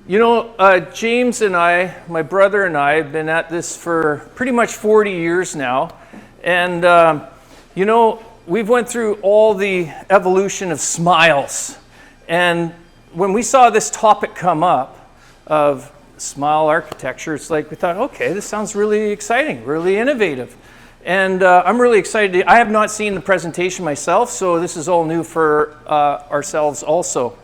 James and I, my brother and I, have been at this for pretty much 40 years now. And, we've went through all the evolution of smiles. And when we saw this topic come up of smile architecture, it's like we thought, okay, this sounds really exciting, really innovative. And I'm really excited. I have not seen the presentation myself, so this is all new for ourselves also.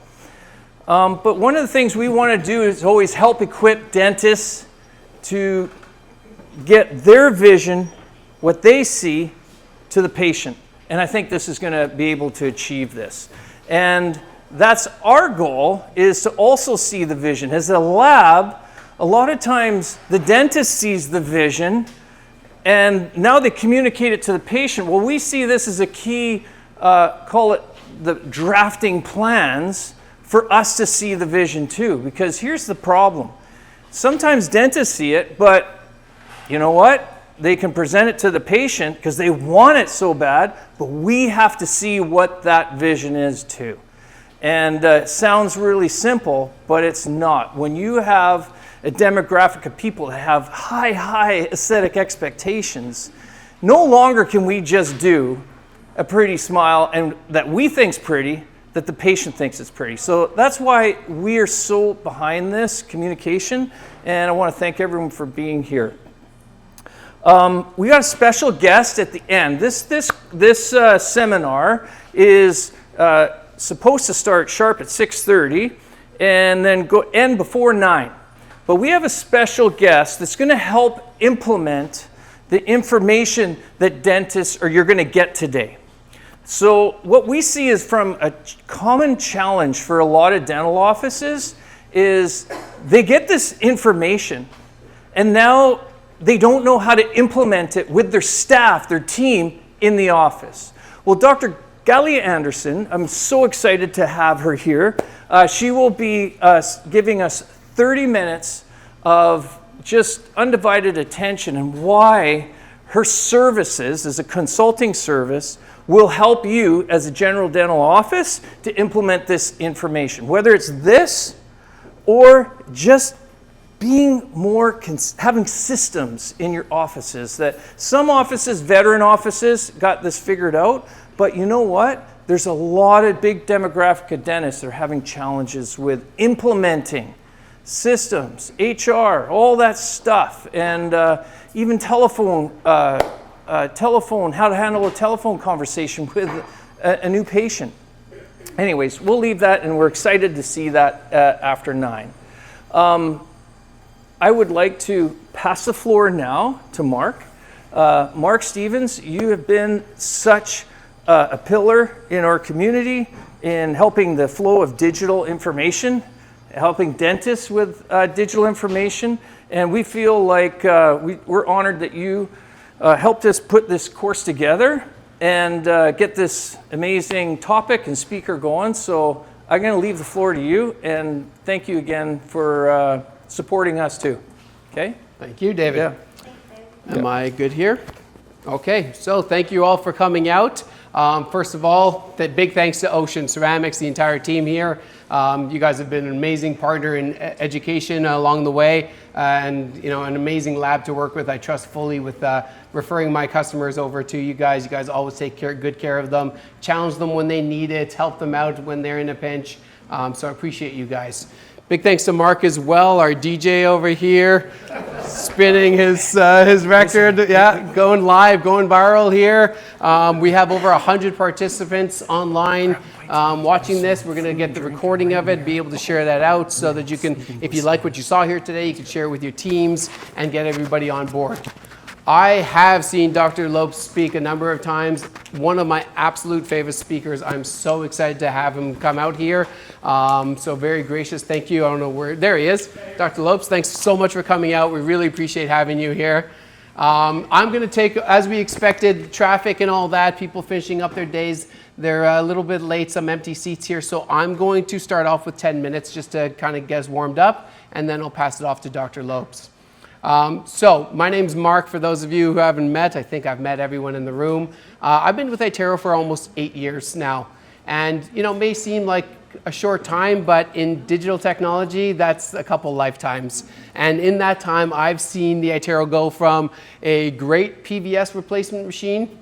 But one of the things we want to do is always help equip dentists to get their vision, what they see, to the patient. And I think this is going to be able to achieve this. And that's our goal, is to also see the vision. As a lab, a lot of times the dentist sees the vision, and now they communicate it to the patient. Well, we see this as a key, call it the drafting plans, for us to see the vision too. Because here's the problem. Sometimes dentists see it, but you know what? They can present it to the patient because they want it so bad, but we have to see what that vision is too. And it sounds really simple, but it's not. When you have a demographic of people that have high aesthetic expectations, no longer can we just do a pretty smile and that we think's pretty, that the patient thinks it's pretty. So that's why we are so behind this communication, and I want to thank everyone for being here. We got a special guest at the end. This seminar is supposed to start sharp at 6:30 and then end before 9. But we have a special guest that's going to help implement the information that dentists you're going to get today. So what we see is from a common challenge for a lot of dental offices is they get this information and now they don't know how to implement it with their staff, their team in the office. Well, Dr. Galia Anderson, I'm so excited to have her here. She will be giving us 30 minutes of just undivided attention and why her services as a consulting service will help you as a general dental office to implement this information. Whether it's this or just being more, having systems in your offices. That some offices, veteran offices, got this figured out, but you know what? There's a lot of big demographic of dentists that are having challenges with implementing systems, HR, all that stuff, and even telephone, how to handle a telephone conversation with a new patient. Anyways, we'll leave that, and we're excited to see that after 9. I would like to pass the floor now to Mark. Mark Stevens, you have been such a pillar in our community in helping the flow of digital information, helping dentists with digital information, and we feel like we're honored that you helped us put this course together and get this amazing topic and speaker going. So I'm going to leave the floor to you, and thank you again for supporting us too. Okay? Thank you, David. Yeah. Am I good here? Okay, so thank you all for coming out. First of all, big thanks to Ocean Ceramics, the entire team here. You guys have been an amazing partner in education along the way, and an amazing lab to work with. I trust fully with referring my customers over to you guys. You guys always take good care of them, challenge them when they need it, help them out when they're in a pinch. So I appreciate you guys. Big thanks to Mark as well, our DJ over here, spinning his record, yeah, going live, going viral here. We have over 100 participants online watching this. We're going to get the recording of it, be able to share that out so that you can, if you like what you saw here today, you can share it with your teams and get everybody on board. I have seen Dr. Lopes speak a number of times. One of my absolute favorite speakers. I'm so excited to have him come out here. So very gracious. Thank you. I don't know where. There he is. Dr. Lopes, thanks so much for coming out. We really appreciate having you here. I'm going to take, as we expected, traffic and all that, people finishing up their days. They're a little bit late, some empty seats here. So I'm going to start off with 10 minutes just to kind of get us warmed up, and then I'll pass it off to Dr. Lopes. So my name's Mark. For those of you who haven't met, I think I've met everyone in the room. I've been with iTero for almost 8 years now. And, may seem like a short time, but in digital technology, that's a couple lifetimes. And in that time, I've seen the iTero go from a great PVS replacement machine,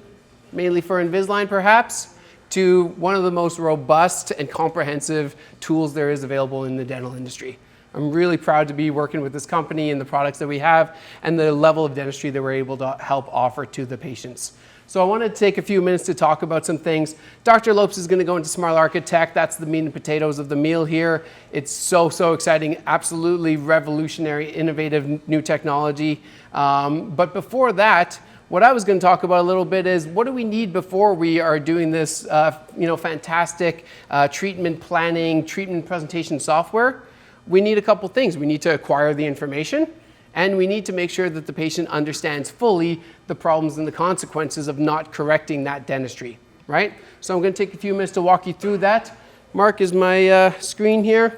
mainly for Invisalign perhaps, to one of the most robust and comprehensive tools there is available in the dental industry. I'm really proud to be working with this company and the products that we have and the level of dentistry that we're able to help offer to the patients. So I want to take a few minutes to talk about some things. Dr. Lopes is going to go into Smart Architect. That's the meat and potatoes of the meal here. It's so exciting, absolutely revolutionary, innovative new technology. But before that, what I was going to talk about a little bit is what do we need before we are doing this fantastic treatment planning, treatment presentation software? We need a couple things. We need to acquire the information, and we need to make sure that the patient understands fully the problems and the consequences of not correcting that dentistry, right? So I'm going to take a few minutes to walk you through that. Mark, is my screen here?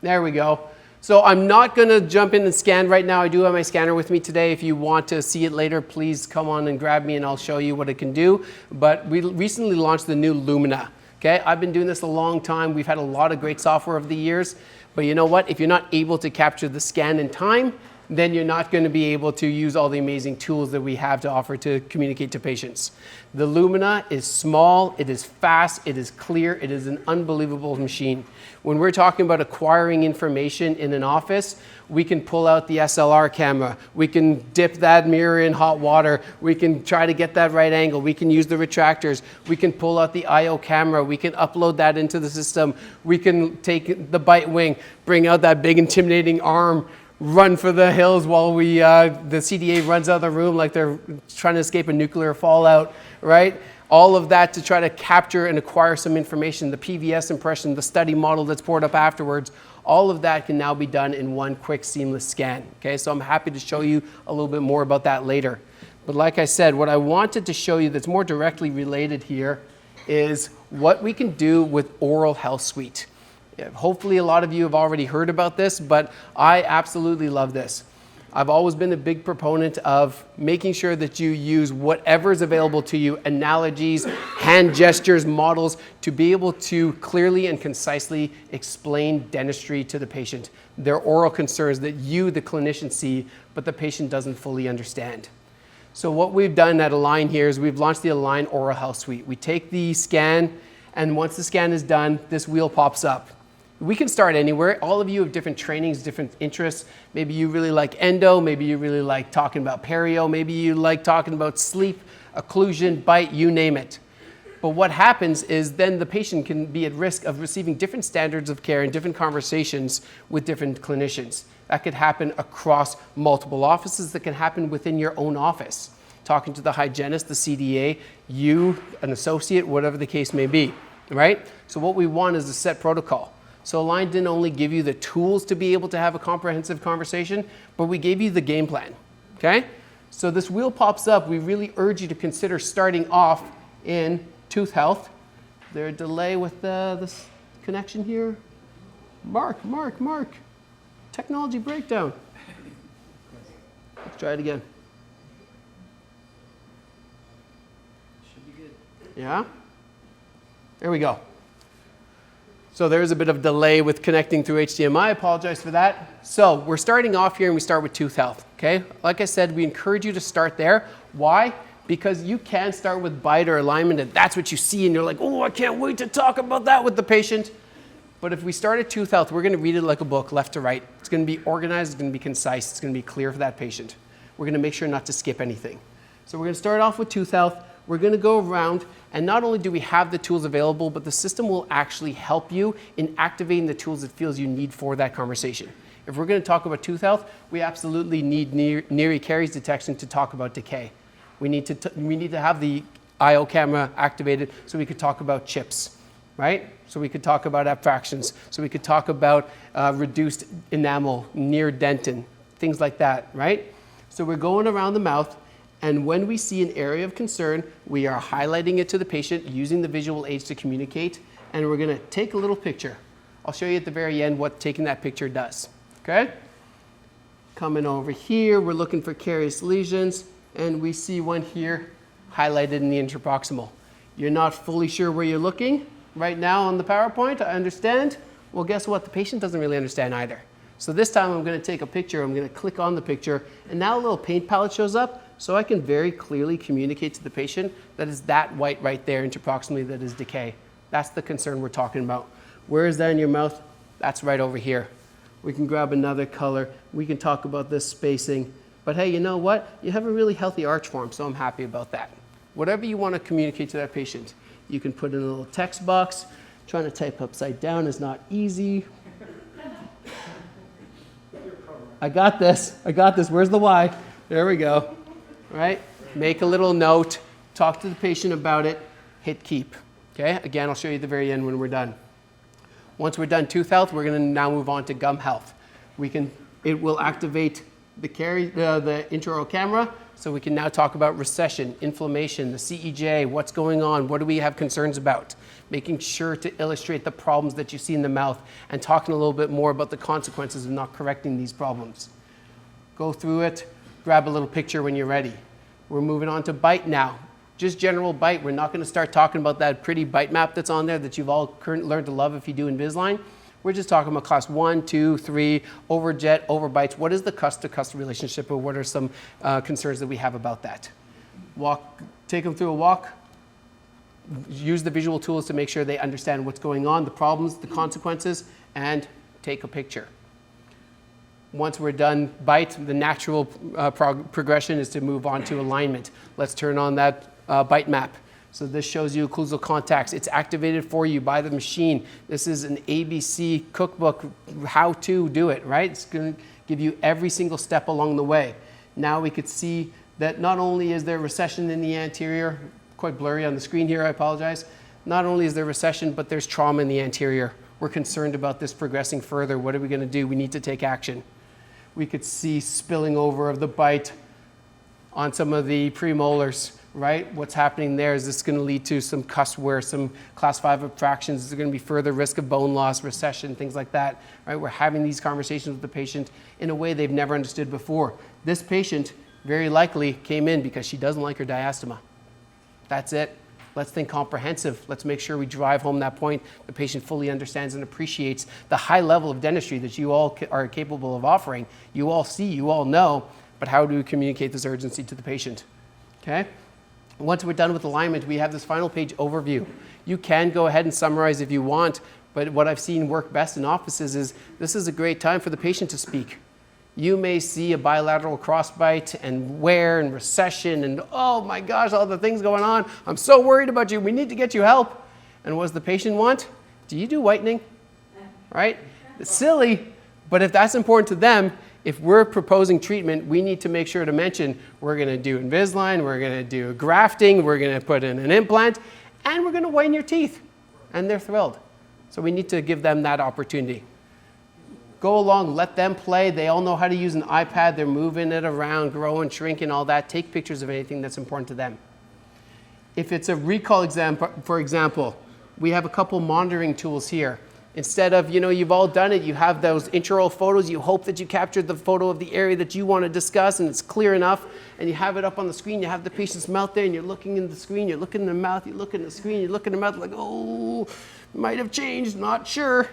There we go. So I'm not going to jump in and scan right now. I do have my scanner with me today. If you want to see it later, please come on and grab me and I'll show you what it can do. But we recently launched the new Lumina. Okay, I've been doing this a long time. We've had a lot of great software over the years. But you know what? If you're not able to capture the scan in time, then you're not going to be able to use all the amazing tools that we have to offer to communicate to patients. The Lumina is small, it is fast, it is clear, it is an unbelievable machine. When we're talking about acquiring information in an office, we can pull out the SLR camera, we can dip that mirror in hot water, we can try to get that right angle, we can use the retractors, we can pull out the IO camera, we can upload that into the system, we can take the bite wing, bring out that big intimidating arm, run for the hills while the CDA runs out of the room like they're trying to escape a nuclear fallout, right? All of that to try to capture and acquire some information, the PVS impression, the study model that's poured up afterwards, all of that can now be done in one quick seamless scan, okay? So I'm happy to show you a little bit more about that later. But like I said, what I wanted to show you that's more directly related here is what we can do with Oral Health Suite. Hopefully a lot of you have already heard about this, but I absolutely love this. I've always been a big proponent of making sure that you use whatever is available to you, analogies, hand gestures, models, to be able to clearly and concisely explain dentistry to the patient. Their oral concerns that you, the clinician, see, but the patient doesn't fully understand. So what we've done at Align here is we've launched the Align Oral Health Suite. We take the scan, and once the scan is done, this wheel pops up. We can start anywhere. All of you have different trainings, different interests. Maybe you really like endo, maybe you really like talking about perio, maybe you like talking about sleep, occlusion, bite, you name it. But what happens is then the patient can be at risk of receiving different standards of care and different conversations with different clinicians. That could happen across multiple offices. That can happen within your own office. Talking to the hygienist, the CDA, you, an associate, whatever the case may be, right? So what we want is a set protocol. So Align didn't only give you the tools to be able to have a comprehensive conversation, but we gave you the game plan, okay? So this wheel pops up. We really urge you to consider starting off in tooth health. Is there a delay with this connection here? Mark. Technology breakdown. Let's try it again. Should be good. Yeah? There we go. So there's a bit of delay with connecting through HDMI. I apologize for that. So we're starting off here and we start with tooth health, okay? Like I said, we encourage you to start there. Why? Because you can start with bite or alignment and that's what you see and you're like, oh, I can't wait to talk about that with the patient. But if we start at tooth health, we're gonna read it like a book, left to right. It's gonna be organized, it's gonna be concise, it's gonna be clear for that patient. We're gonna make sure not to skip anything. So we're gonna start off with tooth health. We're going to go around, and not only do we have the tools available, but the system will actually help you in activating the tools it feels you need for that conversation. If we're going to talk about tooth health, we absolutely need near caries detection to talk about decay. We need to have the IO camera activated so we could talk about chips, right? So we could talk about abfractions. So we could talk about reduced enamel, near dentin, things like that, right? So we're going around the mouth. And when we see an area of concern, we are highlighting it to the patient using the visual aids to communicate, and we're gonna take a little picture. I'll show you at the very end what taking that picture does, okay? Coming over here, we're looking for carious lesions, and we see one here highlighted in the interproximal. You're not fully sure where you're looking, right now on the PowerPoint. I understand. Well, guess what? The patient doesn't really understand either. So this time I'm going to take a picture. I'm going to click on the picture, and now a little paint palette shows up, so I can very clearly communicate to the patient that is that white right there interproximally that is decay. That's the concern we're talking about. Where is that in your mouth? That's right over here. We can grab another color. We can talk about this spacing. But hey, you know what? You have a really healthy arch form, so I'm happy about that. Whatever you want to communicate to that patient, you can put in a little text box. Trying to type upside down is not easy. I got this. I got this. Where's the Y? There we go. All right? Make a little note. Talk to the patient about it. Hit keep. Okay? Again, I'll show you at the very end when we're done. Once we're done tooth health, we're going to now move on to gum health. It will activate the intraoral camera, so we can now talk about recession, inflammation, the CEJ, what's going on, what do we have concerns about, making sure to illustrate the problems that you see in the mouth, and talking a little bit more about the consequences of not correcting these problems. Go through it, grab a little picture when you're ready. We're moving on to bite now. Just general bite. We're not going to start talking about that pretty bite map that's on there that you've all learned to love if you do Invisalign. We're just talking about class 1, 2, 3, overjet, overbites. What is the cusp-to-cusp relationship, or what are some concerns that we have about that? Take them through a walk. Use the visual tools to make sure they understand what's going on, the problems, the consequences, and take a picture. Once we're done bite, the natural progression is to move on to alignment. Let's turn on that bite map. So this shows you occlusal contacts. It's activated for you by the machine. This is an ABC cookbook, how to do it, right? It's going to give you every single step along the way. Now we could see that not only is there recession in the anterior, quite blurry on the screen here, I apologize. Not only is there recession, but there's trauma in the anterior. We're concerned about this progressing further. What are we going to do? We need to take action. We could see spilling over of the bite on some of the premolars, right? What's happening there? Is this going to lead to some cusp wear, some class 5 abstractions? Is there going to be further risk of bone loss, recession, things like that, right? We're having these conversations with the patient in a way they've never understood before. This patient very likely came in because she doesn't like her diastema. That's it. Let's think comprehensive. Let's make sure we drive home that point. The patient fully understands and appreciates the high level of dentistry that you all are capable of offering. You all see, you all know, but how do we communicate this urgency to the patient? Okay? Once we're done with alignment, we have this final page overview. You can go ahead and summarize if you want, but what I've seen work best in offices is this is a great time for the patient to speak. You may see a bilateral crossbite and wear and recession and, oh my gosh, all the things going on. I'm so worried about you. We need to get you help. And what does the patient want? Do you do whitening? Right? It's silly, but if that's important to them, if we're proposing treatment, we need to make sure to mention we're going to do Invisalign, we're going to do grafting, we're going to put in an implant, and we're going to whiten your teeth. And they're thrilled. So we need to give them that opportunity. Go along, let them play. They all know how to use an iPad. They're moving it around, growing, shrinking, all that. Take pictures of anything that's important to them. If it's a recall exam, for example, we have a couple monitoring tools here. Instead of, you've all done it, you have those intraoral photos, you hope that you captured the photo of the area that you want to discuss and it's clear enough, and you have it up on the screen, you have the patient's mouth there, and you're looking in the screen, you're looking in the mouth, you look in the screen, you look in the mouth, like, oh, might have changed, not sure.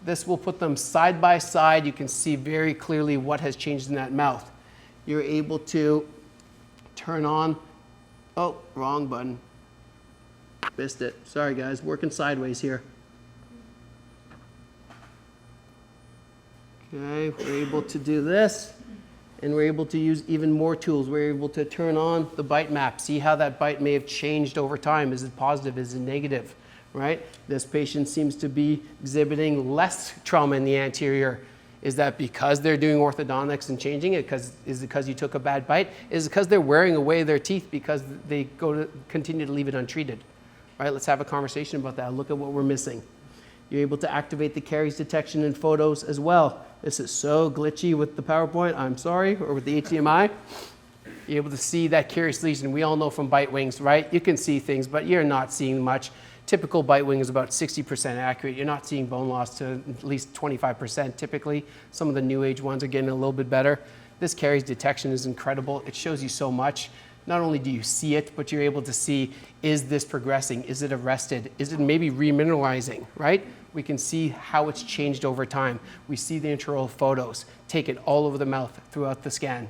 This will put them side by side. You can see very clearly what has changed in that mouth. You're able to turn on, oh, wrong button, missed it. Sorry guys, working sideways here. Okay, we're able to do this, and we're able to use even more tools. We're able to turn on the bite map, see how that bite may have changed over time. Is it positive? Is it negative? Right? This patient seems to be exhibiting less trauma in the anterior. Is that because they're doing orthodontics and changing it? Is it because you took a bad bite? Is it because they're wearing away their teeth because they continue to leave it untreated? Right? Let's have a conversation about that. Look at what we're missing. You're able to activate the caries detection in photos as well. This is so glitchy with the PowerPoint, I'm sorry, or with the HDMI. You're able to see that caries lesion. We all know from bite wings, right? You can see things, but you're not seeing much. Typical bite wing is about 60% accurate. You're not seeing bone loss to at least 25% typically. Some of the new age ones are getting a little bit better. This caries detection is incredible. It shows you so much. not only do you see it, but you're able to see, is this progressing? Is it arrested? Is it maybe remineralizing, right? We can see how it's changed over time. We see the intraoral photos taken all over the mouth throughout the scan,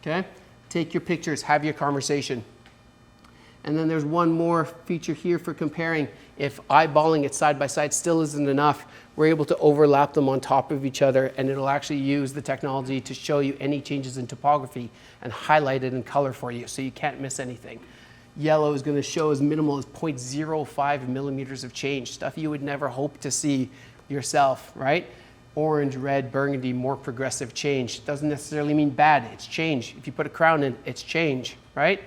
okay? Take your pictures, have your conversation. And then there's one more feature here for comparing. If eyeballing it side by side still isn't enough, we're able to overlap them on top of each other, and it'll actually use the technology to show you any changes in topography and highlight it in color for you so you can't miss anything. Yellow is going to show as minimal as 0.05 millimeters of change, stuff you would never hope to see yourself, right? Orange, red, burgundy, more progressive change. Doesn't necessarily mean bad, it's change. If you put a crown in, it's change, right?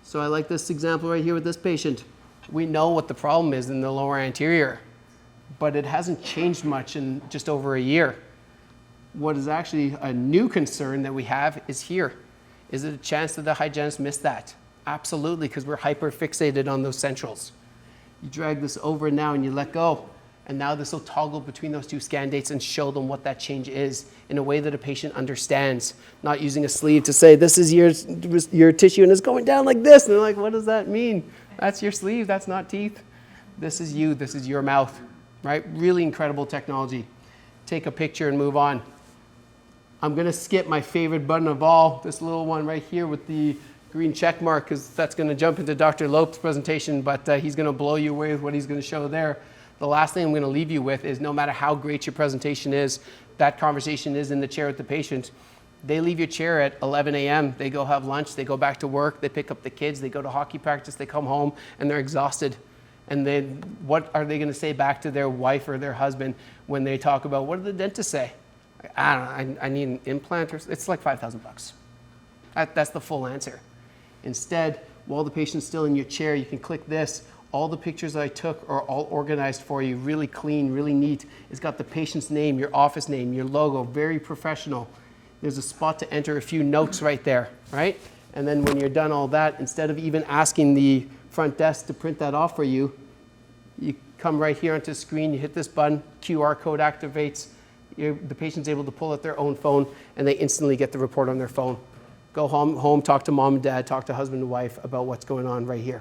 So I like this example right here with this patient. We know what the problem is in the lower anterior, but it hasn't changed much in just over a year. What is actually a new concern that we have is here. Is it a chance that the hygienist missed that? Absolutely, because we're hyper fixated on those centrals. You drag this over now and you let go. And now this will toggle between those two scan dates and show them what that change is in a way that a patient understands, not using a sleeve to say, this is your tissue and it's going down like this. And they're like, what does that mean? That's your sleeve, that's not teeth. This is you, this is your mouth, right? Really incredible technology. Take a picture and move on. I'm gonna skip my favorite button of all, this little one right here with the green check mark, because that's gonna jump into Dr. Lopes' presentation, but he's gonna blow you away with what he's gonna show there. The last thing I'm going to leave you with is no matter how great your presentation is, that conversation is in the chair with the patient. They leave your chair at 11 a.m. They go have lunch. They go back to work. They pick up the kids. They go to hockey practice. They come home and they're exhausted. And then what are they going to say back to their wife or their husband when they talk about, what did the dentist say? I don't know. I need an implant. It's like $5,000. That's the full answer. Instead, while the patient's still in your chair, you can click this. All the pictures I took are all organized for you, really clean, really neat. It's got the patient's name, your office name, your logo, very professional. There's a spot to enter a few notes right there, right? And then when you're done all that, instead of even asking the front desk to print that off for you, you come right here onto the screen, you hit this button, QR code activates, the patient's able to pull out their own phone and they instantly get the report on their phone. Go home, talk to mom and dad, talk to husband and wife about what's going on right here.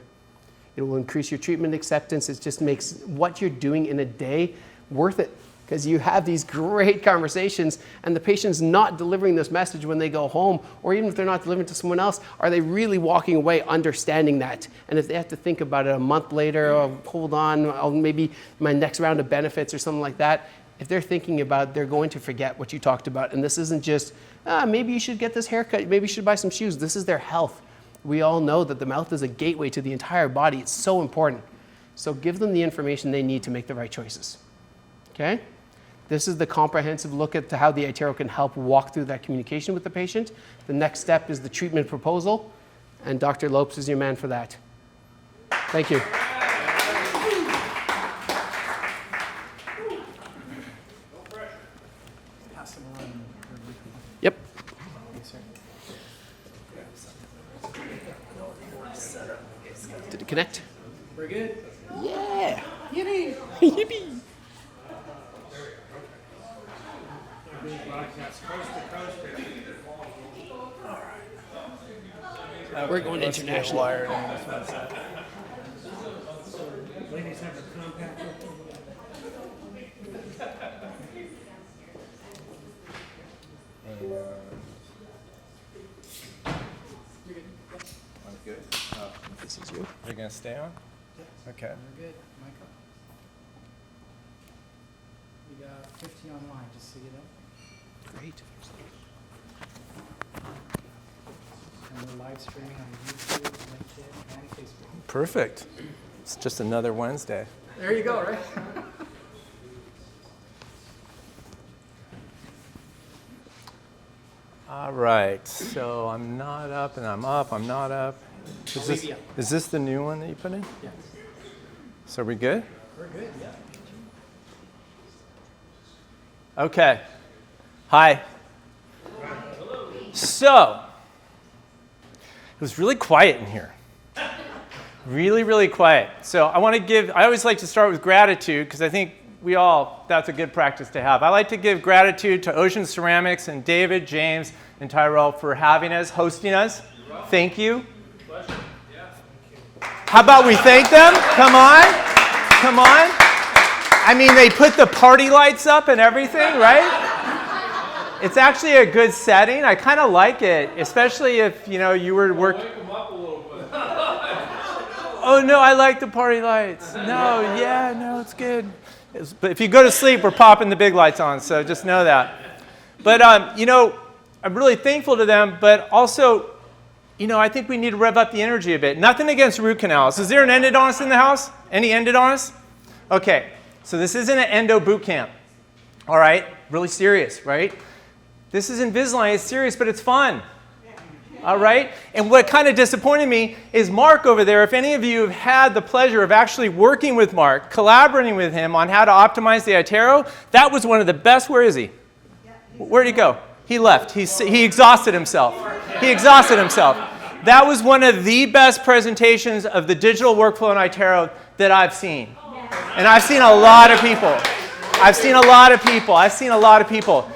It will increase your treatment acceptance. It just makes what you're doing in a day worth it, because you have these great conversations and the patient's not delivering this message when they go home, or even if they're not delivering to someone else, are they really walking away understanding that? And if they have to think about it a month later, or hold on, maybe my next round of benefits or something like that, if they're thinking about it, they're going to forget what you talked about. And this isn't just, maybe you should get this haircut, maybe you should buy some shoes. This is their health. We all know that the mouth is a gateway to the entire body. It's so important. So give them the information they need to make the right choices. Okay? This is the comprehensive look at how the iTero can help walk through that communication with the patient. The next step is the treatment proposal, and Dr. Lopes is your man for that. Thank you. Yep. Did it connect? We're good. Yeah. Yippee. Yippee. We're going international. Ladies have a compact. I'm good. This is you. Are you going to stay on? Yes. Okay. We're good. Mic up. We got 50 online, just so you know. Great. And we're live streaming on YouTube, LinkedIn, and Facebook. Perfect. It's just another Wednesday. There you go, right? All right. So I'm not up and I'm up. I'm not up. Is this the new one that you put in? Yes. So are we good? We're good, yeah. Okay. Hi. So, it was really quiet in here. Really, really quiet. So I always like to start with gratitude because I think that's a good practice to have. I like to give gratitude to Ocean Ceramics and David, James, and Tyrell for having us, hosting us. Thank you. How about we thank them? Come on. Come on. I mean, they put the party lights up and everything, right? It's actually a good setting. I kind of like it, especially if, you were working. Oh, no, I like the party lights. No, it's good. But if you go to sleep, we're popping the big lights on, so just know that. But, I'm really thankful to them, but also, I think we need to rev up the energy a bit. Nothing against root canals. Is there an endodontist in the house? Any endodontists? Okay, so this isn't an endo boot camp. All right, really serious, right? This is Invisalign. It's serious, but it's fun. All right? And what kind of disappointed me is Mark over there. If any of you have had the pleasure of actually working with Mark, collaborating with him on how to optimize the iTero, that was one of the best. Where is he? Where'd he go? He left. He exhausted himself. He exhausted himself. That was one of the best presentations of the digital workflow in iTero that I've seen. And I've seen a lot of people. I've seen a lot of people.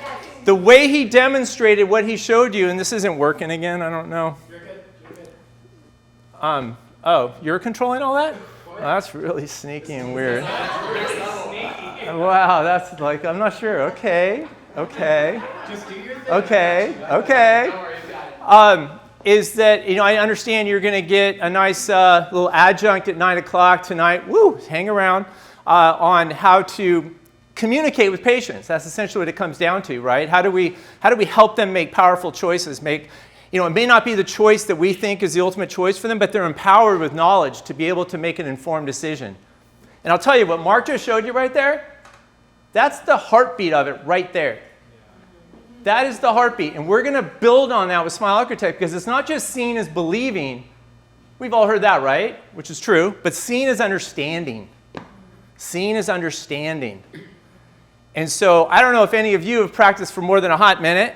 The way he demonstrated what he showed you, and this isn't working again, I don't know. You're good. Oh, you're controlling all that? Oh, that's really sneaky and weird. Wow, that's like, I'm not sure. Okay. Just do your thing. Okay. Is that, I understand you're going to get a nice little adjunct at 9 o'clock tonight. Woo, hang around on how to communicate with patients. That's essentially what it comes down to, right? How do we help them make powerful choices? It may not be the choice that we think is the ultimate choice for them, but they're empowered with knowledge to be able to make an informed decision. And I'll tell you what Mark just showed you right there, that's the heartbeat of it right there. That is the heartbeat. And we're going to build on that with Smile Architect because it's not just seeing as believing. We've all heard that, right? Which is true. But seeing is understanding. Seeing is understanding. And so I don't know if any of you have practiced for more than a hot minute.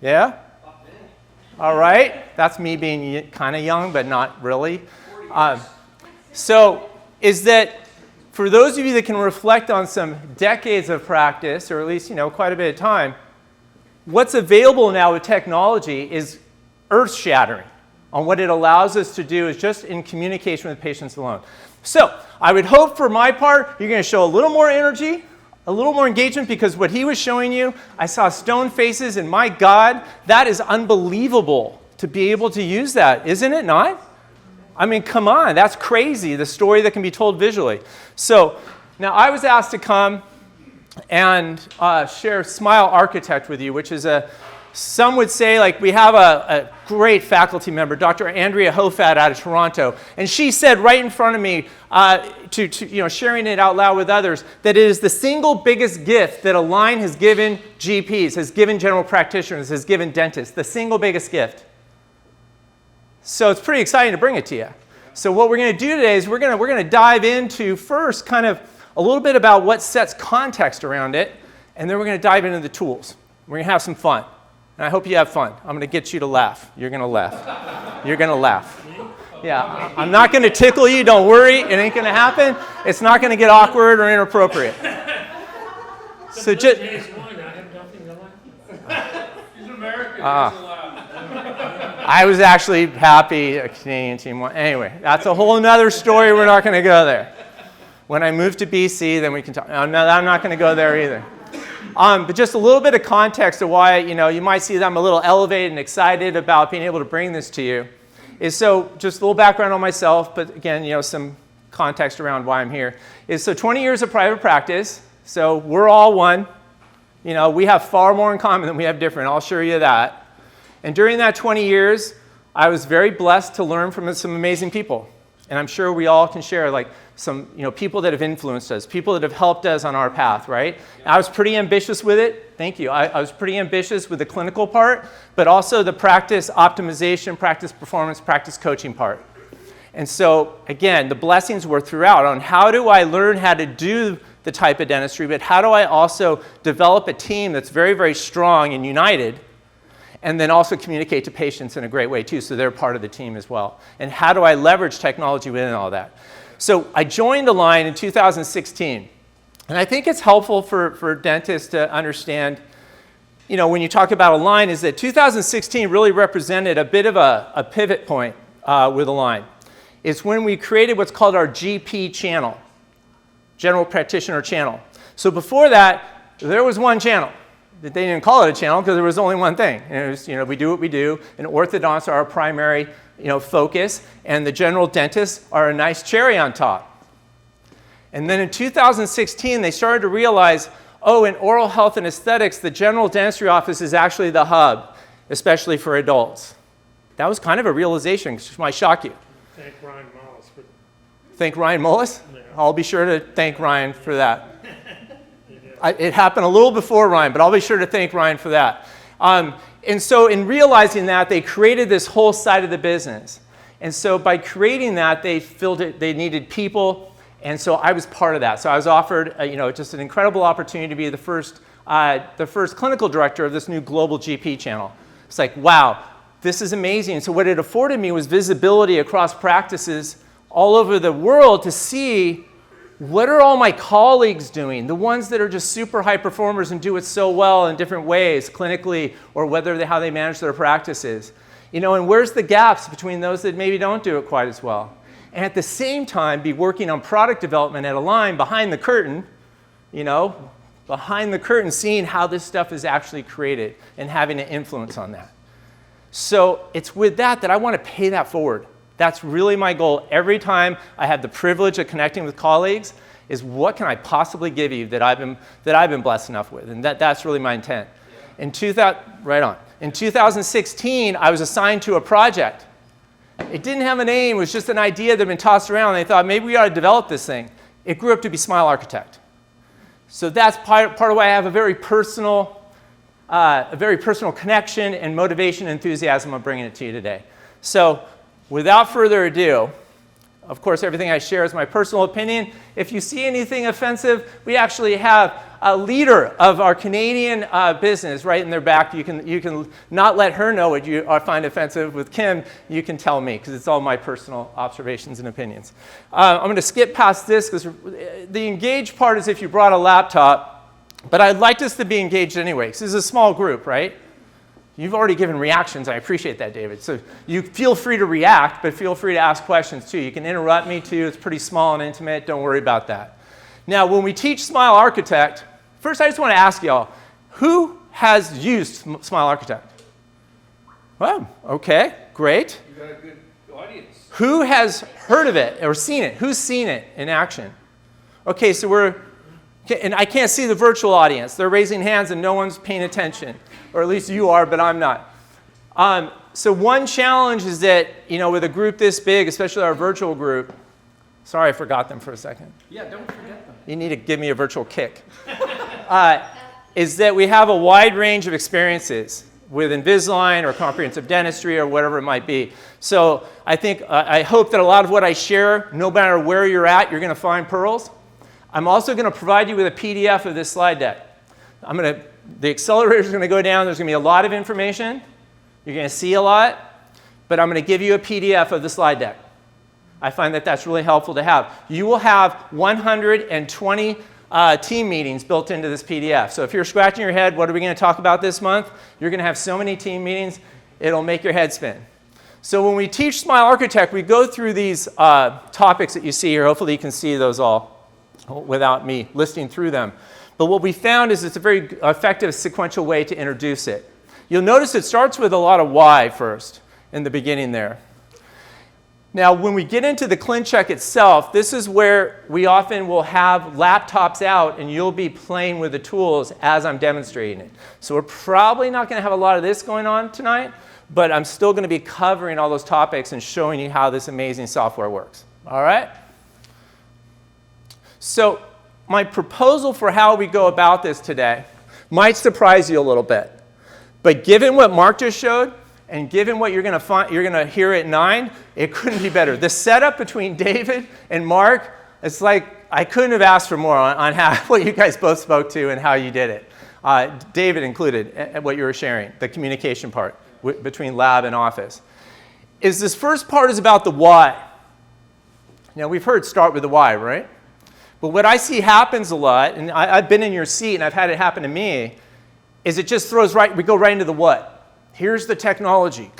Yeah? All right. That's me being kind of young, but not really. So is that for those of you that can reflect on some decades of practice, or at least quite a bit of time, what's available now with technology is earth-shattering on what it allows us to do is just in communication with patients alone. So I would hope for my part, you're going to show a little more energy, a little more engagement, because what he was showing you, I saw stone faces, and my God, that is unbelievable to be able to use that, isn't it not? I mean, come on, that's crazy, the story that can be told visually. So now I was asked to come and share Smile Architect with you, which is some would say, like, we have a great faculty member, Dr. Andrea Hofat out of Toronto, and she said right in front of me, sharing it out loud with others, that it is the single biggest gift that Align has given GPs, has given general practitioners, has given dentists, the single biggest gift. So it's pretty exciting to bring it to you. So what we're going to do today is we're going to dive into first kind of a little bit about what sets context around it, and then we're going to dive into the tools. We're going to have some fun. And I hope you have fun. I'm going to get you to laugh. You're going to laugh. You're going to laugh. Yeah, I'm not going to tickle you. Don't worry. It ain't going to happen. It's not going to get awkward or inappropriate. So just... He's an American. I was actually happy a Canadian team won. Anyway, that's a whole other story. We're not going to go there. When I move to BC, then we can talk. No, I'm not going to go there either. But just a little bit of context of why, you might see that I'm a little elevated and excited about being able to bring this to you is so just a little background on myself, but again, some context around why I'm here is so 20 years of private practice. So we're all one. We have far more in common than we have different. I'll assure you that. And during that 20 years, I was very blessed to learn from some amazing people. And I'm sure we all can share like some people that have influenced us, people that have helped us on our path, right? I was pretty ambitious with it. Thank you. I was pretty ambitious with the clinical part, but also the practice optimization, practice performance, practice coaching part. And so, again, the blessings were throughout on how do I learn how to do the type of dentistry, but how do I also develop a team that's very, very strong and united, and then also communicate to patients in a great way too, so they're part of the team as well. And how do I leverage technology within all that? So I joined Align in 2016, and I think it's helpful for dentists to understand, when you talk about Align, is that 2016 really represented a bit of a pivot point with Align. is when we created what's called our GP channel, general practitioner channel. So before that, there was one channel. They didn't call it a channel because there was only one thing. And it was, we do what we do, and orthodonts are our primary, focus, and the general dentists are a nice cherry on top. And then in 2016, they started to realize, in oral health and aesthetics, the general dentistry office is actually the hub, especially for adults. That was kind of a realization, which might shock you. Thank Ryan Mollis for. Thank Ryan Mullis? Yeah. I'll be sure to thank Ryan for that. It happened a little before Ryan, but I'll be sure to thank Ryan for that. And so in realizing that, they created this whole side of the business. And so by creating that, they needed people, and so I was part of that. So I was offered, just an incredible opportunity to be the first clinical director of this new global GP channel. It's like, wow, this is amazing. So what it afforded me was visibility across practices all over the world to see what are all my colleagues doing, the ones that are just super high performers and do it so well in different ways, clinically, or how they manage their practices. And where's the gaps between those that maybe don't do it quite as well? And at the same time, be working on product development at a line behind the curtain, seeing how this stuff is actually created and having an influence on that. So it's with that I want to pay that forward. That's really my goal. Every time I have the privilege of connecting with colleagues is what can I possibly give you that I've been blessed enough with? And that's really my intent. In 2016, I was assigned to a project. It didn't have a name. It was just an idea that had been tossed around. And they thought, maybe we ought to develop this thing. It grew up to be Smile Architect. So that's part of why I have a very personal connection and motivation and enthusiasm of bringing it to you today. So without further ado, of course, everything I share is my personal opinion. If you see anything offensive, we actually have a leader of our Canadian business right in their back. You can not let her know what you find offensive. With Kim, you can tell me, because it's all my personal observations and opinions. I'm going to skip past this, because the engaged part is if you brought a laptop, but I'd like us to be engaged anyway, because this is a small group, right? You've already given reactions. I appreciate that, David. So you feel free to react, but feel free to ask questions too. You can interrupt me too. It's pretty small and intimate. Don't worry about that. Now, when we teach Smile Architect, first I just want to ask y'all, who has used Smile Architect? Well, okay, great. You got a good audience. Who has heard of it or seen it? Who's seen it in action? Okay, so and I can't see the virtual audience. They're raising hands and no one's paying attention. Or at least you are, but I'm not. So one challenge is that, with a group this big, especially our virtual group, sorry, I forgot them for a second. Yeah, don't forget them. You need to give me a virtual kick. Is that we have a wide range of experiences with Invisalign or comprehensive dentistry or whatever it might be. So I hope that a lot of what I share, no matter where you're at, you're going to find pearls. I'm also going to provide you with a PDF of this slide deck. The accelerator is going to go down. There's going to be a lot of information. You're going to see a lot. But I'm going to give you a PDF of the slide deck. I find that that's really helpful to have. You will have 120 team meetings built into this PDF. So if you're scratching your head, what are we going to talk about this month? You're going to have so many team meetings, it'll make your head spin. So when we teach Smile Architect, we go through these topics that you see here. Hopefully you can see those all without me listing through them. But what we found is it's a very effective sequential way to introduce it. You'll notice it starts with a lot of why first in the beginning there. Now, when we get into the ClinCheck itself, this is where we often will have laptops out and you'll be playing with the tools as I'm demonstrating it. So we're probably not going to have a lot of this going on tonight, but I'm still going to be covering all those topics and showing you how this amazing software works. All right? So my proposal for how we go about this today might surprise you a little bit. But given what Mark just showed, and given what you're going to hear at 9, it couldn't be better. The setup between David and Mark, it's like I couldn't have asked for more on what you guys both spoke to and how you did it. David included what you were sharing, the communication part between lab and office. This first part is about the why. Now, we've heard start with the why, right? But what I see happens a lot, and I've been in your seat and I've had it happen to me, is it just we go right into the what. Here's the technology.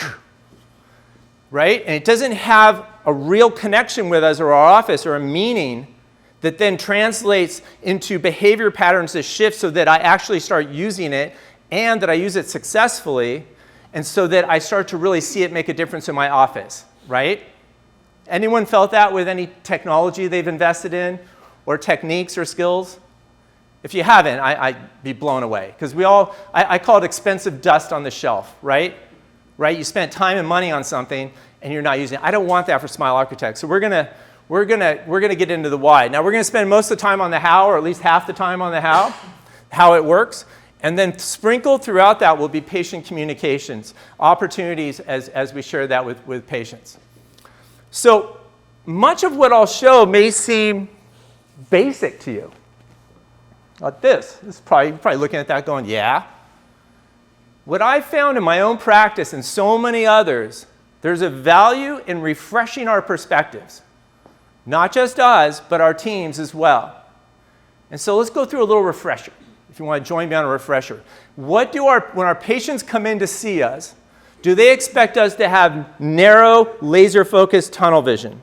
right? And it doesn't have a real connection with us or our office or a meaning that then translates into behavior patterns that shift so that I actually start using it and that I use it successfully, and so that I start to really see it make a difference in my office, right? Anyone felt that with any technology they've invested in or techniques or skills? If you haven't, I'd be blown away, because I call it expensive dust on the shelf, right? Right? You spent time and money on something and you're not using it. I don't want that for Smile Architects. So we're gonna get into the why. Now we're gonna spend most of the time on the how, or at least half the time on the how it works. And then sprinkled throughout that will be patient communications, opportunities as we share that with patients. So much of what I'll show may seem basic to you. Like this. This is you're probably looking at that going, yeah. What I found in my own practice and so many others, there's a value in refreshing our perspectives. Not just us, but our teams as well. And so let's go through a little refresher, if you want to join me on a refresher. When our patients come in to see us, do they expect us to have narrow, laser-focused tunnel vision?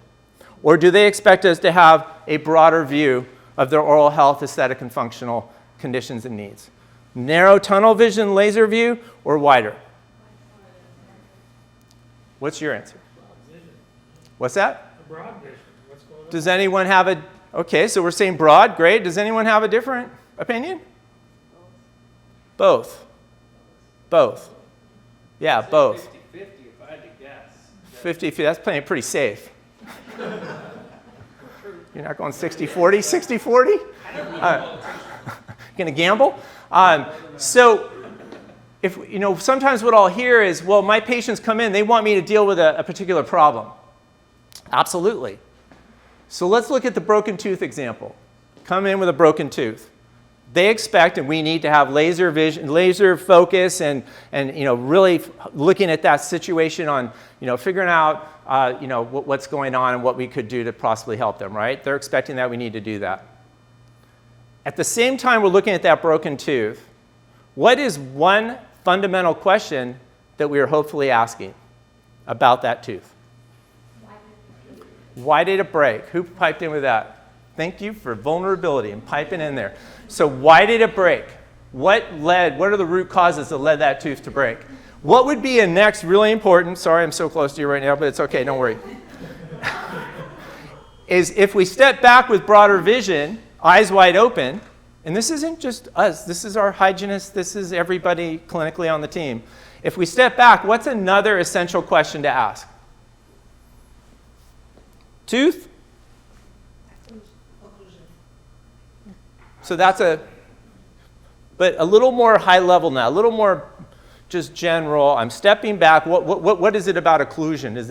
Or do they expect us to have a broader view of their oral health, aesthetic, and functional conditions and needs? Narrow tunnel vision, laser view, or wider? What's your answer? What's that? Broad vision. What's going on? Does anyone have a, okay, so we're saying broad, great. Does anyone have a different opinion? Both. Both. Yeah, both. 50-50 if I had to guess. 50, that's playing pretty safe. You're not going 60-40? 60-40? Gonna gamble? So, sometimes what I'll hear is, well, my patients come in, they want me to deal with a particular problem. Absolutely. So let's look at the broken tooth example. Come in with a broken tooth. They expect, and we need to have laser vision, laser focus, and really looking at that situation on, figuring out, what's going on and what we could do to possibly help them, right? They're expecting that, we need to do that. At the same time we're looking at that broken tooth, what is one fundamental question that we are hopefully asking about that tooth? Why did it break? Who piped in with that? Thank you for vulnerability and piping in there. So why did it break? What are the root causes that led that tooth to break? What would be a next really important, sorry I'm so close to you right now, but it's okay, don't worry, is if we step back with broader vision, eyes wide open, and this isn't just us, this is our hygienist, this is everybody clinically on the team. If we step back, what's another essential question to ask? Tooth? So that's but a little more high level now, a little more just general. I'm stepping back. What is it about occlusion? Is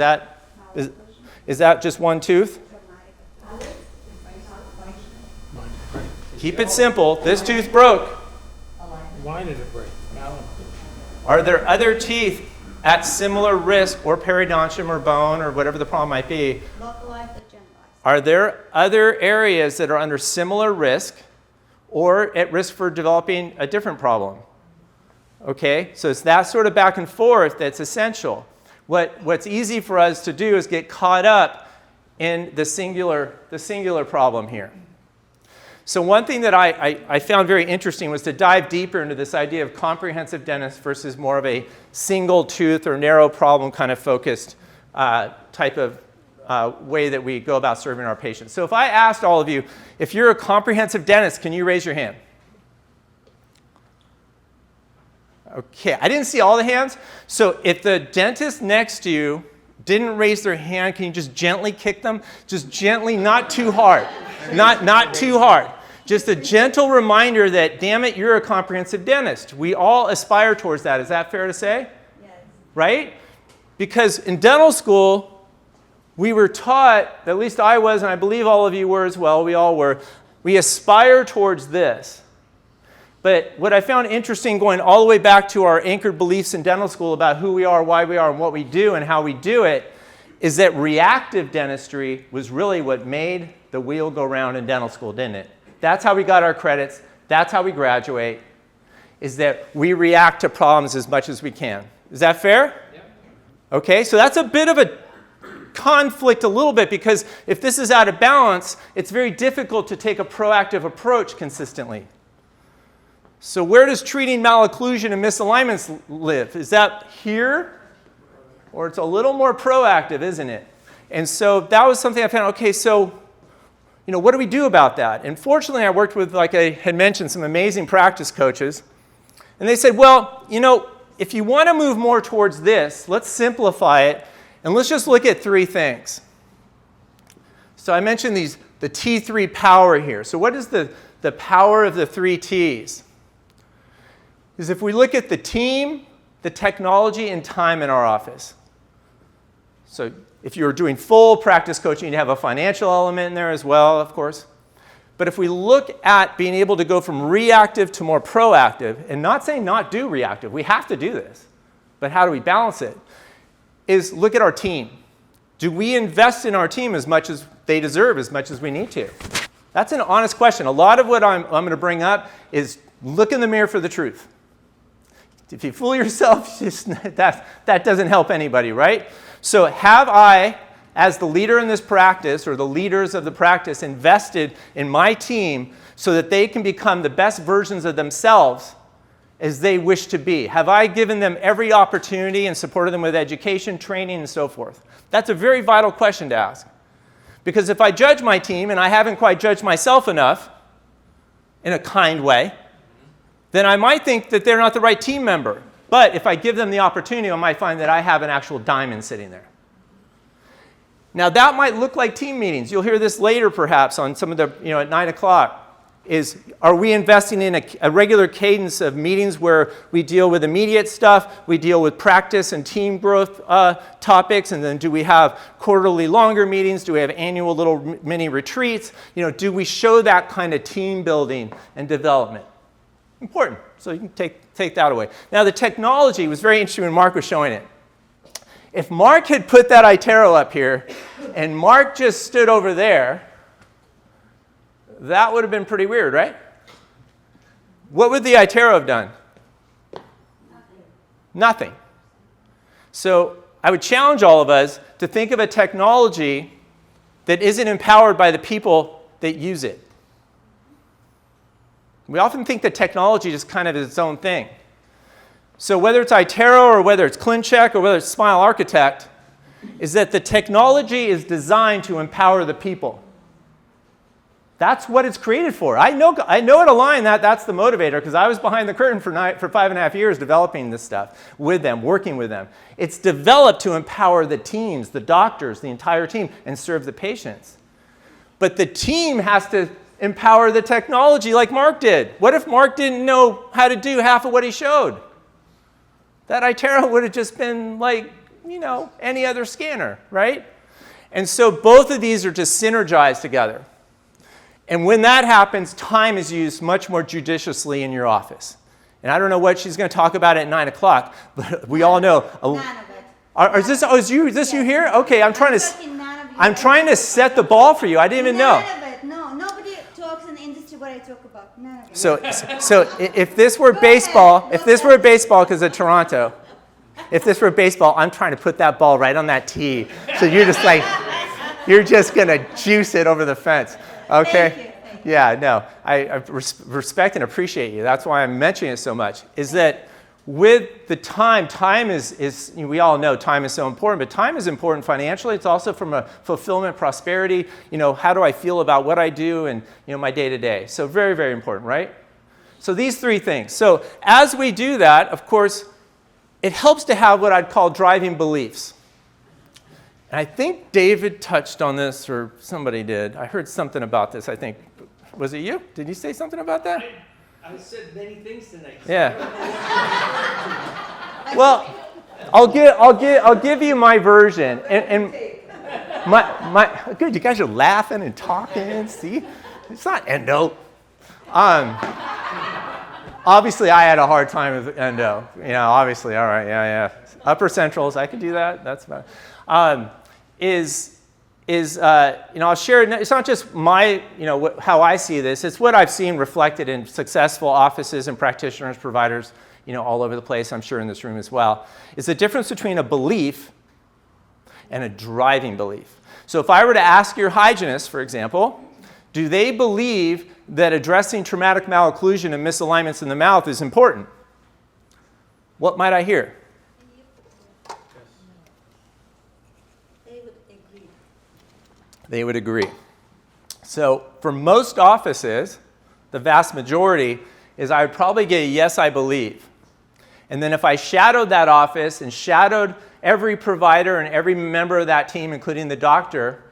that just one tooth? Keep it simple. This tooth broke. Why did it break? Are there other teeth at similar risk, or periodontium or bone or whatever the problem might be? Localized or generalized? Are there other areas that are under similar risk or at risk for developing a different problem? Okay, so it's that sort of back and forth that's essential. What's easy for us to do is get caught up in the singular problem here. So one thing that I found very interesting was to dive deeper into this idea of comprehensive dentist versus more of a single tooth or narrow problem kind of focused type of way that we go about serving our patients. So if I asked all of you, if you're a comprehensive dentist, can you raise your hand? Okay, I didn't see all the hands. So if the dentist next to you didn't raise their hand, can you just gently kick them? Just gently, not too hard. Not too hard. Just a gentle reminder that, damn it, you're a comprehensive dentist. We all aspire towards that. Is that fair to say? Yes. Right? Because in dental school, we were taught, at least I was, and I believe all of you were as well, we all were, we aspire towards this. But what I found interesting going all the way back to our anchored beliefs in dental school about who we are, why we are, and what we do, and how we do it, is that reactive dentistry was really what made the wheel go round in dental school, didn't it? That's how we got our credits. That's how we graduate, is that we react to problems as much as we can. Is that fair? Yep. Okay, so that's a bit of conflict a little bit because if this is out of balance, it's very difficult to take a proactive approach consistently. So where does treating malocclusion and misalignments live? Is that here? Or it's a little more proactive, isn't it? And so that was something I found, okay, so what do we do about that? And fortunately, I worked with, like I had mentioned, some amazing practice coaches. And they said, well, if you want to move more towards this, let's simplify it, and let's just look at 3 things. So I mentioned the T3 power here. So what is the power of the 3 T's? Is if we look at the team, the technology, and time in our office. So if you're doing full practice coaching, you have a financial element in there as well, of course. But if we look at being able to go from reactive to more proactive, and not saying not do reactive, we have to do this, but how do we balance it, is look at our team. Do we invest in our team as much as they deserve, as much as we need to? That's an honest question. A lot of what I'm going to bring up is look in the mirror for the truth. If you fool yourself, that doesn't help anybody, right? So have I, as the leader in this practice, or the leaders of the practice, invested in my team so that they can become the best versions of themselves as they wish to be? Have I given them every opportunity and supported them with education, training, and so forth? That's a very vital question to ask. Because if I judge my team, and I haven't quite judged myself enough, in a kind way, then I might think that they're not the right team member. But if I give them the opportunity, I might find that I have an actual diamond sitting there. Now, that might look like team meetings. You'll hear this later, perhaps, on some of the, at 9 o'clock. Are we investing in a regular cadence of meetings where we deal with immediate stuff, we deal with practice and team growth topics, and then do we have quarterly longer meetings? Do we have annual little mini retreats? Do we show that kind of team building and development? Important. So you can take that away. Now, the technology was very interesting when Mark was showing it. If Mark had put that iTero up here, and Mark just stood over there, that would have been pretty weird, right? What would the iTero have done? Nothing. So I would challenge all of us to think of a technology that isn't empowered by the people that use it. We often think that technology just kind of is its own thing. So whether it's iTero or whether it's ClinCheck or whether it's Smile Architect, is that the technology is designed to empower the people. That's what it's created for. I know at Align that's the motivator, because I was behind the curtain for 5.5 years developing this stuff with them, working with them. It's developed to empower the teams, the doctors, the entire team, and serve the patients. But the team has to empower the technology like Mark did. What if Mark didn't know how to do half of what he showed? That iTero would have just been like, any other scanner, right? And so both of these are to synergize together. And when that happens, time is used much more judiciously in your office. And I don't know what she's going to talk about at 9 o'clock, but we all know. None of it. Is this you here? Okay, I'm trying to set the ball for you. I didn't even know. None of it. No, nobody talks in the industry what I talk about. None of it. So if this were baseball, because of Toronto, if this were baseball, I'm trying to put that ball right on that tee. So you're just going to juice it over the fence. Okay? Thank you. Yeah, no. I respect and appreciate you. That's why I'm mentioning it so much. Is that with the time is we all know time is so important, but time is important financially. It's also from a fulfillment, prosperity. How do I feel about what I do and my day-to-day? So very, very important, right? So these 3 things. So as we do that, of course, it helps to have what I'd call driving beliefs. And I think David touched on this, or somebody did. I heard something about this, I think. Was it you? Did you say something about that? I said many things tonight. Yeah. Well, I'll give you my version. And my good, you guys are laughing and talking. See? It's not endo. Obviously, I had a hard time with endo. Obviously, all right, yeah. Upper centrals, I can do that. That's fine. I'll share. It's not just my, how I see this. It's what I've seen reflected in successful offices and practitioners, providers, all over the place. I'm sure in this room as well. Is the difference between a belief and a driving belief. So if I were to ask your hygienist, for example, do they believe that addressing traumatic malocclusion and misalignments in the mouth is important? What might I hear? They would agree. They would agree. So for most offices, the vast majority is I would probably get a yes, I believe. And then if I shadowed that office and shadowed every provider and every member of that team, including the doctor,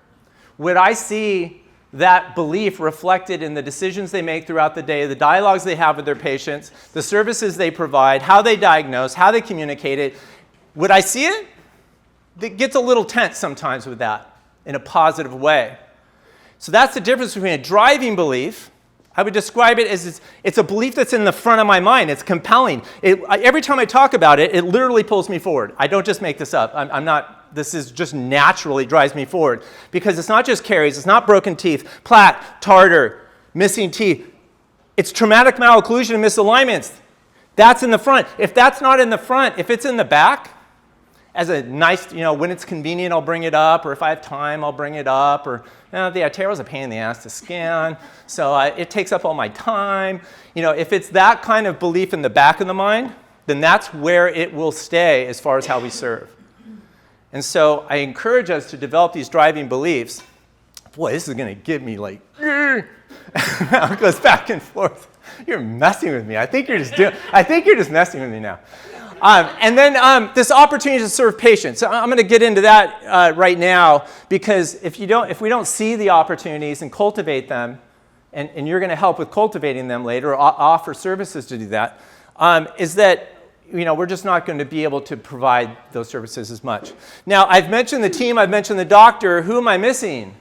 would I see that belief reflected in the decisions they make throughout the day, the dialogues they have with their patients, the services they provide, how they diagnose, how they communicate it? Would I see it? It gets a little tense sometimes with that in a positive way. So that's the difference between a driving belief. I would describe it as it's a belief that's in the front of my mind. It's compelling. Every time I talk about it, it literally pulls me forward. I don't just make this up. This is just naturally drives me forward. Because it's not just caries, it's not broken teeth, plaque, tartar, missing teeth. It's traumatic malocclusion and misalignments. That's in the front. If that's not in the front, if it's in the back, as a nice, when it's convenient, I'll bring it up, or if I have time, I'll bring it up, or the iTero is a pain in the ass to scan, so it takes up all my time. If it's that kind of belief in the back of the mind, then that's where it will stay as far as how we serve. And so I encourage us to develop these driving beliefs. Boy, this is going to get me like, it goes back and forth. You're messing with me. I think you're just messing with me now. And then this opportunity to serve patients. So I'm going to get into that right now, because if we don't see the opportunities and cultivate them, and you're going to help with cultivating them later, or offer services to do that, is that we're just not going to be able to provide those services as much. Now, I've mentioned the team, I've mentioned the doctor. Who am I missing?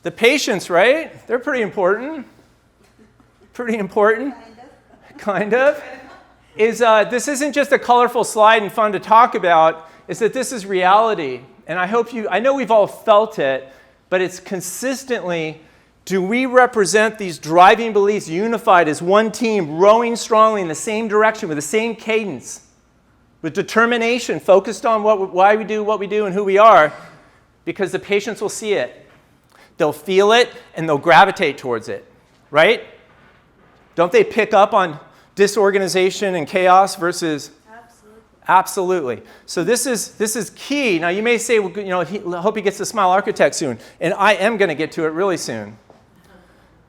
The patients, right? They're pretty important. Pretty important. Kind of. This isn't just a colorful slide and fun to talk about. It's that this is reality. And I know we've all felt it, but it's consistently, do we represent these driving beliefs unified as one team, rowing strongly in the same direction with the same cadence, with determination, focused on why we do what we do and who we are, because the patients will see it. They'll feel it, and they'll gravitate towards it, right? Don't they pick up on disorganization and chaos versus? Absolutely. So this is key. Now you may say, well, I hope he gets the Smile Architect soon, and I am going to get to it really soon.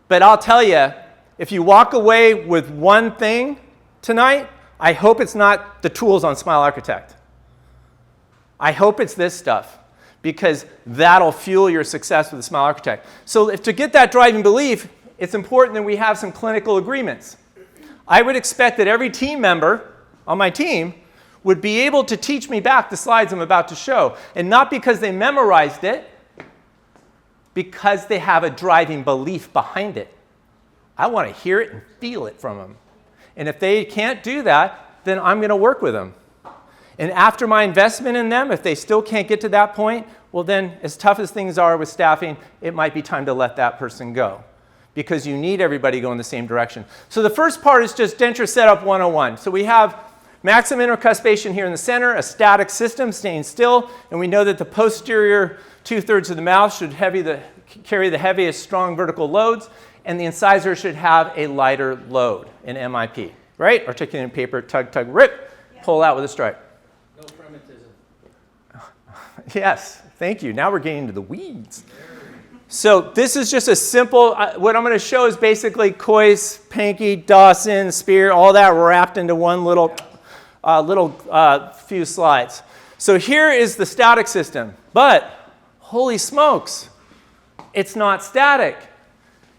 But I'll tell you, if you walk away with one thing tonight, I hope it's not the tools on Smile Architect. I hope it's this stuff, because that'll fuel your success with the Smile Architect. So to get that driving belief, it's important that we have some clinical agreements. I would expect that every team member on my team would be able to teach me back the slides I'm about to show. And not because they memorized it, because they have a driving belief behind it. I want to hear it and feel it from them. And if they can't do that, then I'm going to work with them. And after my investment in them, if they still can't get to that point, well then, as tough as things are with staffing, it might be time to let that person go, because you need everybody going the same direction. So the first part is just denture setup 101. So we have maximum intercuspation here in the center, a static system staying still, and we know that the posterior 2/3 of the mouth should carry the heaviest strong vertical loads, and the incisor should have a lighter load in MIP, right? Articulating paper, tug, tug, rip, pull out with a stripe. No primitism. Yes, thank you. Now we're getting into the weeds. So this is just a simple, what I'm going to show is basically Coyce, Pankey, Dawson, Spear, all that wrapped into one little few slides. So here is the static system, but holy smokes, it's not static.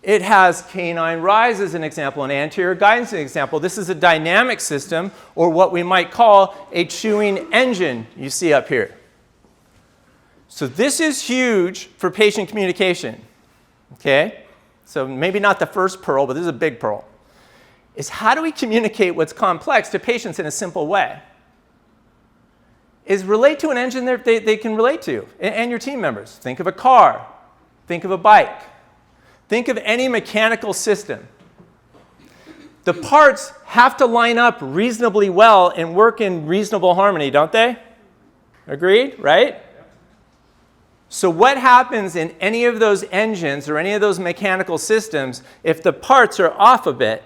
It has canine rise as an example, and anterior guidance as an example. This is a dynamic system, or what we might call a chewing engine you see up here. So this is huge for patient communication, okay? So maybe not the first pearl, but this is a big pearl. Is how do we communicate what's complex to patients in a simple way? Is relate to an engine that they can relate to, and your team members. Think of a car. Think of a bike. Think of any mechanical system. The parts have to line up reasonably well and work in reasonable harmony, don't they? Agreed, right? So what happens in any of those engines or any of those mechanical systems if the parts are off a bit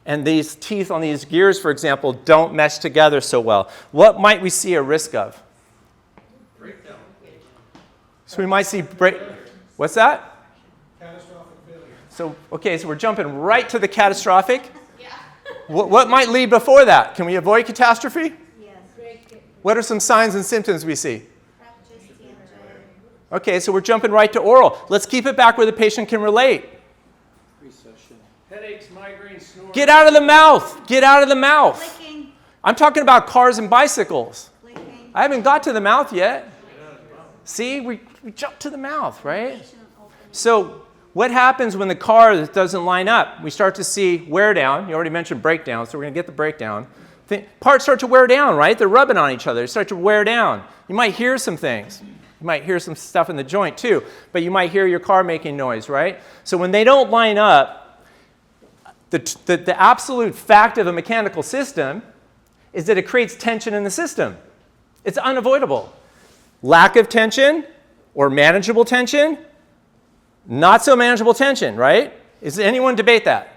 and these teeth on these gears, for example, don't mesh together so well? What might we see a risk of? Breakdown. So we might see what's that? Catastrophic failure. So, okay, so we're jumping right to the catastrophic. What might lead before that? Can we avoid catastrophe? Yes. What are some signs and symptoms we see? Fractures, TMJ. Okay, so we're jumping right to oral. Let's keep it back where the patient can relate. Headaches, migraines, snoring. Get out of the mouth. Get out of the mouth. Clicking, I'm talking about cars and bicycles. clicking. I haven't got to the mouth yet. See, we jumped to the mouth, right? Patient open. So what happens when the car doesn't line up? We start to see wear down. You already mentioned breakdown, so we're going to get the breakdown. Parts start to wear down, right? They're rubbing on each other. They start to wear down. You might hear some things. You might hear some stuff in the joint too, but you might hear your car making noise, right? So when they don't line up, the absolute fact of a mechanical system is that it creates tension in the system. It's unavoidable. Lack of tension or manageable tension, not so manageable tension, right? Does anyone debate that?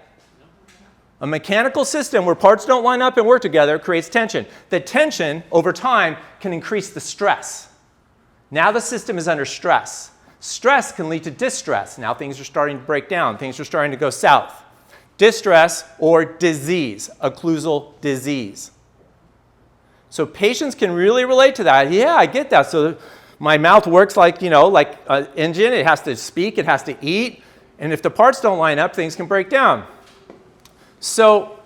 A mechanical system where parts don't line up and work together creates tension. The tension over time can increase the stress. Now the system is under stress. Stress can lead to distress. Now things are starting to break down. Things are starting to go south. Distress or disease, occlusal disease. So patients can really relate to that. Yeah, I get that. So my mouth works like, like an engine. It has to speak. It has to eat. And if the parts don't line up, things can break down. So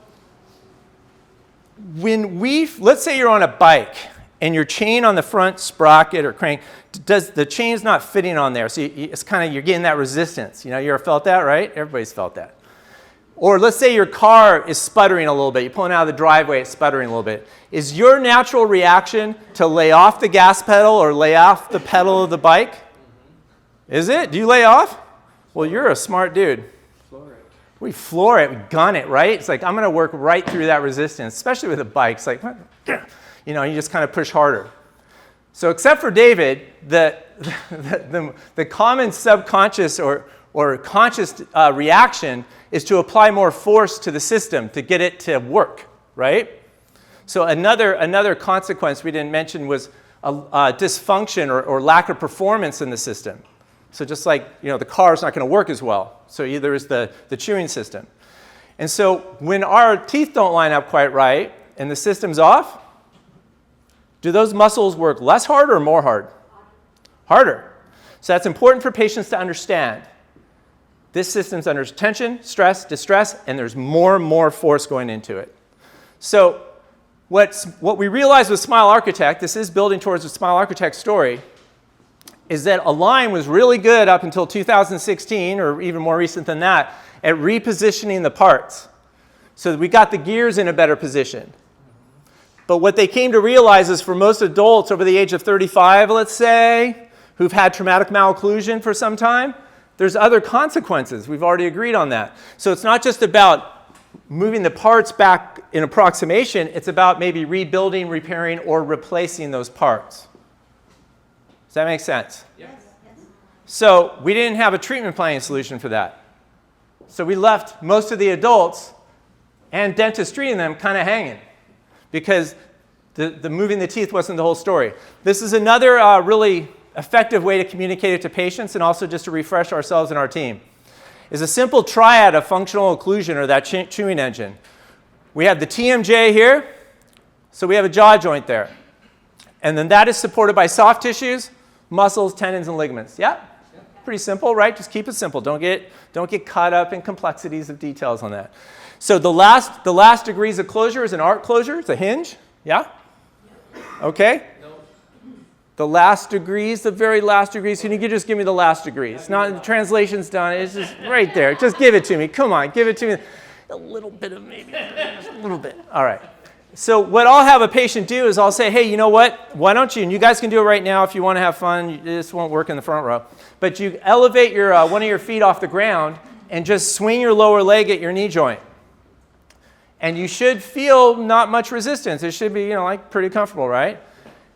let's say you're on a bike and your chain on the front sprocket or crank, the chain's not fitting on there. So it's kind of, you're getting that resistance. You ever felt that, right? Everybody's felt that. Or let's say your car is sputtering a little bit. You're pulling out of the driveway, it's sputtering a little bit. Is your natural reaction to lay off the gas pedal or lay off the pedal of the bike? Is it? Do you lay off? Well, you're a smart dude. We floor it, we gun it, right? It's like, I'm going to work right through that resistance, especially with a bike. It's like, you just kind of push harder. So except for David, the common subconscious or conscious reaction is to apply more force to the system to get it to work, right? So another consequence we didn't mention was a dysfunction or lack of performance in the system. So just like, the car's not going to work as well. So either is the chewing system. And so when our teeth don't line up quite right and the system's off, do those muscles work less hard or more hard? Harder. So that's important for patients to understand. This system's under tension, stress, distress, and there's more and more force going into it. So what we realized with Smile Architect, this is building towards the Smile Architect story, is that Align was really good up until 2016, or even more recent than that, at repositioning the parts. So that we got the gears in a better position. But what they came to realize is for most adults over the age of 35, let's say, who've had traumatic malocclusion for some time, there's other consequences. We've already agreed on that. So it's not just about moving the parts back in approximation, it's about maybe rebuilding, repairing, or replacing those parts. Does that make sense? Yes, yes. So we didn't have a treatment planning solution for that. So we left most of the adults and dentistry in them kind of hanging because the moving the teeth wasn't the whole story. This is another really effective way to communicate it to patients and also just to refresh ourselves and our team. Is a simple triad of functional occlusion or that chewing engine. We have the TMJ here, so we have a jaw joint there. And then that is supported by soft tissues, muscles, tendons, and ligaments. Yeah? Pretty simple, right? Just keep it simple. Don't get caught up in complexities of details on that. So the last degrees of closure is an arc closure. It's a hinge. Yeah? Okay? The last degrees, the very last degrees. Can you just give me the last degrees? Not the translation's done. It's just right there. Just give it to me. Come on, give it to me. A little bit of maybe, just a little bit. All right. So what I'll have a patient do is I'll say, hey, you know what? Why don't you, and you guys can do it right now if you want to have fun. This won't work in the front row. But you elevate your one of your feet off the ground and just swing your lower leg at your knee joint. And you should feel not much resistance. It should be, like pretty comfortable, right?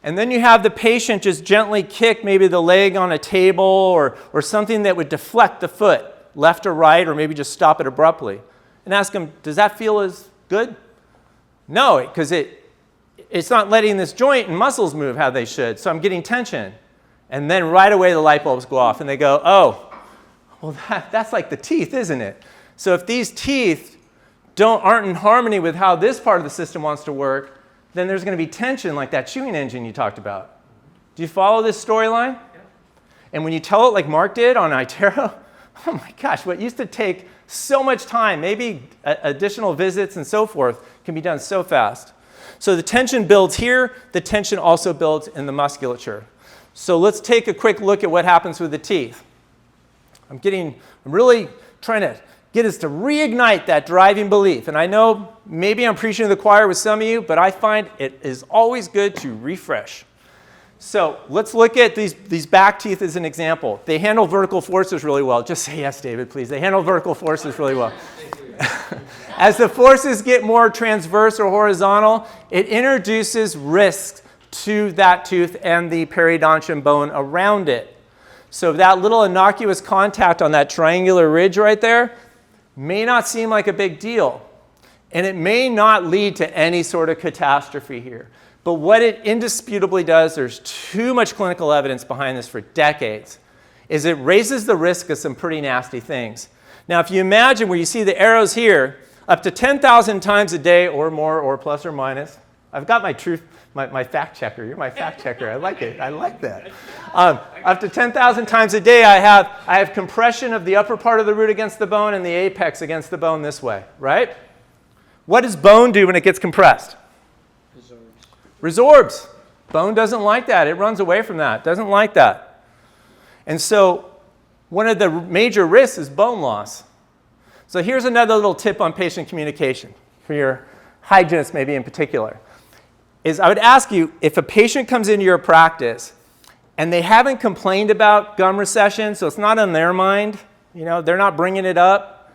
And then you have the patient just gently kick maybe the leg on a table or something that would deflect the foot left or right, or maybe just stop it abruptly. And ask them, does that feel as good? No, because it's not letting this joint and muscles move how they should, so I'm getting tension. And then right away the light bulbs go off and they go, oh, well that's like the teeth, isn't it? So if these teeth aren't in harmony with how this part of the system wants to work, then there's going to be tension like that chewing engine you talked about. Do you follow this storyline? Yeah. And when you tell it like Mark did on iTero, oh my gosh, what used to take so much time, maybe additional visits and so forth, can be done so fast. So the tension builds here. The tension also builds in the musculature. So let's take a quick look at what happens with the teeth. I'm really trying to get us to reignite that driving belief. And I know maybe I'm preaching to the choir with some of you, but I find it is always good to refresh. So let's look at these back teeth as an example. They handle vertical forces really well. Just say yes, David, please. They handle vertical forces really well. As the forces get more transverse or horizontal, it introduces risks to that tooth and the periodontium bone around it. So that little innocuous contact on that triangular ridge right there may not seem like a big deal. And it may not lead to any sort of catastrophe here. But what it indisputably does, there's too much clinical evidence behind this for decades, is it raises the risk of some pretty nasty things. Now, if you imagine where you see the arrows here, up to 10,000 times a day or more or plus or minus. I've got my fact checker. You're my fact checker. I like it. I like that. Up to 10,000 times a day, I have compression of the upper part of the root against the bone and the apex against the bone this way, right? What does bone do when it gets compressed? Resorbs. Bone doesn't like that. It runs away from that. Doesn't like that. And so one of the major risks is bone loss. So here's another little tip on patient communication for your hygienist maybe in particular. Is I would ask you, if a patient comes into your practice and they haven't complained about gum recession, so it's not on their mind, they're not bringing it up,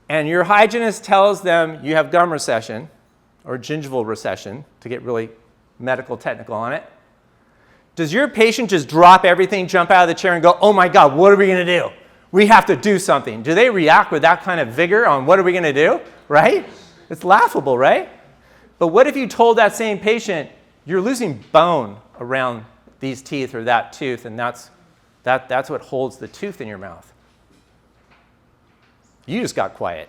and your hygienist tells them you have gum recession or gingival recession, to get really medical technical on it, does your patient just drop everything, jump out of the chair and go, oh my God, what are we going to do? We have to do something. Do they react with that kind of vigor on what are we going to do, right? It's laughable, right? But what if you told that same patient, you're losing bone around these teeth or that tooth, and that's what holds the tooth in your mouth? You just got quiet.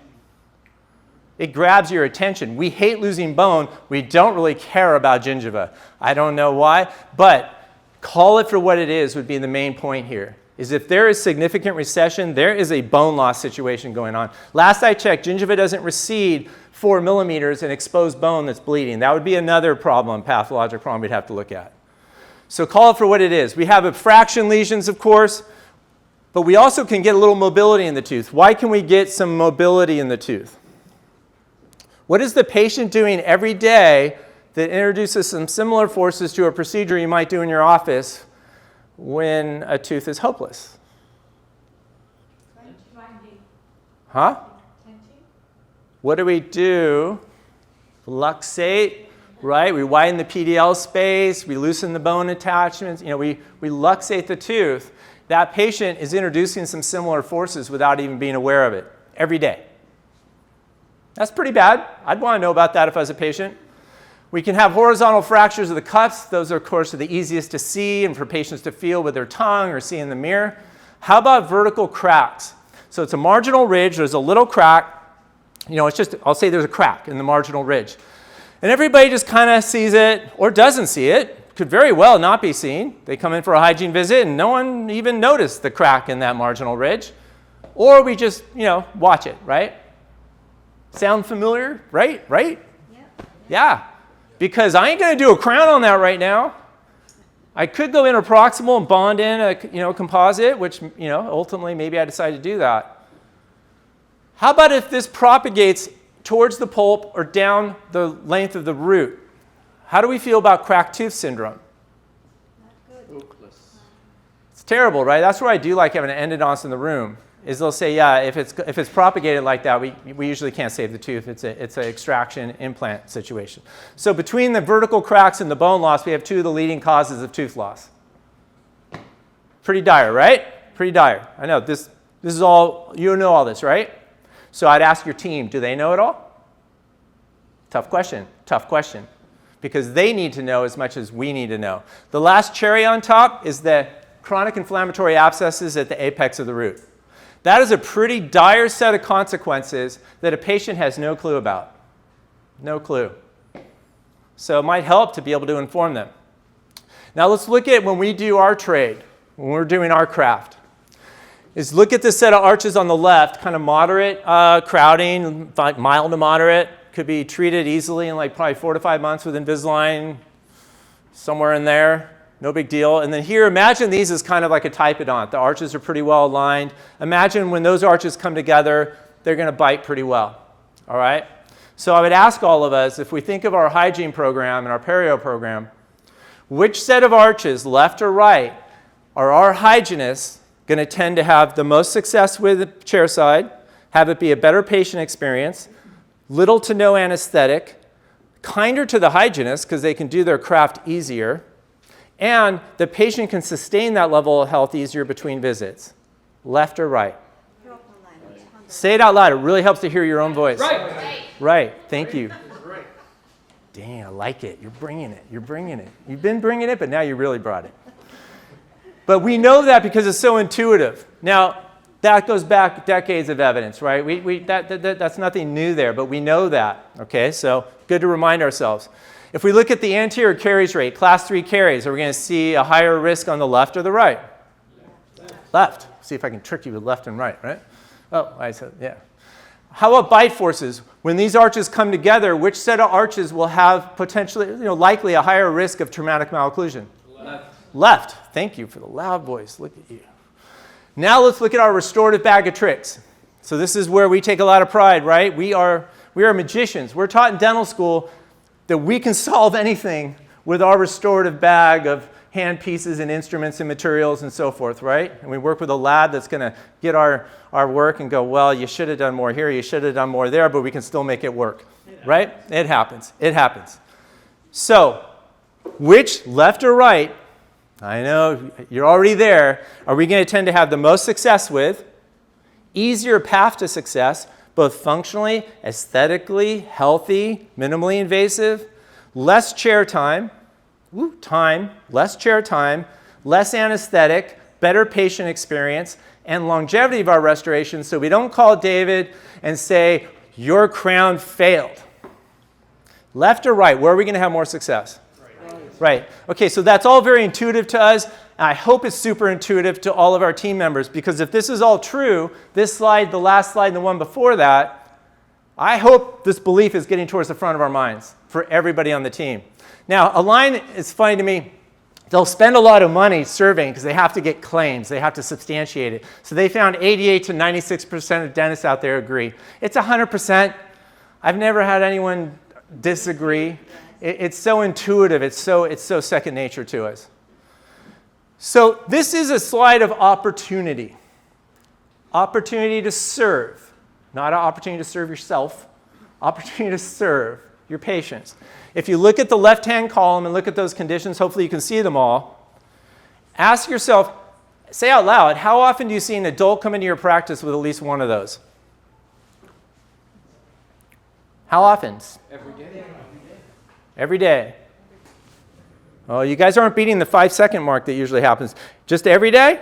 It grabs your attention. We hate losing bone. We don't really care about gingiva. I don't know why, but call it for what it is would be the main point here. Is if there is significant recession, there is a bone loss situation going on. Last I checked, gingiva doesn't recede 4 millimeters in exposed bone that's bleeding. That would be another problem, pathologic problem we'd have to look at. So call it for what it is. We have abfraction lesions, of course, but we also can get a little mobility in the tooth. Why can we get some mobility in the tooth? What is the patient doing every day that introduces some similar forces to a procedure you might do in your office when a tooth is hopeless? Huh? What do we do? Luxate, right? We widen the PDL space. We loosen the bone attachments. We luxate the tooth. That patient is introducing some similar forces without even being aware of it every day. That's pretty bad. I'd want to know about that if I was a patient. We can have horizontal fractures of the cups. Those, of course, are the easiest to see and for patients to feel with their tongue or see in the mirror. How about vertical cracks? So it's a marginal ridge. There's a little crack. I'll say there's a crack in the marginal ridge. And everybody just kind of sees it or doesn't see it. Could very well not be seen. They come in for a hygiene visit and no one even noticed the crack in that marginal ridge. Or we just, watch it, right? Sound familiar? Right? Yeah. Because I ain't going to do a crown on that right now. I could go interproximal and bond in a composite, which ultimately maybe I decide to do that. How about if this propagates towards the pulp or down the length of the root? How do we feel about cracked tooth syndrome? Not good. It's terrible, right? That's where I do like having an endodontist in the room, is they'll say, yeah, if it's propagated like that, we usually can't save the tooth. It's an extraction implant situation. So between the vertical cracks and the bone loss, we have two of the leading causes of tooth loss. Pretty dire, right? Pretty dire. I know, this is all, you know all this, right? So I'd ask your team, do they know it all? Tough question, because they need to know as much as we need to know. The last cherry on top is the chronic inflammatory abscesses at the apex of the root. That is a pretty dire set of consequences that a patient has no clue about. No clue. So it might help to be able to inform them. Now let's look at when we do our trade, when we're doing our craft. Is look at this set of arches on the left, kind of moderate crowding, mild to moderate. Could be treated easily in like probably 4 to 5 months with Invisalign, somewhere in there. No big deal. And then here, imagine these as kind of like a typodont. The arches are pretty well aligned. Imagine when those arches come together, they're going to bite pretty well. All right? So I would ask all of us, if we think of our hygiene program and our perio program, which set of arches, left or right, are our hygienists going to tend to have the most success with the chair side, have it be a better patient experience, little to no anesthetic, kinder to the hygienist because they can do their craft easier, and the patient can sustain that level of health easier between visits. Left or right? Say it out loud. It really helps to hear your own voice. Right. Right. Thank you. Dang, I like it. You're bringing it. You've been bringing it, but now you really brought it. But we know that because it's so intuitive. Now, that goes back decades of evidence, right? That's nothing new there, but we know that. Okay, so good to remind ourselves. If we look at the anterior caries rate, class 3 caries, are we going to see a higher risk on the left or the right? Left. See if I can trick you with left and right, right? Oh, I said, yeah. How about bite forces? When these arches come together, which set of arches will have potentially, likely a higher risk of traumatic malocclusion? Left. Thank you for the loud voice. Look at you. Now let's look at our restorative bag of tricks. So this is where we take a lot of pride, right? We are magicians. We're taught in dental school that we can solve anything with our restorative bag of hand pieces and instruments and materials and so forth, right? And we work with a lab that's going to get our work and go, well, you should have done more here, you should have done more there, but we can still make it work, right? It happens. It happens. So which, left or right, I know you're already there, are we going to tend to have the most success with? Easier path to success, both functionally, aesthetically, healthy, minimally invasive, less chair time, less chair time, less anesthetic, better patient experience, and longevity of our restoration, so we don't call David and say, your crown failed. Left or right, where are we going to have more success? Right. Okay, so that's all very intuitive to us. And I hope it's super intuitive to all of our team members, because if this is all true, this slide, the last slide, and the one before that, I hope this belief is getting towards the front of our minds for everybody on the team. Now, Align is funny to me. They'll spend a lot of money surveying because they have to get claims. They have to substantiate it. So they found 88 to 96% of dentists out there agree. It's 100%. I've never had anyone disagree. It's so intuitive. It's so second nature to us. So this is a slide of opportunity. Opportunity to serve. Not an opportunity to serve yourself. Opportunity to serve your patients. If you look at the left-hand column and look at those conditions, hopefully you can see them all. Ask yourself, say out loud, how often do you see an adult come into your practice with at least one of those? How often? Every day. Every day. Oh, you guys aren't beating the 5-second mark that usually happens. Just every day?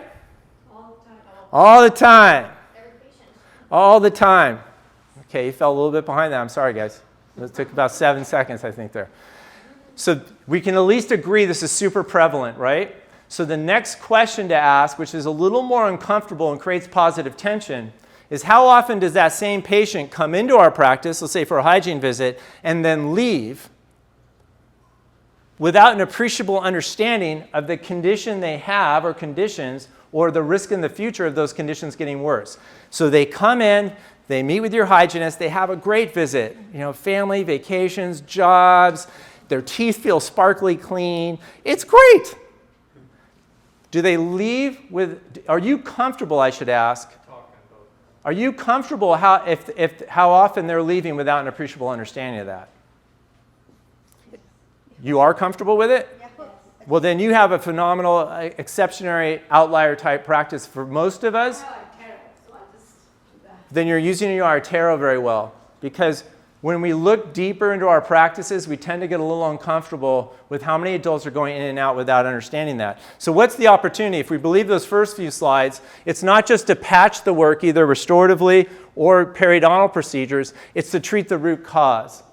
All the time. All the time. Every patient. All the time. Okay, you fell a little bit behind that. I'm sorry, guys. It took about 7 seconds, I think, there. So we can at least agree this is super prevalent, right? So the next question to ask, which is a little more uncomfortable and creates positive tension, is how often does that same patient come into our practice, let's say for a hygiene visit, and then leave without an appreciable understanding of the condition they have or conditions or the risk in the future of those conditions getting worse. So they come in, they meet with your hygienist, they have a great visit, family, vacations, jobs, their teeth feel sparkly clean. It's great. Do they leave with, are you comfortable, I should ask? Are you comfortable how often they're leaving without an appreciable understanding of that? You are comfortable with it? Well, then you have a phenomenal, exceptionary outlier type practice for most of us. Then you're using your iTero very well. Because when we look deeper into our practices, we tend to get a little uncomfortable with how many adults are going in and out without understanding that. So what's the opportunity? If we believe those first few slides, it's not just to patch the work either restoratively or periodontal procedures, it's to treat the root cause.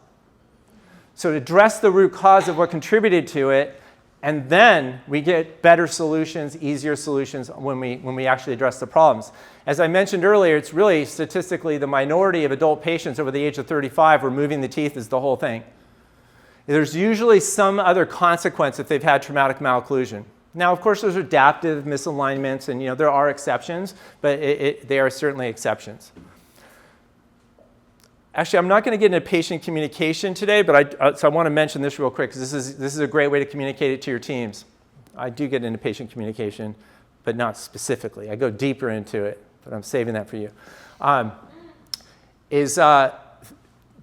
So to address the root cause of what contributed to it, and then we get better solutions, easier solutions when we actually address the problems. As I mentioned earlier, it's really statistically the minority of adult patients over the age of 35 removing the teeth is the whole thing. There's usually some other consequence if they've had traumatic malocclusion. Now, of course, there's adaptive misalignments, and there are exceptions, but they are certainly exceptions. Actually, I'm not going to get into patient communication today, but so I want to mention this real quick because this is a great way to communicate it to your teams. I do get into patient communication, but not specifically. I go deeper into it, but I'm saving that for you.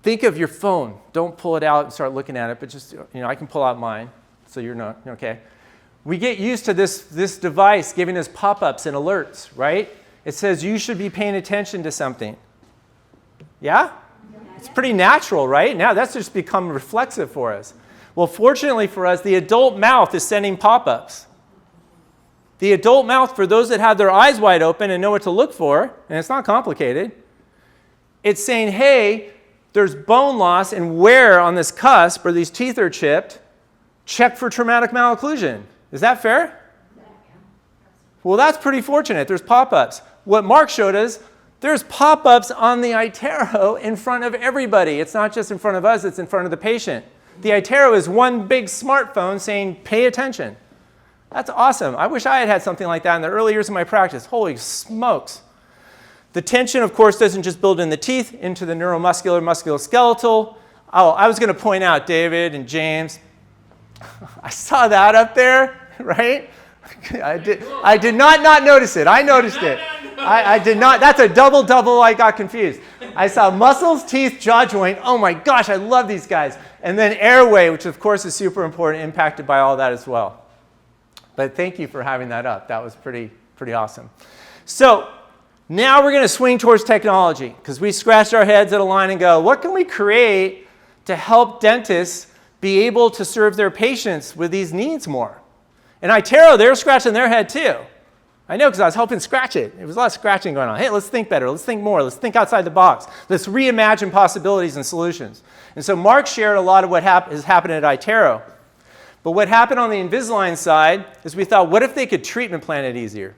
Think of your phone. Don't pull it out and start looking at it, but just, I can pull out mine, so you're not, okay? We get used to this device giving us pop-ups and alerts, right? It says you should be paying attention to something. Yeah? It's pretty natural, right? Now that's just become reflexive for us. Well, fortunately for us, the adult mouth is sending pop-ups. The adult mouth, for those that have their eyes wide open and know what to look for, and it's not complicated, it's saying, hey, there's bone loss and wear on this cusp, or these teeth are chipped. Check for traumatic malocclusion. Is that fair? Well, that's pretty fortunate. There's pop-ups. What Mark showed us, there's pop-ups on the iTero in front of everybody. It's not just in front of us, it's in front of the patient. The iTero is one big smartphone saying, pay attention. That's awesome. I wish I had had something like that in the early years of my practice. Holy smokes. The tension, of course, doesn't just build in the teeth, into the neuromuscular, musculoskeletal. Oh, I was going to point out, David and James, I saw that up there, right? I did not notice it. I noticed it. I did not. That's a double. I got confused. I saw muscles, teeth, jaw joint. Oh my gosh, I love these guys. And then airway, which of course is super important, impacted by all that as well. But thank you for having that up. That was pretty awesome. So now we're going to swing towards technology because we scratched our heads at a line and go, what can we create to help dentists be able to serve their patients with these needs more? And iTero, they're scratching their head too. I know because I was helping scratch it. There was a lot of scratching going on. Hey, let's think better. Let's think more. Let's think outside the box. Let's reimagine possibilities and solutions. And so Mark shared a lot of what has happened at iTero. But what happened on the Invisalign side is we thought, what if they could treatment plan it easier?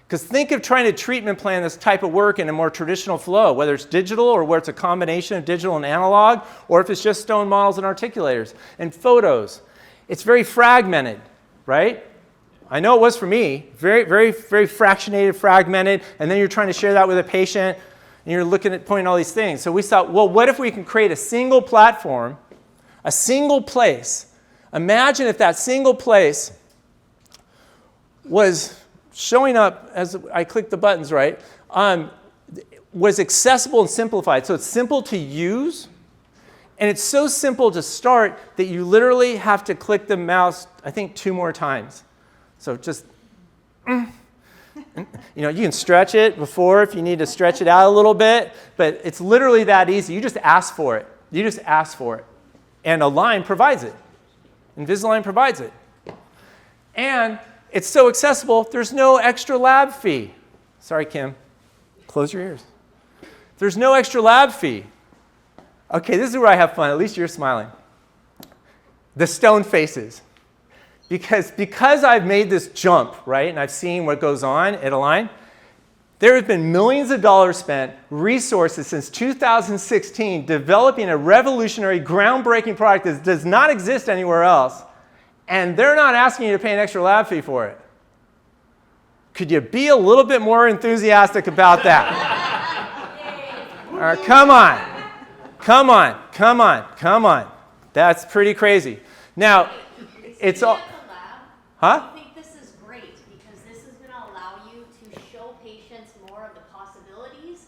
Because think of trying to treatment plan this type of work in a more traditional flow, whether it's digital or where it's a combination of digital and analog, or if it's just stone models and articulators and photos. It's very fragmented, right? I know it was for me, very fractionated, fragmented, and then you're trying to share that with a patient, and you're looking at pointing all these things. So we thought, well, what if we can create a single platform, a single place? Imagine if that single place was showing up as I click the buttons, right, was accessible and simplified. So it's simple to use, and it's so simple to start that you literally have to click the mouse, I think, 2 more times. So just, you can stretch it before if you need to stretch it out a little bit, but it's literally that easy. You just ask for it. You just ask for it. And Align provides it. Invisalign provides it. And it's so accessible, there's no extra lab fee. Sorry, Kim. Close your ears. There's no extra lab fee. Okay, this is where I have fun. At least you're smiling. The stone faces. Because I've made this jump, right, and I've seen what goes on at Align, there have been millions of dollars spent, resources since 2016, developing a revolutionary, groundbreaking product that does not exist anywhere else, and they're not asking you to pay an extra lab fee for it. Could you be a little bit more enthusiastic about that? All right, come on. That's pretty crazy. Now, it's all... Huh? I think this is great because this is going to allow you to show patients more of the possibilities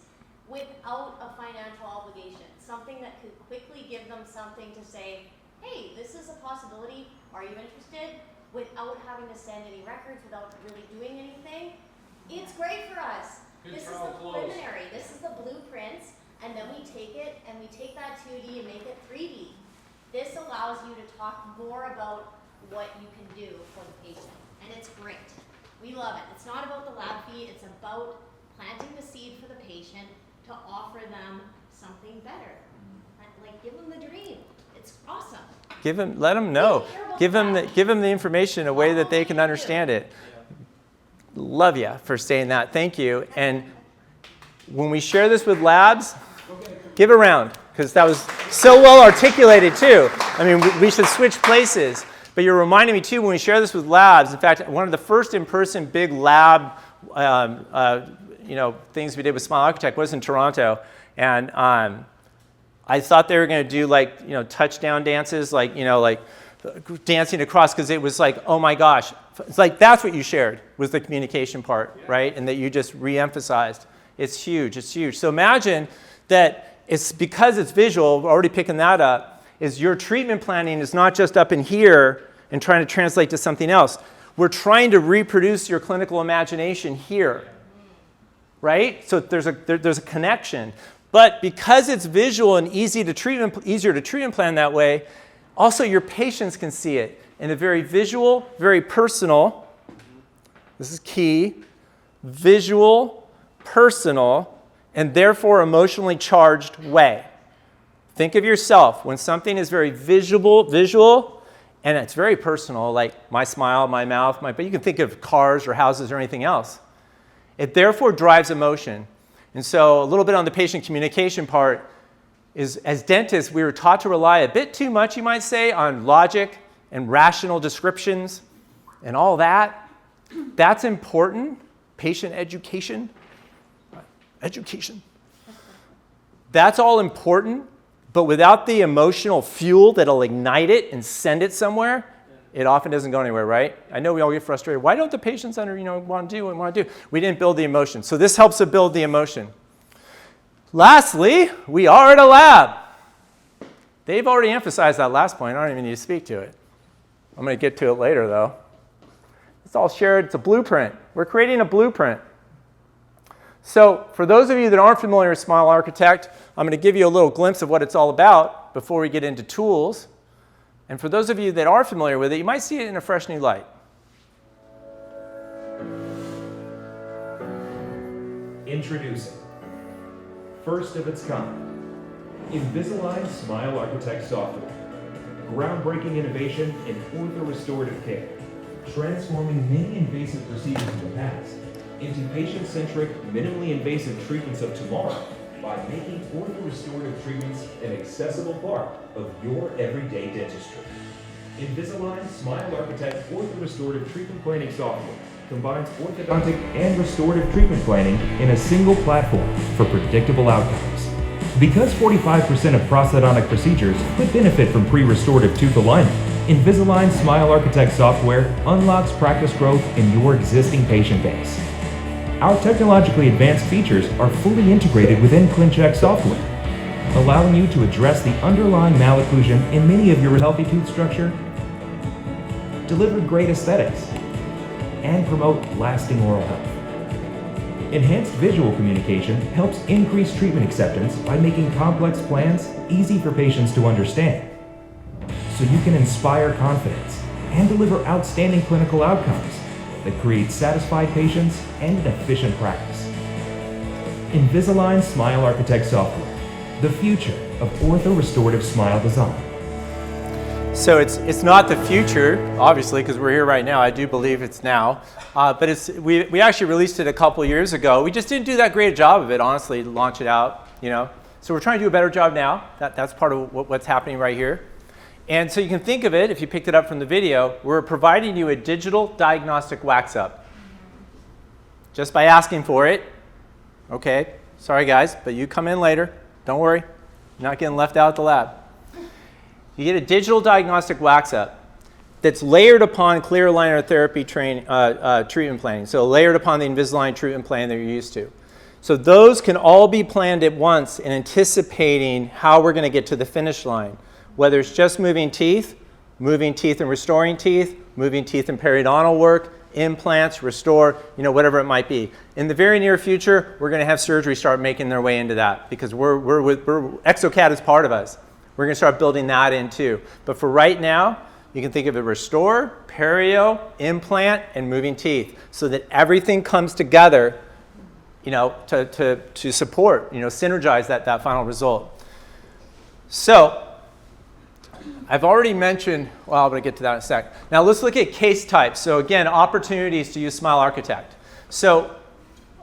possibility? Are you interested? Without having to send any records, without really doing anything. It's great for us. This is the preliminary. This is the blueprints, and then we take it and we take that 2D and make it 3D. This allows you to talk more about what you can do for the patient, and it's great. We love it. It's not about the lab fee. It's about planting the seed for the patient to offer them something better. Like, give them the dream. It's awesome. Let them know. Give them the information in a way that they can understand it. Love you for saying that. Thank you. And when we share this with labs, give a round, because that was so well articulated too. I mean, we should switch places. But you're reminding me too, when we share this with labs, in fact, one of the first in-person big lab things we did with Smile Architect was in Toronto. And I thought they were going to do touchdown dances, like dancing across, because it was like, oh my gosh. It's like that's what you shared was the communication part, right? And that you just re-emphasized. It's huge. It's huge. So imagine that it's because it's visual, we're already picking that up, is your treatment planning is not just up in here and trying to translate to something else. We're trying to reproduce your clinical imagination here, right? So there's a connection. But because it's visual and easier to treatment plan that way, also your patients can see it in a very visual, very personal, this is key, visual, personal, and therefore emotionally charged way. Think of yourself when something is very visual, and it's very personal, like my smile, my mouth, but you can think of cars or houses or anything else. It therefore drives emotion. And so a little bit on the patient communication part is, as dentists, we were taught to rely a bit too much, you might say, on logic and rational descriptions and all that. That's important. Patient education. That's all important, but without the emotional fuel that'll ignite it and send it somewhere, it often doesn't go anywhere, right? I know we all get frustrated. Why don't the patients want to do what we want to do? We didn't build the emotion. So this helps to build the emotion. Lastly, we are at a lab. They've already emphasized that last point. I don't even need to speak to it. I'm going to get to it later, though. It's all shared. It's a blueprint. We're creating a blueprint. So for those of you that aren't familiar with Smile Architect, I'm going to give you a little glimpse of what it's all about before we get into tools. And for those of you that are familiar with it, you might see it in a fresh new light. Introducing, first of its kind, Invisalign Smile Architect software. Groundbreaking innovation in ortho-restorative care, transforming many invasive procedures of the past into patient-centric, minimally invasive treatments of tomorrow by making ortho-restorative treatments an accessible part of your everyday dentistry. Invisalign Smile Architect ortho-restorative treatment planning software combines orthodontic and restorative treatment planning in a single platform for predictable outcomes. Because 45% of prosthodontic procedures could benefit from pre-restorative tooth alignment, Invisalign Smile Architect software unlocks practice growth in your existing patient base. Our technologically advanced features are fully integrated within ClinCheck software, allowing you to address the underlying malocclusion in many of your healthy tooth structure, deliver great aesthetics, and promote lasting oral health. Enhanced visual communication helps increase treatment acceptance by making complex plans easy for patients to understand, so you can inspire confidence and deliver outstanding clinical outcomes that create satisfied patients and an efficient practice. Invisalign Smile Architect software, the future of ortho-restorative smile design. So it's not the future, obviously, because we're here right now. I do believe it's now. But we actually released it a couple years ago. We just didn't do that great a job of it, honestly, to launch it out, So we're trying to do a better job now. That's part of what's happening right here. And so you can think of it, if you picked it up from the video, we're providing you a digital diagnostic wax-up. Just by asking for it. Okay, sorry guys, but you come in later. Don't worry, you're not getting left out at the lab. You get a digital diagnostic wax-up that's layered upon clear aligner therapy treatment planning. So layered upon the Invisalign treatment plan that you're used to. So those can all be planned at once in anticipating how we're going to get to the finish line. Whether it's just moving teeth moving teeth and restoring teeth, moving teeth and periodontal work, implants, restore, whatever it might be. In the very near future, we're going to have surgery start making their way into that because exocad is part of us. We're going to start building that in too. But for right now, you can think of it restore, perio, implant, and moving teeth so that everything comes together, to support, synergize that final result. So I've already mentioned, well, I'm going to get to that in a sec. Now let's look at case types. So again, opportunities to use Smile Architect. So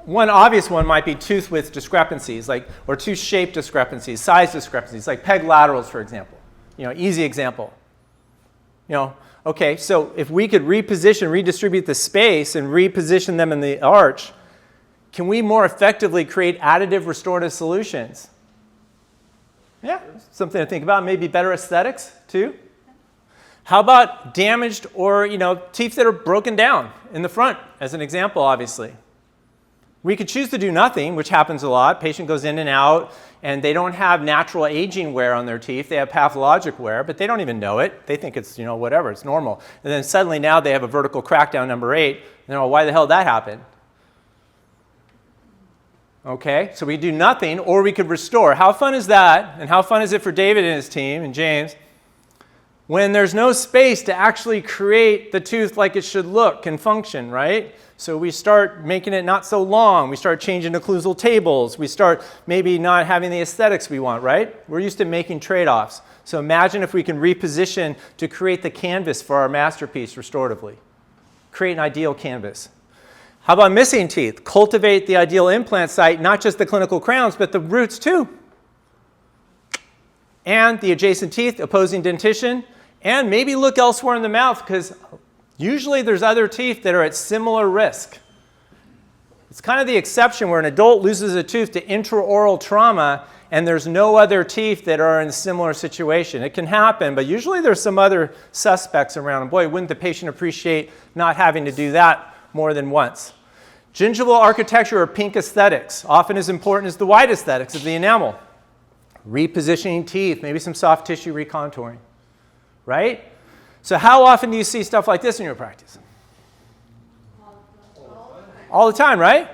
one obvious one might be tooth width discrepancies, or tooth shape discrepancies, size discrepancies, like peg laterals, for example. Easy example. Okay, so if we could redistribute the space and reposition them in the arch, can we more effectively create additive restorative solutions? Yeah, something to think about. Maybe better aesthetics too. How about damaged or teeth that are broken down in the front, as an example, obviously. We could choose to do nothing, which happens a lot. Patient goes in and out, and they don't have natural aging wear on their teeth. They have pathologic wear, but they don't even know it. They think it's whatever, it's normal. And then suddenly now they have a vertical crackdown number 8. And they're like, why the hell did that happen? Okay, so we do nothing, or we could restore. How fun is that? And how fun is it for David and his team and James when there's no space to actually create the tooth like it should look and function, right? So we start making it not so long. We start changing occlusal tables. We start maybe not having the aesthetics we want, right? We're used to making trade-offs. So imagine if we can reposition to create the canvas for our masterpiece restoratively. Create an ideal canvas. How about missing teeth? Cultivate the ideal implant site, not just the clinical crowns, but the roots too. And the adjacent teeth, opposing dentition, and maybe look elsewhere in the mouth because usually there's other teeth that are at similar risk. It's kind of the exception where an adult loses a tooth to intraoral trauma and there's no other teeth that are in a similar situation. It can happen, but usually there's some other suspects around. And boy, wouldn't the patient appreciate not having to do that more than once. Gingival architecture or pink aesthetics, often as important as the white aesthetics of the enamel. Repositioning teeth, maybe some soft tissue recontouring, right? So how often do you see stuff like this in your practice? All the time, right?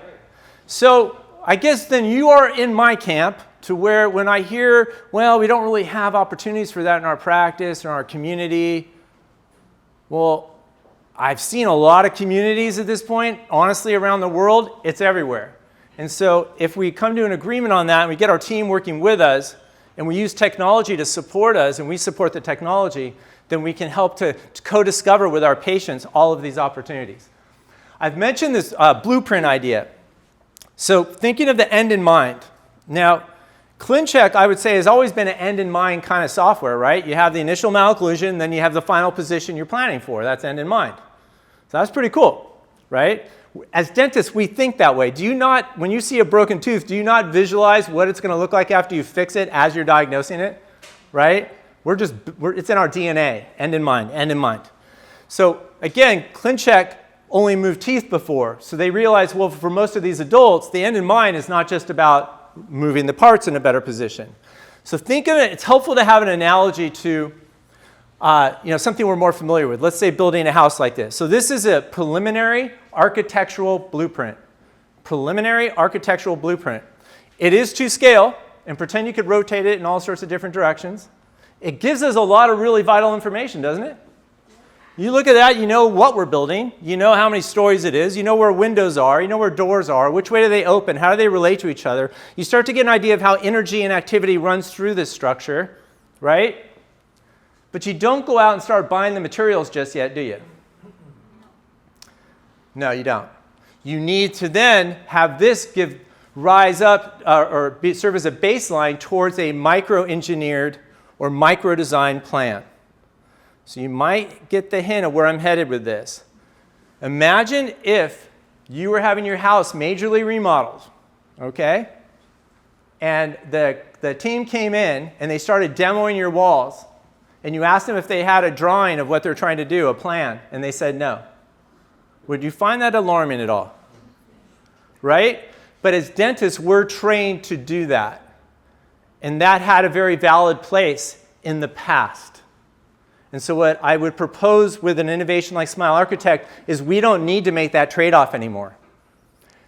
So I guess then you are in my camp to where when I hear, well, we don't really have opportunities for that in our practice or our community, well, I've seen a lot of communities at this point, honestly, around the world. It's everywhere. And so if we come to an agreement on that and we get our team working with us and we use technology to support us and we support the technology, then we can help to co-discover with our patients all of these opportunities. I've mentioned this blueprint idea. So thinking of the end in mind. Now, ClinCheck, I would say, has always been an end-in-mind kind of software, right? You have the initial malocclusion, then you have the final position you're planning for. That's end in mind. So that's pretty cool, right? As dentists, we think that way. Do you not, when you see a broken tooth, do you not visualize what it's going to look like after you fix it as you're diagnosing it, right? It's in our DNA, end in mind, end in mind. So again, ClinCheck only moved teeth before. So they realized, well, for most of these adults, the end in mind is not just about moving the parts in a better position. So think of it, it's helpful to have an analogy to something we're more familiar with. Let's say building a house like this. So this is a preliminary architectural blueprint. Preliminary architectural blueprint. It is to scale, and pretend you could rotate it in all sorts of different directions. It gives us a lot of really vital information, doesn't it? You look at that, you know what we're building, you know how many stories it is, you know where windows are, you know where doors are, which way do they open, how do they relate to each other. You start to get an idea of how energy and activity runs through this structure, right? But you don't go out and start buying the materials just yet, do you? No, you don't. You need to then have this rise up serve as a baseline towards a micro-engineered or micro-designed plan. So you might get the hint of where I'm headed with this. Imagine if you were having your house majorly remodeled, okay? And the team came in and they started demoing your walls. And you asked them if they had a drawing of what they're trying to do, a plan, and they said no. Would you find that alarming at all? Right? But as dentists, we're trained to do that. And that had a very valid place in the past. And so what I would propose with an innovation like Smile Architect is we don't need to make that trade-off anymore.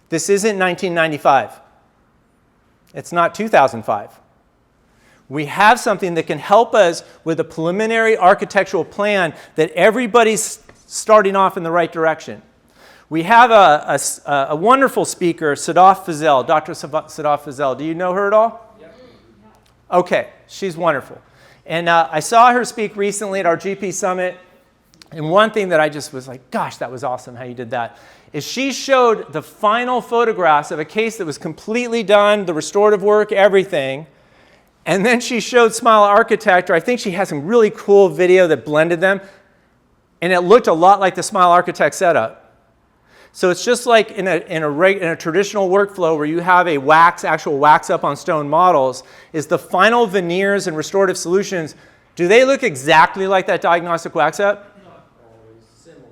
This isn't 1995. It's not 2005. We have something that can help us with a preliminary architectural plan that everybody's starting off in the right direction. We have a wonderful speaker, Sadaf Fazel, Dr. Sadaf Fazel. Do you know her at all? Yep. Okay, she's wonderful. And I saw her speak recently at our GP Summit. And one thing that I just was like, gosh, that was awesome how you did that, is she showed the final photographs of a case that was completely done, the restorative work, everything. And then she showed Smile Architect, or I think she has some really cool video that blended them. And it looked a lot like the Smile Architect setup. So it's just like in a traditional workflow where you have a actual wax up on stone models, is the final veneers and restorative solutions, do they look exactly like that diagnostic wax up? Not always similar.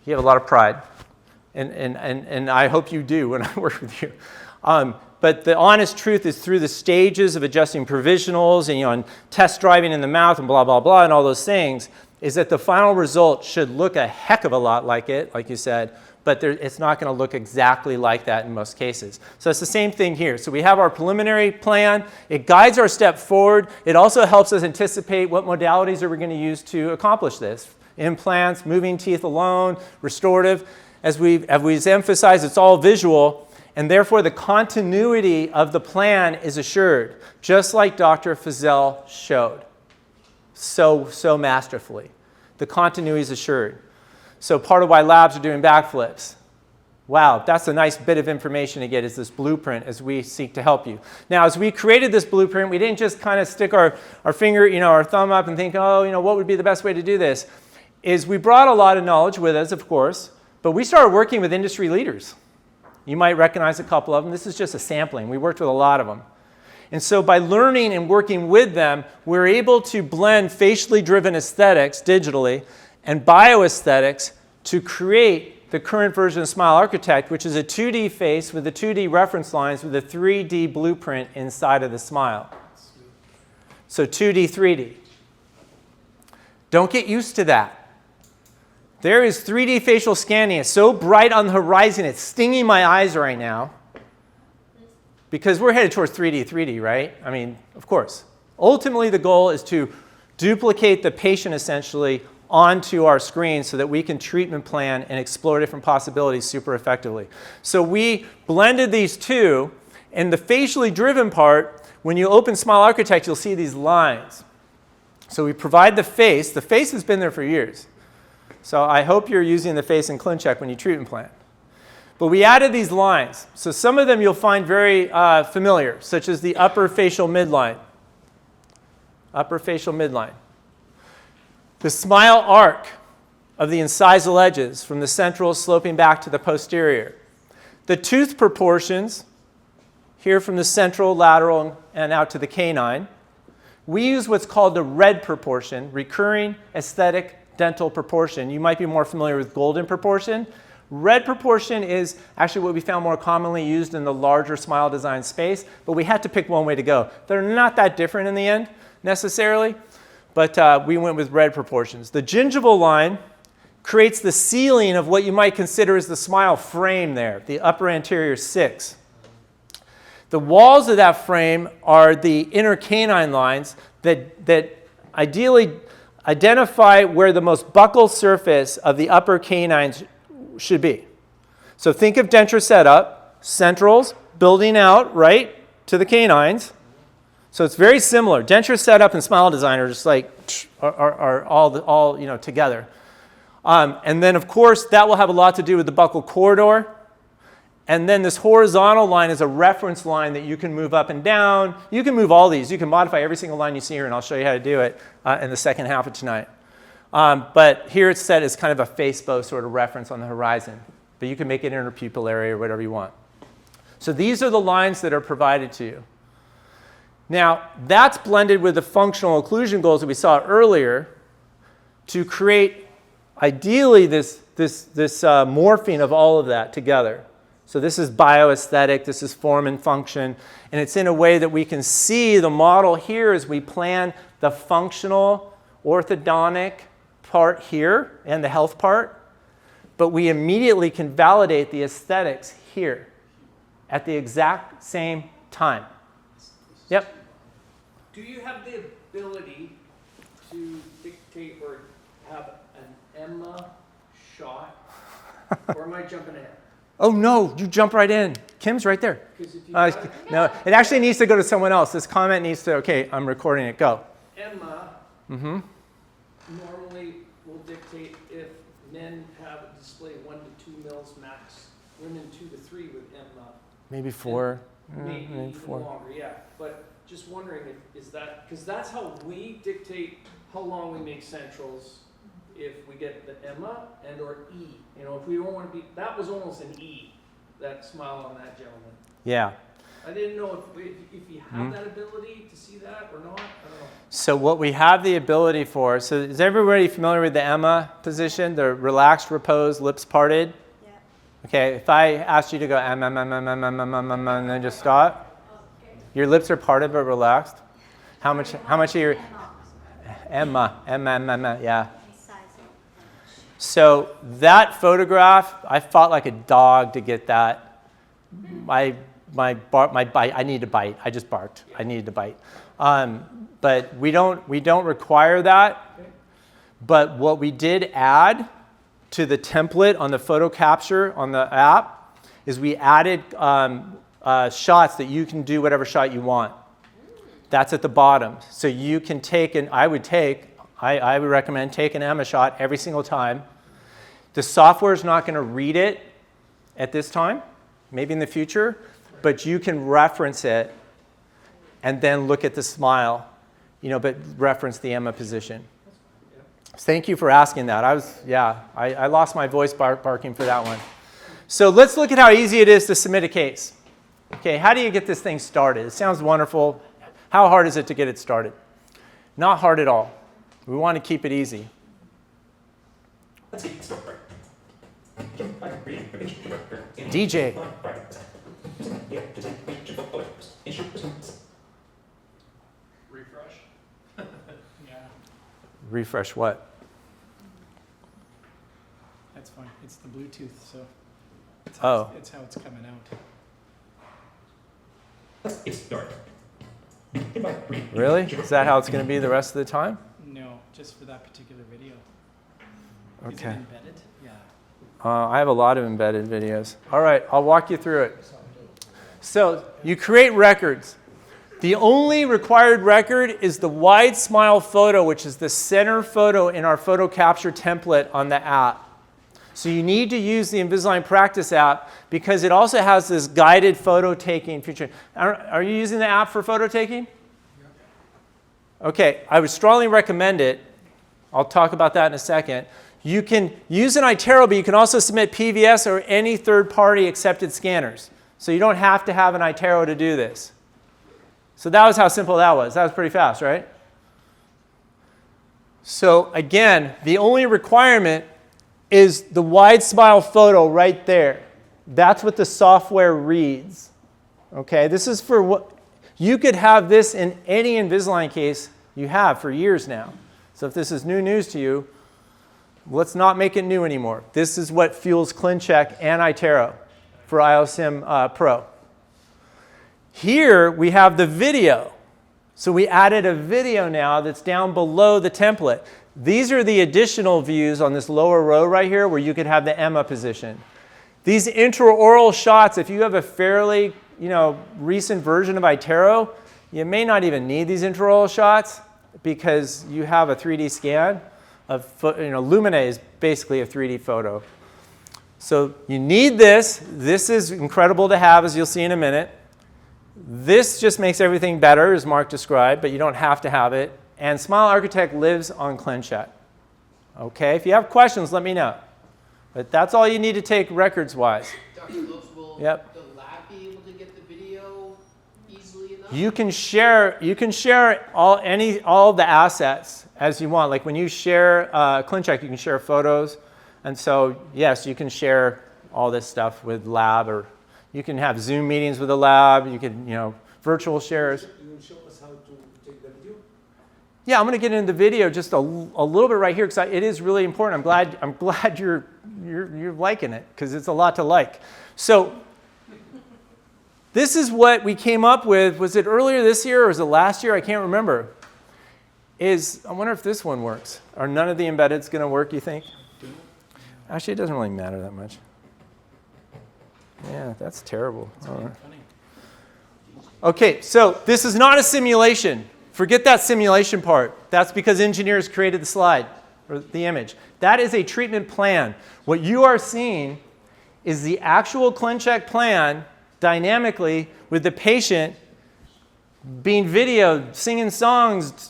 You have a lot of pride. And I hope you do when I work with you. But the honest truth is through the stages of adjusting provisionals and, and test driving in the mouth and blah, blah, blah, and all those things, is that the final result should look a heck of a lot like it, like you said, but it's not going to look exactly like that in most cases. So it's the same thing here. So we have our preliminary plan. It guides our step forward. It also helps us anticipate what modalities are we going to use to accomplish this. Implants, moving teeth alone, restorative. As we've emphasized, it's all visual, and therefore the continuity of the plan is assured, just like Dr. Fazel showed so masterfully. The continuity is assured. So part of why labs are doing backflips. Wow, that's a nice bit of information to get, is this blueprint as we seek to help you. Now, as we created this blueprint, we didn't just kind of stick our finger, our thumb up and think, oh, what would be the best way to do this? Is we brought a lot of knowledge with us, of course, but we started working with industry leaders. You might recognize a couple of them. This is just a sampling. We worked with a lot of them. And so by learning and working with them, we're able to blend facially driven aesthetics digitally and bioaesthetics to create the current version of Smile Architect, which is a 2D face with the 2D reference lines with a 3D blueprint inside of the smile. So 2D, 3D. Don't get used to that. There is 3D facial scanning. It's so bright on the horizon, it's stinging my eyes right now. Because we're headed towards 3D, right? I mean, of course. Ultimately, the goal is to duplicate the patient essentially onto our screen so that we can treatment plan and explore different possibilities super effectively. So we blended these two, and the facially driven part, when you open Smile Architect, you'll see these lines. So we provide the face. The face has been there for years. So I hope you're using the face in ClinCheck when you treatment plan. But we added these lines. So some of them you'll find very familiar, such as the upper facial midline. Upper facial midline. The smile arc of the incisal edges from the central sloping back to the posterior. The tooth proportions, here from the central, lateral, and out to the canine. We use what's called the red proportion, recurring aesthetic dental proportion. You might be more familiar with golden proportion. Red proportion is actually what we found more commonly used in the larger smile design space, but we had to pick one way to go. They're not that different in the end, necessarily, but we went with red proportions. The gingival line creates the ceiling of what you might consider as the smile frame there, the upper anterior 6. The walls of that frame are the inner canine lines that ideally identify where the most buccal surface of the upper canines should be. So think of denture setup, centrals building out right to the canines. So it's very similar. Denture setup and smile design are just like are all together. And then of course that will have a lot to do with the buccal corridor. And then this horizontal line is a reference line that you can move up and down. You can move all these. You can modify every single line you see here, and I'll show you how to do it in the second half of tonight. But here it's set as kind of a face bow sort of reference on the horizon. But you can make it interpupillary or whatever you want. So these are the lines that are provided to you. Now, that's blended with the functional occlusion goals that we saw earlier to create, ideally, this morphing of all of that together. So this is bioaesthetic, this is form and function, and it's in a way that we can see the model here as we plan the functional orthodontic part here and the health part, but we immediately can validate the aesthetics here at the exact same time. Yep. Do you have the ability to dictate or have an Emma shot? Or am I jumping ahead? Oh no, you jump right in. Kim's right there. 'Cause if you No, it actually needs to go to someone else. This comment needs to, okay, I'm recording it, go. Emma normally will dictate if men have a display 1 to 2 mils max, women 2 to 3 with Emma. Maybe 4. Maybe maybe even 4. longer, yeah. But just wondering if is that, because that's how we dictate how long we make centrals if we get the Emma and or E. You know, if we don't want to be, that was almost an E, that smile on that gentleman. Yeah. I didn't know if you have that ability to see that or not. I don't know. So what we have the ability for, so is everybody familiar with the Emma position, the relaxed repose, lips parted? Yeah. Okay, if I asked you to go and then just stop, your lips are parted but relaxed. How much are your Emma, yeah. So that photograph, I fought like a dog to get that. My bite, I need to bite. I just barked. I needed to bite. But we don't require that. But what we did add to the template on the photo capture on the app is we added shots that you can do whatever shot you want. That's at the bottom. So you can take, and I would recommend take an Emma shot every single time. The software is not going to read it at this time, maybe in the future, but you can reference it and then look at the smile, but reference the Emma position. Thank you for asking that. I lost my voice barking for that one. So let's look at how easy it is to submit a case. Okay, how do you get this thing started? It sounds wonderful. How hard is it to get it started? Not hard at all. We want to keep it easy. DJ. Refresh? Yeah, Refresh what? that's fine. It's the Bluetooth, so it's Oh. it's how it's coming out. Really? Is that how it's going to be the rest of the time? No, just for that particular video. Is it Okay. embedded? Yeah. I have a lot of embedded videos. All right, I'll walk you through it. So you create records. The only required record is the wide smile photo, which is the center photo in our photo capture template on the app. So you need to use the Invisalign Practice app because it also has this guided photo taking feature. Are you using the app for photo taking? Okay, I would strongly recommend it. I'll talk about that in a second. You can use an iTero, but you can also submit PVS or any third-party accepted scanners. So you don't have to have an iTero to do this. So that was how simple that was. That was pretty fast, right? So again, the only requirement is the wide smile photo right there. That's what the software reads. Okay, this is for what you could have this in any Invisalign case you have for years now. So if this is new news to you, let's not make it new anymore. This is what fuels ClinCheck and iTero for IOSIM Pro. Here we have the video. So we added a video now that's down below the template. These are the additional views on this lower row right here where you could have the Emma position. These intraoral shots, if you have a fairly recent version of iTero, you may not even need these intraoral shots because you have a 3D scan of, Lumina is basically a 3D photo. So you need this. This is incredible to have, as you'll see in a minute. This just makes everything better, as Mark described, but you don't have to have it. And Smile Architect lives on ClinCheck. Okay, if you have questions, let me know. But that's all you need to take records-wise. Dr. Lopes, will the lab be able to get the video easily enough? You can share all the assets as you want. Like when you share ClinCheck, you can share photos. And so, yes, you can share all this stuff with lab, or you can have Zoom meetings with the lab. You can, virtual shares. You will show us how to take the video? yeah, I'm going to get into the video just a little bit right here because it is really important. I'm glad you're liking it because it's a lot to like. So this is what we came up with. Was it earlier this year or was it last year? I can't remember. I wonder if this one works. Are none of the embeddeds going to work, you think? Actually, it doesn't really matter that much. Yeah, that's terrible. All right. Okay, so this is not a simulation. Forget that simulation part. That's because engineers created the slide or the image. That is a treatment plan. What you are seeing is the actual ClinCheck plan dynamically with the patient being videoed, singing songs,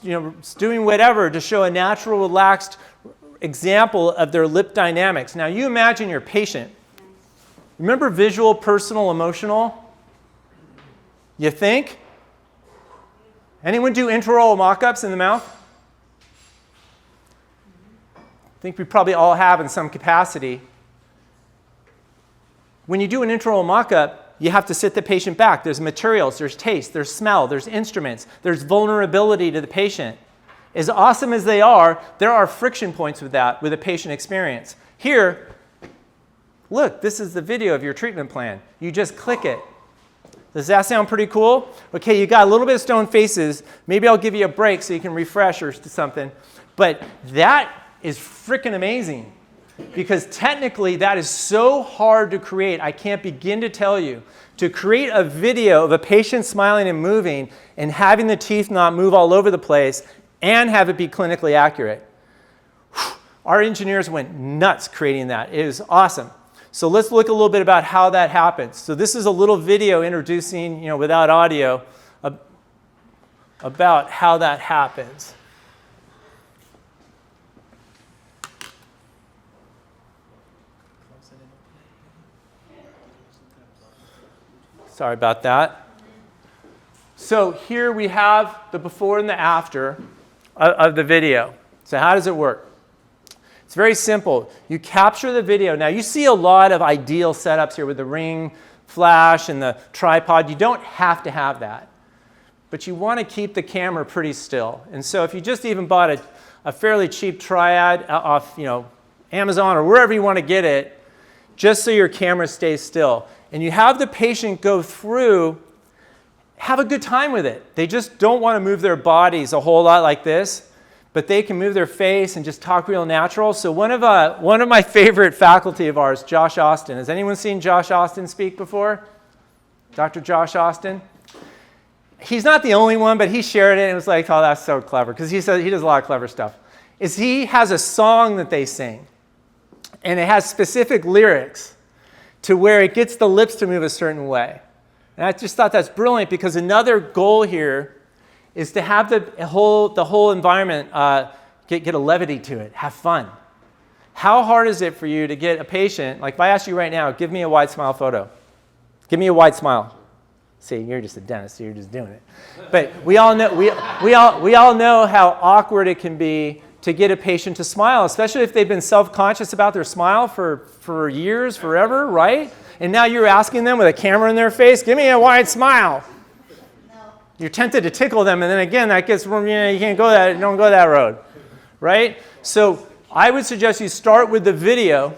doing whatever to show a natural, relaxed example of their lip dynamics. Now you imagine your patient. Remember visual, personal, emotional? You think? Anyone do intraoral mock-ups in the mouth? I think we probably all have in some capacity. When you do an intraoral mock-up, you have to sit the patient back. There's materials, there's taste, there's smell, there's instruments, there's vulnerability to the patient. As awesome as they are, there are friction points with that, with a patient experience. Here, look, this is the video of your treatment plan. You just click it. Does that sound pretty cool? Okay, you got a little bit of stone faces. Maybe I'll give you a break so you can refresh or something. But that is freaking amazing because technically that is so hard to create. I can't begin to tell you. To create a video of a patient smiling and moving and having the teeth not move all over the place and have it be clinically accurate. Our engineers went nuts creating that. It is awesome. So let's look a little bit about how that happens. So this is a little video introducing, without audio, about how that happens. Sorry about that. So here we have the before and the after of the video. So how does it work? It's very simple. You capture the video. Now you see a lot of ideal setups here with the ring flash and the tripod. You don't have to have that. But you want to keep the camera pretty still. And so if you just even bought a fairly cheap triad off Amazon or wherever you want to get it, just so your camera stays still. And you have the patient go through, have a good time with it. They just don't want to move their bodies a whole lot like this. But they can move their face and just talk real natural. So one of my favorite faculty of ours, Josh Austin. Has anyone seen Josh Austin speak before? Dr. Josh Austin? He's not the only one, but he shared it and it was like, oh, that's so clever. Because he says he does a lot of clever stuff. He has a song that they sing. And it has specific lyrics to where it gets the lips to move a certain way. And I just thought that's brilliant because another goal here is to have the whole environment get a levity to it, have fun. How hard is it for you to get a patient, like if I ask you right now, give me a wide smile photo. Give me a wide smile. See, you're just a dentist, so you're just doing it. But we all know how awkward it can be to get a patient to smile, especially if they've been self-conscious about their smile for years, forever, right? And now you're asking them with a camera in their face, give me a wide smile. You're tempted to tickle them, and then again, that gets, you can't go that, don't go that road, right? So I would suggest you start with the video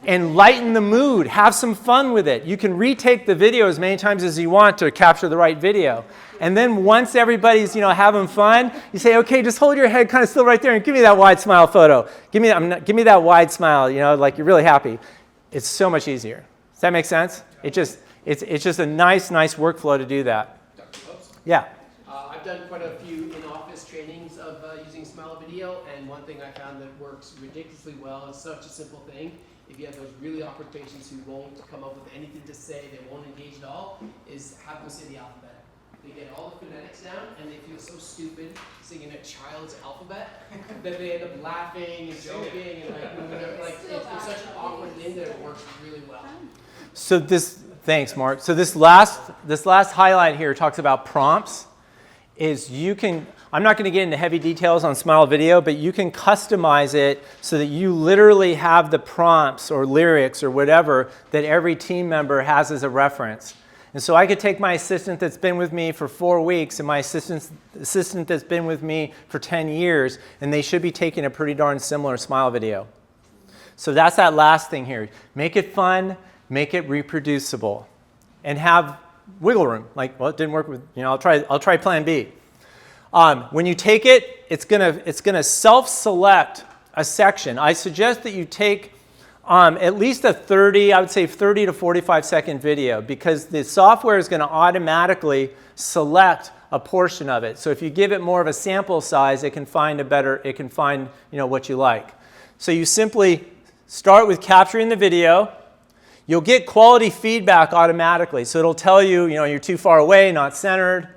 and lighten the mood. Have some fun with it. You can retake the video as many times as you want to capture the right video. And then once everybody's, having fun, you say, okay, just hold your head kind of still right there and give me that wide smile photo. Give me that wide smile, like you're really happy. It's so much easier. Does that make sense? It's just a nice workflow to do that. Yeah. I've done quite a few in-office trainings of using Smile Video, and one thing I found that works ridiculously well is such a simple thing. If you have those really awkward patients who won't come up with anything to say, they won't engage at all, is have them say the alphabet. They get all the phonetics down, and they feel so stupid singing a child's alphabet that they end up laughing and joking, and it's such an awkward thing that it works really well. So thanks, Mark. So this last highlight here talks about prompts. I'm not going to get into heavy details on Smile Video, but you can customize it so that you literally have the prompts or lyrics or whatever that every team member has as a reference. And so I could take my assistant that's been with me for 4 weeks and my assistant that's been with me for 10 years, and they should be taking a pretty darn similar smile video. So that's that last thing here. Make it fun, make it reproducible, and have wiggle room. Like, well, it didn't work with, I'll try plan B. When you take it, it's gonna self-select a section. I suggest that you take at least a 30 to 45 second video, because the software is going to automatically select a portion of it. So if you give it more of a sample size, it can find what you like. So you simply start with capturing the video. You'll get quality feedback automatically. So it'll tell you, you're too far away, not centered.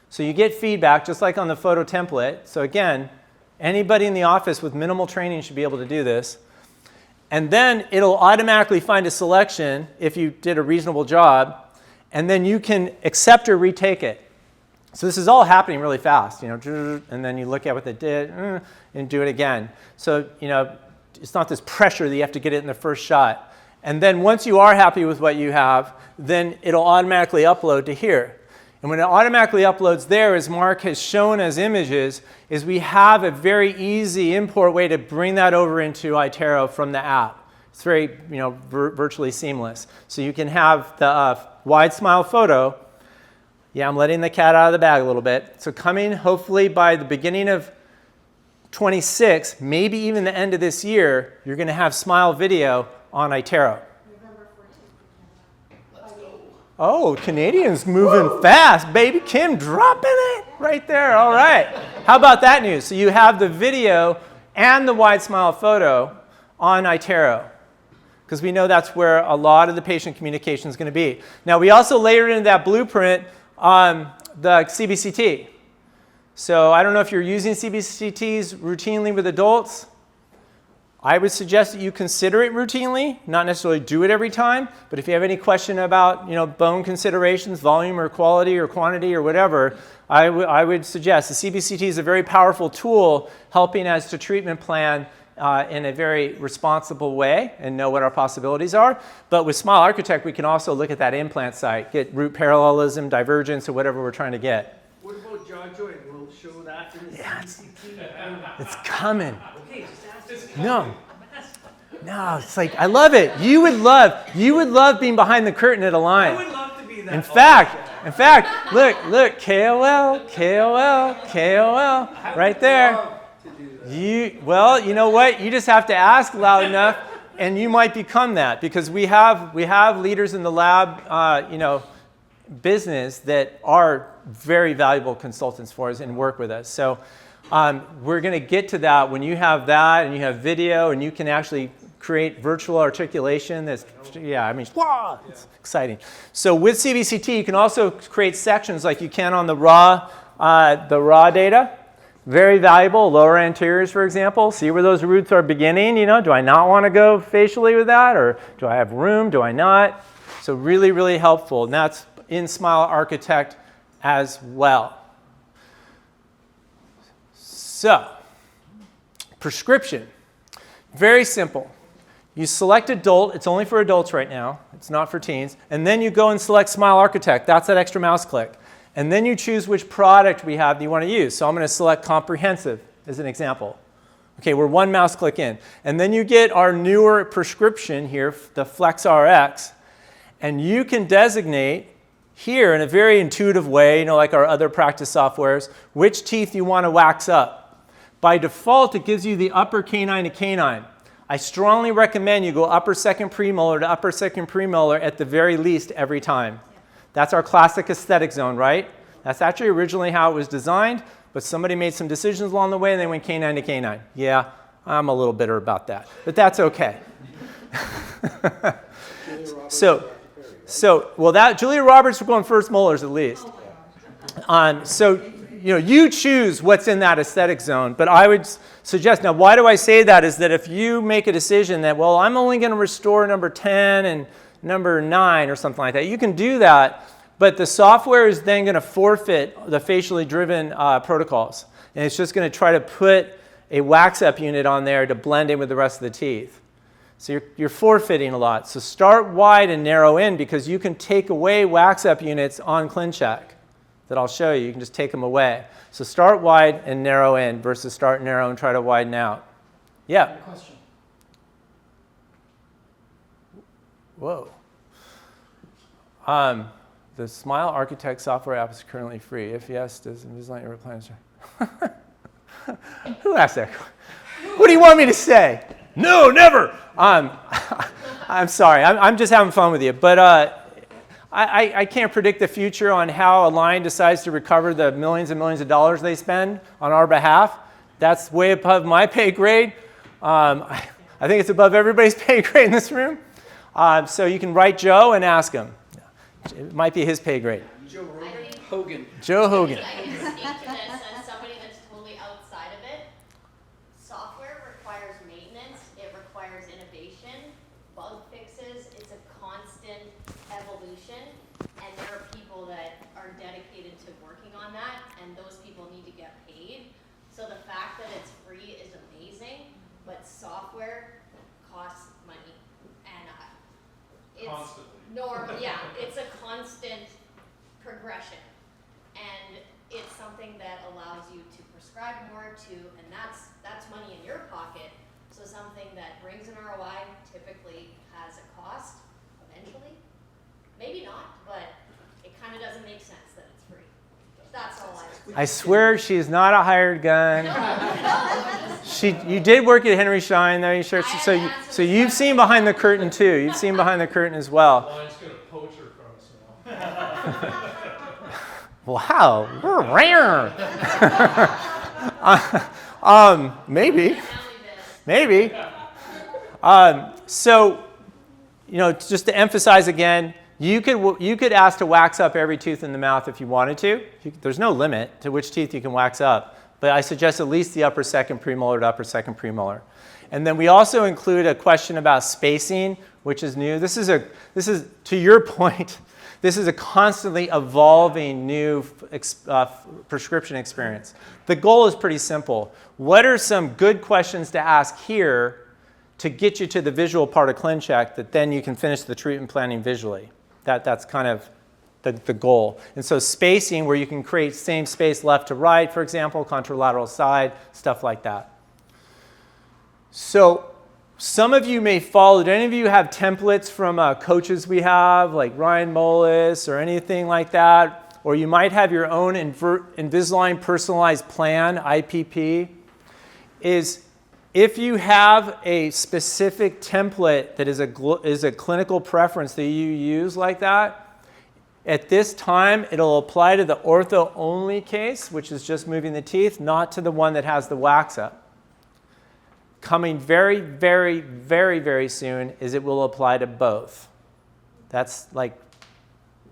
So you get feedback just like on the photo template. So again, anybody in the office with minimal training should be able to do this. And then it'll automatically find a selection if you did a reasonable job, and then you can accept or retake it. So this is all happening really fast, and then you look at what they did and do it again. So, it's not this pressure that you have to get it in the first shot. And then once you are happy with what you have, then it'll automatically upload to here. And when it automatically uploads there, as Mark has shown as images, is we have a very easy import way to bring that over into iTero from the app. It's very, virtually seamless. So you can have the wide smile photo. Yeah, I'm letting the cat out of the bag a little bit. So coming hopefully by the beginning of 26, maybe even the end of this year, you're going to have smile video on iTero. Oh, Canadians moving fast, baby. Kim dropping it right there. All right. How about that news? So you have the video and the wide smile photo on iTero, because we know that's where a lot of the patient communication is going to be. Now, we also layered into that blueprint the CBCT. So I don't know if you're using CBCTs routinely with adults. I would suggest that you consider it routinely, not necessarily do it every time, but if you have any question about bone considerations, volume or quality or quantity or whatever, I would suggest the CBCT is a very powerful tool helping us to treatment plan in a very responsible way and know what our possibilities are. But with Smile Architect, we can also look at that implant site, get root parallelism, divergence, or whatever we're trying to get. What about jaw joint? We'll show that in the CBCT. It's coming. Okay, just ask this. No, it's like, I love it. You would love being behind the curtain at a line. I would love to be that. In fact, look, KOL, right there. You know what? You just have to ask loud enough, and you might become that, because we have leaders in the lab, business that are very valuable consultants for us and work with us. So we're going to get to that when you have that and you have video and you can actually create virtual articulation. It's exciting. So with CBCT, you can also create sections like you can on the raw data. Very valuable. Lower anteriors, for example. See where those roots are beginning. Do I not want to go facially with that, or do I have room? Do I not? So really, really helpful. And that's in Smile Architect as well. So, prescription. Very simple. You select adult. It's only for adults right now. It's not for teens. And then you go and select Smile Architect. That's that extra mouse click. And then you choose which product we have that you want to use. So I'm going to select Comprehensive as an example. Okay, we're one mouse click in. And then you get our newer prescription here, the FlexRx. And you can designate here in a very intuitive way, like our other practice softwares, which teeth you want to wax up. By default, it gives you the upper canine to canine. I strongly recommend you go upper second premolar to upper second premolar at the very least every time. That's our classic aesthetic zone, right? That's actually originally how it was designed, but somebody made some decisions along the way and they went canine to canine. Yeah, I'm a little bitter about that, but that's okay. Julia Roberts was going first molars at least. You choose what's in that aesthetic zone, but I would suggest, now why do I say that is that if you make a decision that, well, I'm only going to restore number 10 and number 9 or something like that, you can do that, but the software is then going to forfeit the facially driven protocols, and it's just going to try to put a wax up unit on there to blend in with the rest of the teeth. So you're forfeiting a lot. So start wide and narrow in, because you can take away wax up units on ClinCheck that I'll show you. You can just take them away. So start wide and narrow in versus start narrow and try to widen out. Yeah? Question. Whoa. The Smile Architect software app is currently free. If yes, does Invisalign ever plan to? Who asked that? What do you want me to say? No, never. I'm sorry. I'm just having fun with you. But I can't predict the future on how Align decides to recover the millions and millions of dollars they spend on our behalf. That's way above my pay grade. I think it's above everybody's pay grade in this room. So you can write Joe and ask him. It might be his pay grade. Joe Hogan. Joe Hogan. I can speak to this as somebody that's totally outside of it. Software requires maintenance. It requires innovation, bug fixes. It's a constant evolution. And there are people that are dedicated to working on that, and those people need to get paid. So the fact that it's free is amazing, but software costs money. And it's it's a constant progression. And it's something that allows you to prescribe more to, and that's money in your pocket. So something that brings an ROI typically has a cost eventually. Maybe not, but it kind of doesn't make sense that it's free. That's all I swear she's not a hired gun. You did work at Henry Schein, though. You sure? So you've seen behind the curtain too. You've seen behind the curtain as well. Line's gonna poach her from us now. Wow, we're rare. Maybe. So, just to emphasize again, you could ask to wax up every tooth in the mouth if you wanted to. There's no limit to which teeth you can wax up, but I suggest at least the upper second premolar to upper second premolar. And then we also include a question about spacing, which is new. This is to your point. This is a constantly evolving new prescription experience. The goal is pretty simple. What are some good questions to ask here to get you to the visual part of ClinCheck that then you can finish the treatment planning visually? That's kind of the goal. And so spacing, where you can create same space left to right, for example, contralateral side, stuff like that. So some of you may follow. Do any of you have templates from coaches we have, like Ryan Mullis or anything like that? Or you might have your own Invisalign personalized plan, IPP. If you have a specific template that is a clinical preference that you use like that, at this time, it'll apply to the ortho-only case, which is just moving the teeth, not to the one that has the wax up. Coming very, very, very, very soon is it will apply to both. That's like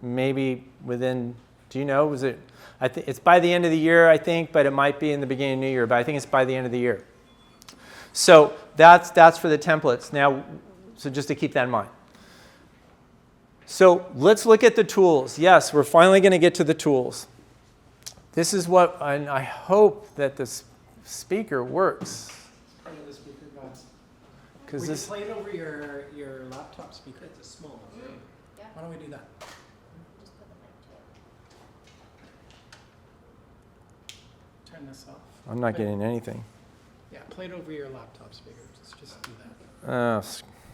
maybe within, do you know, it's by the end of the year, I think, but it might be in the beginning of New Year, but I think it's by the end of the year. So that's for the templates. Now, so just to keep that in mind. So let's look at the tools. Yes, we're finally going to get to the tools. This is what, and I hope that this speaker works. The speaker guys. Because We play it over your laptop speaker. It's a small one, right? Yeah. Why don't we do that? Just put the mic to it. Turn this off. I'm not getting anything. Yeah, play it over your laptop speaker. Just do that.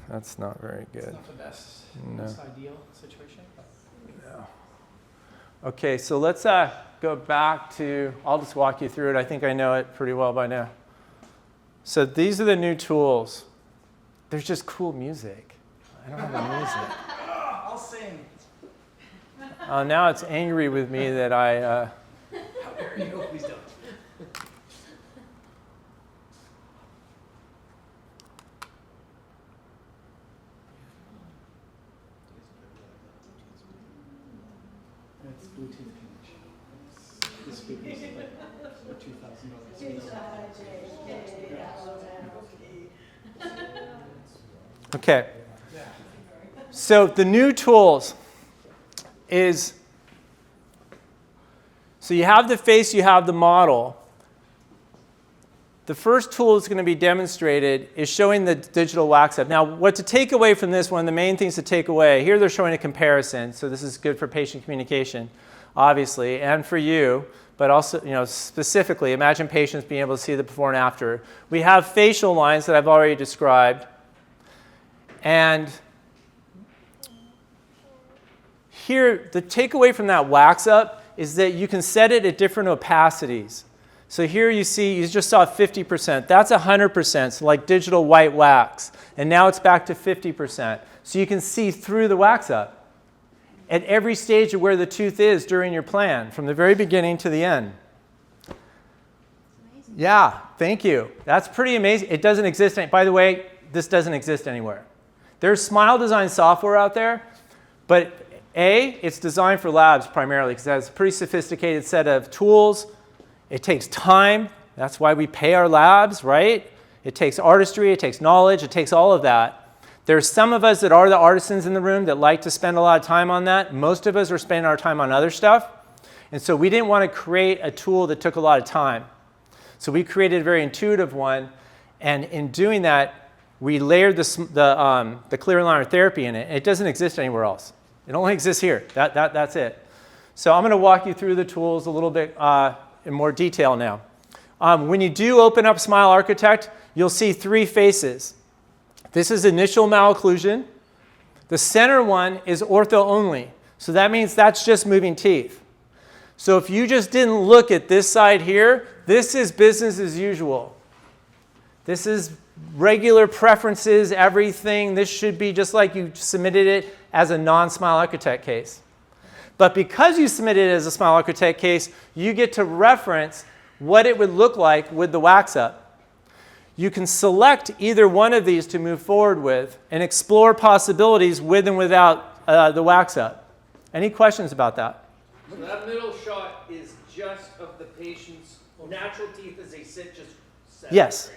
That's not very good. It's not the best, No. most ideal situation, but No. Okay, so let's go back to, I'll just walk you through it. I think I know it pretty well by now. So these are the new tools. There's just cool music. I don't have the music. I'll sing. Now it's angry with me that I... How dare you? Please don't. It's Bluetooth connection. The speaker's like $2,000. Okay. So the new tools is, so you have the face, you have the model. the first tool that's going to be demonstrated is showing the digital wax up. Now, what to take away from this, one of the main things to take away, here they're showing a comparison, so this is good for patient communication, obviously, and for you, but also, specifically, imagine patients being able to see the before and after. We have facial lines that I've already described, and here, the takeaway from that wax up is that you can set it at different opacities. So here you see, you just saw 50%. That's 100%, so like digital white wax. And now it's back to 50%. So you can see through the wax up at every stage of where the tooth is during your plan, from the very beginning to the end. Yeah, thank you. That's pretty amazing. It doesn't exist. By the way, this doesn't exist anywhere. There's smile design software out there, but it's designed for labs primarily because it has a pretty sophisticated set of tools. It takes time. That's why we pay our labs, right? It takes artistry. It takes knowledge. It takes all of that. There's some of us that are the artisans in the room that like to spend a lot of time on that. Most of us are spending our time on other stuff. And so we didn't want to create a tool that took a lot of time. So we created a very intuitive one. And in doing that, we layered the clear aligner therapy in it. It doesn't exist anywhere else. It only exists here. That's it. So I'm going to walk you through the tools a little bit in more detail now. When you do open up Smile Architect, you'll see three faces. This is initial malocclusion. The center one is ortho only. So that means that's just moving teeth. So if you just didn't look at this side here, this is business as usual. This is regular preferences, everything. This should be just like you submitted it as a non-Smile Architect case. But because you submitted it as a Smile Architect case, you get to reference what it would look like with the wax up. You can select either one of these to move forward with and explore possibilities with and without the wax up. Any questions about that? So that middle shot is just of the patient's natural teeth as they sit, just set. Yes.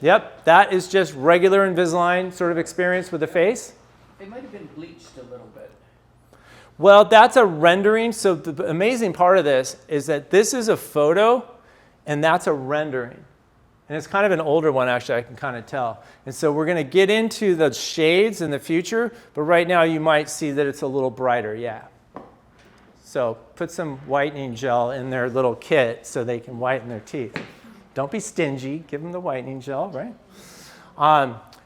Yep, that is just regular Invisalign sort of experience with the face. It might have been bleached a little bit. Well, that's a rendering. So the amazing part of this is that this is a photo, and that's a rendering. And it's kind of an older one, actually, I can kind of tell. And so we're going to get into the shades in the future, but right now you might see that it's a little brighter, yeah. So put some whitening gel in their little kit so they can whiten their teeth. Don't be stingy. Give them the whitening gel, right?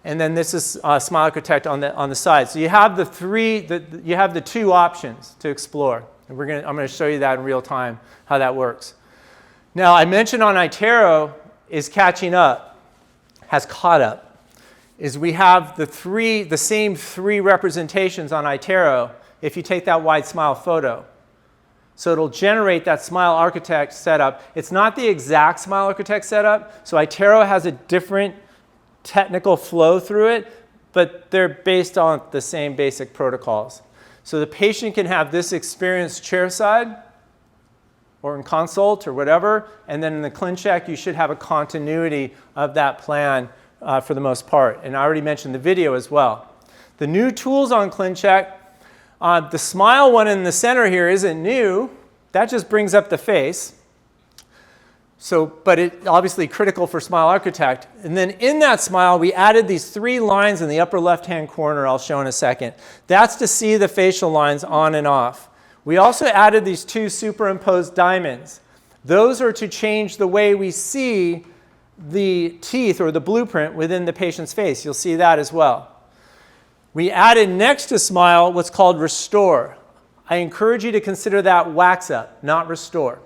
And then this is Smile Architect on the side. So you have the two options to explore. And I'm going to show you that in real time, how that works. Now, I mentioned on iTero is catching up, has caught up, is we have the same three representations on iTero if you take that wide smile photo. So it'll generate that Smile Architect setup. It's not the exact Smile Architect setup. So iTero has a different technical flow through it, but they're based on the same basic protocols. So the patient can have this experience chairside or in consult or whatever, and then in the ClinCheck, you should have a continuity of that plan for the most part. And I already mentioned the video as well. The new tools on ClinCheck, the smile one in the center here isn't new. That just brings up the face. So, but it obviously critical for Smile Architect. And then in that smile, we added these three lines in the upper left-hand corner I'll show in a second. That's to see the facial lines on and off. We also added these two superimposed diamonds. Those are to change the way we see the teeth or the blueprint within the patient's face. You'll see that as well. We added next to smile what's called restore. I encourage you to consider that wax up, not restore.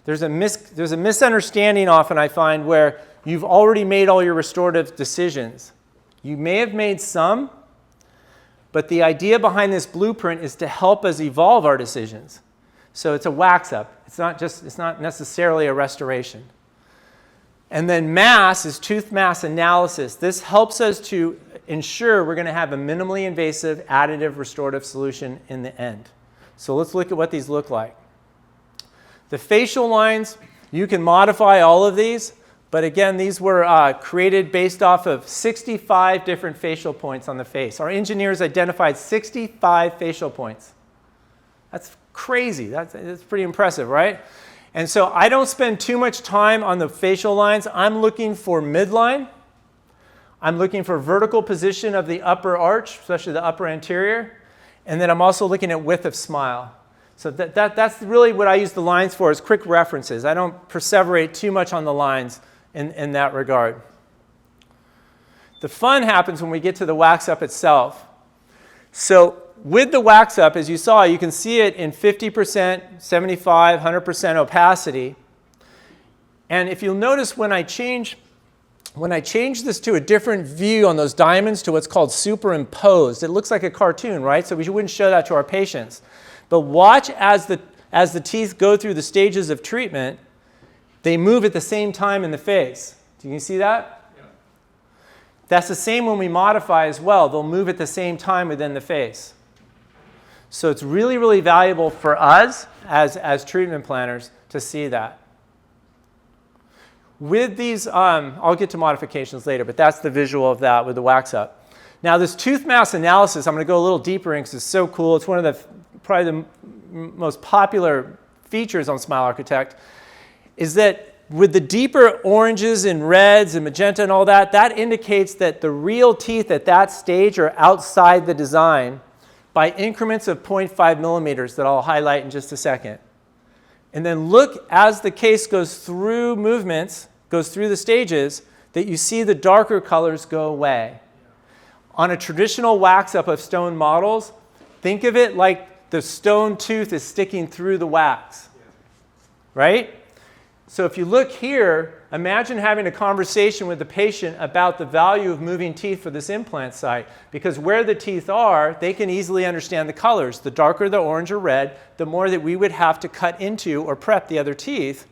There's a misunderstanding often I find where you've already made all your restorative decisions. You may have made some, but the idea behind this blueprint is to help us evolve our decisions. So it's a wax up. It's not necessarily a restoration. And then mass is tooth mass analysis. This helps us to ensure we're going to have a minimally invasive additive restorative solution in the end. So let's look at what these look like. The facial lines, you can modify all of these, but again, these were created based off of 65 different facial points on the face. Our engineers identified 65 facial points. That's crazy. That's pretty impressive, right? And so I don't spend too much time on the facial lines. I'm looking for midline. I'm looking for vertical position of the upper arch, especially the upper anterior. And then I'm also looking at width of smile. So that's really what I use the lines for, is quick references. I don't perseverate too much on the lines in that regard. The fun happens when we get to the wax up itself. So with the wax up, as you saw, you can see it in 50%, 75, 100% opacity. And if you'll notice when I change this to a different view on those diamonds to what's called superimposed, it looks like a cartoon, right? So we wouldn't show that to our patients. But watch as the teeth go through the stages of treatment, they move at the same time in the face. Do you see that? Yeah. That's the same when we modify as well. They'll move at the same time within the face. So it's really, really valuable for us as treatment planners to see that. With these, I'll get to modifications later, but that's the visual of that with the wax up. Now this tooth mass analysis, I'm going to go a little deeper in because it's so cool. It's one of the probably the most popular features on Smile Architect, is that with the deeper oranges and reds and magenta and all that, that indicates that the real teeth at that stage are outside the design by increments of 0.5 millimeters that I'll highlight in just a second. And then look as the case goes through movements, goes through the stages, that you see the darker colors go away. On a traditional wax up of stone models, think of it like the stone tooth is sticking through the wax, right? So if you look here, imagine having a conversation with the patient about the value of moving teeth for this implant site, because where the teeth are, they can easily understand the colors. The darker the orange or red, the more that we would have to cut into or prep the other teeth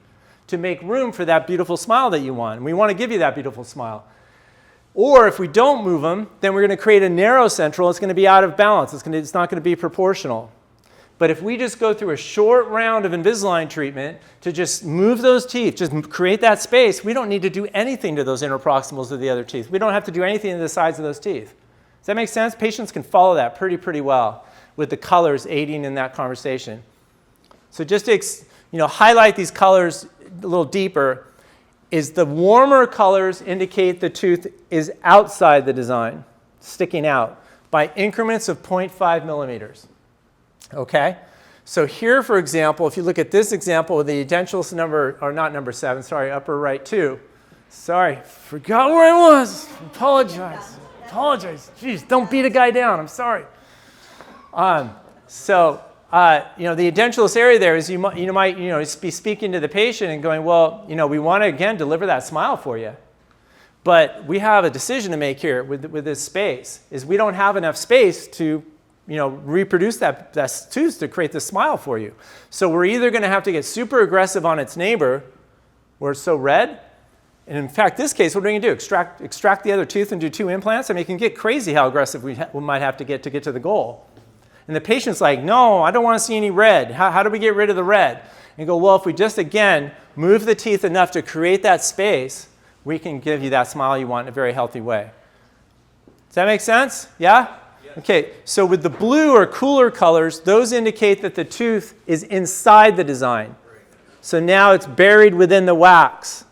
to make room for that beautiful smile that you want. And we want to give you that beautiful smile. Or if we don't move them, then we're going to create a narrow central. It's going to be out of balance. It's not going to be proportional. But if we just go through a short round of Invisalign treatment to just move those teeth, just create that space, we don't need to do anything to those interproximals of the other teeth. We don't have to do anything to the sides of those teeth. Does that make sense? Patients can follow that pretty well with the colors aiding in that conversation. So just to highlight these colors a little deeper, is the warmer colors indicate the tooth is outside the design, sticking out, by increments of 0.5 millimeters. Okay? So here, for example, if you look at this example with the edentulous number, or not number 7, sorry, upper right 2. Sorry, forgot where I was. Apologize. Jeez, don't beat a guy down. I'm sorry. The edentulous area there is you might be speaking to the patient and going, well, we want to, again, deliver that smile for you. But we have a decision to make here with this space, is we don't have enough space to reproduce that tooth to create the smile for you. So we're either going to have to get super aggressive on its neighbor, where it's so red. And in fact, this case, what are we going to do? Extract the other tooth and do 2 implants? I mean, it can get crazy how aggressive we might have to get to the goal. And the patient's like, no, I don't want to see any red. How do we get rid of the red? And you go, well, if we just, again, move the teeth enough to create that space, we can give you that smile you want in a very healthy way. Does that make sense? Yeah? Okay, so with the blue or cooler colors, those indicate that the tooth is inside the design. So now it's buried within the wax,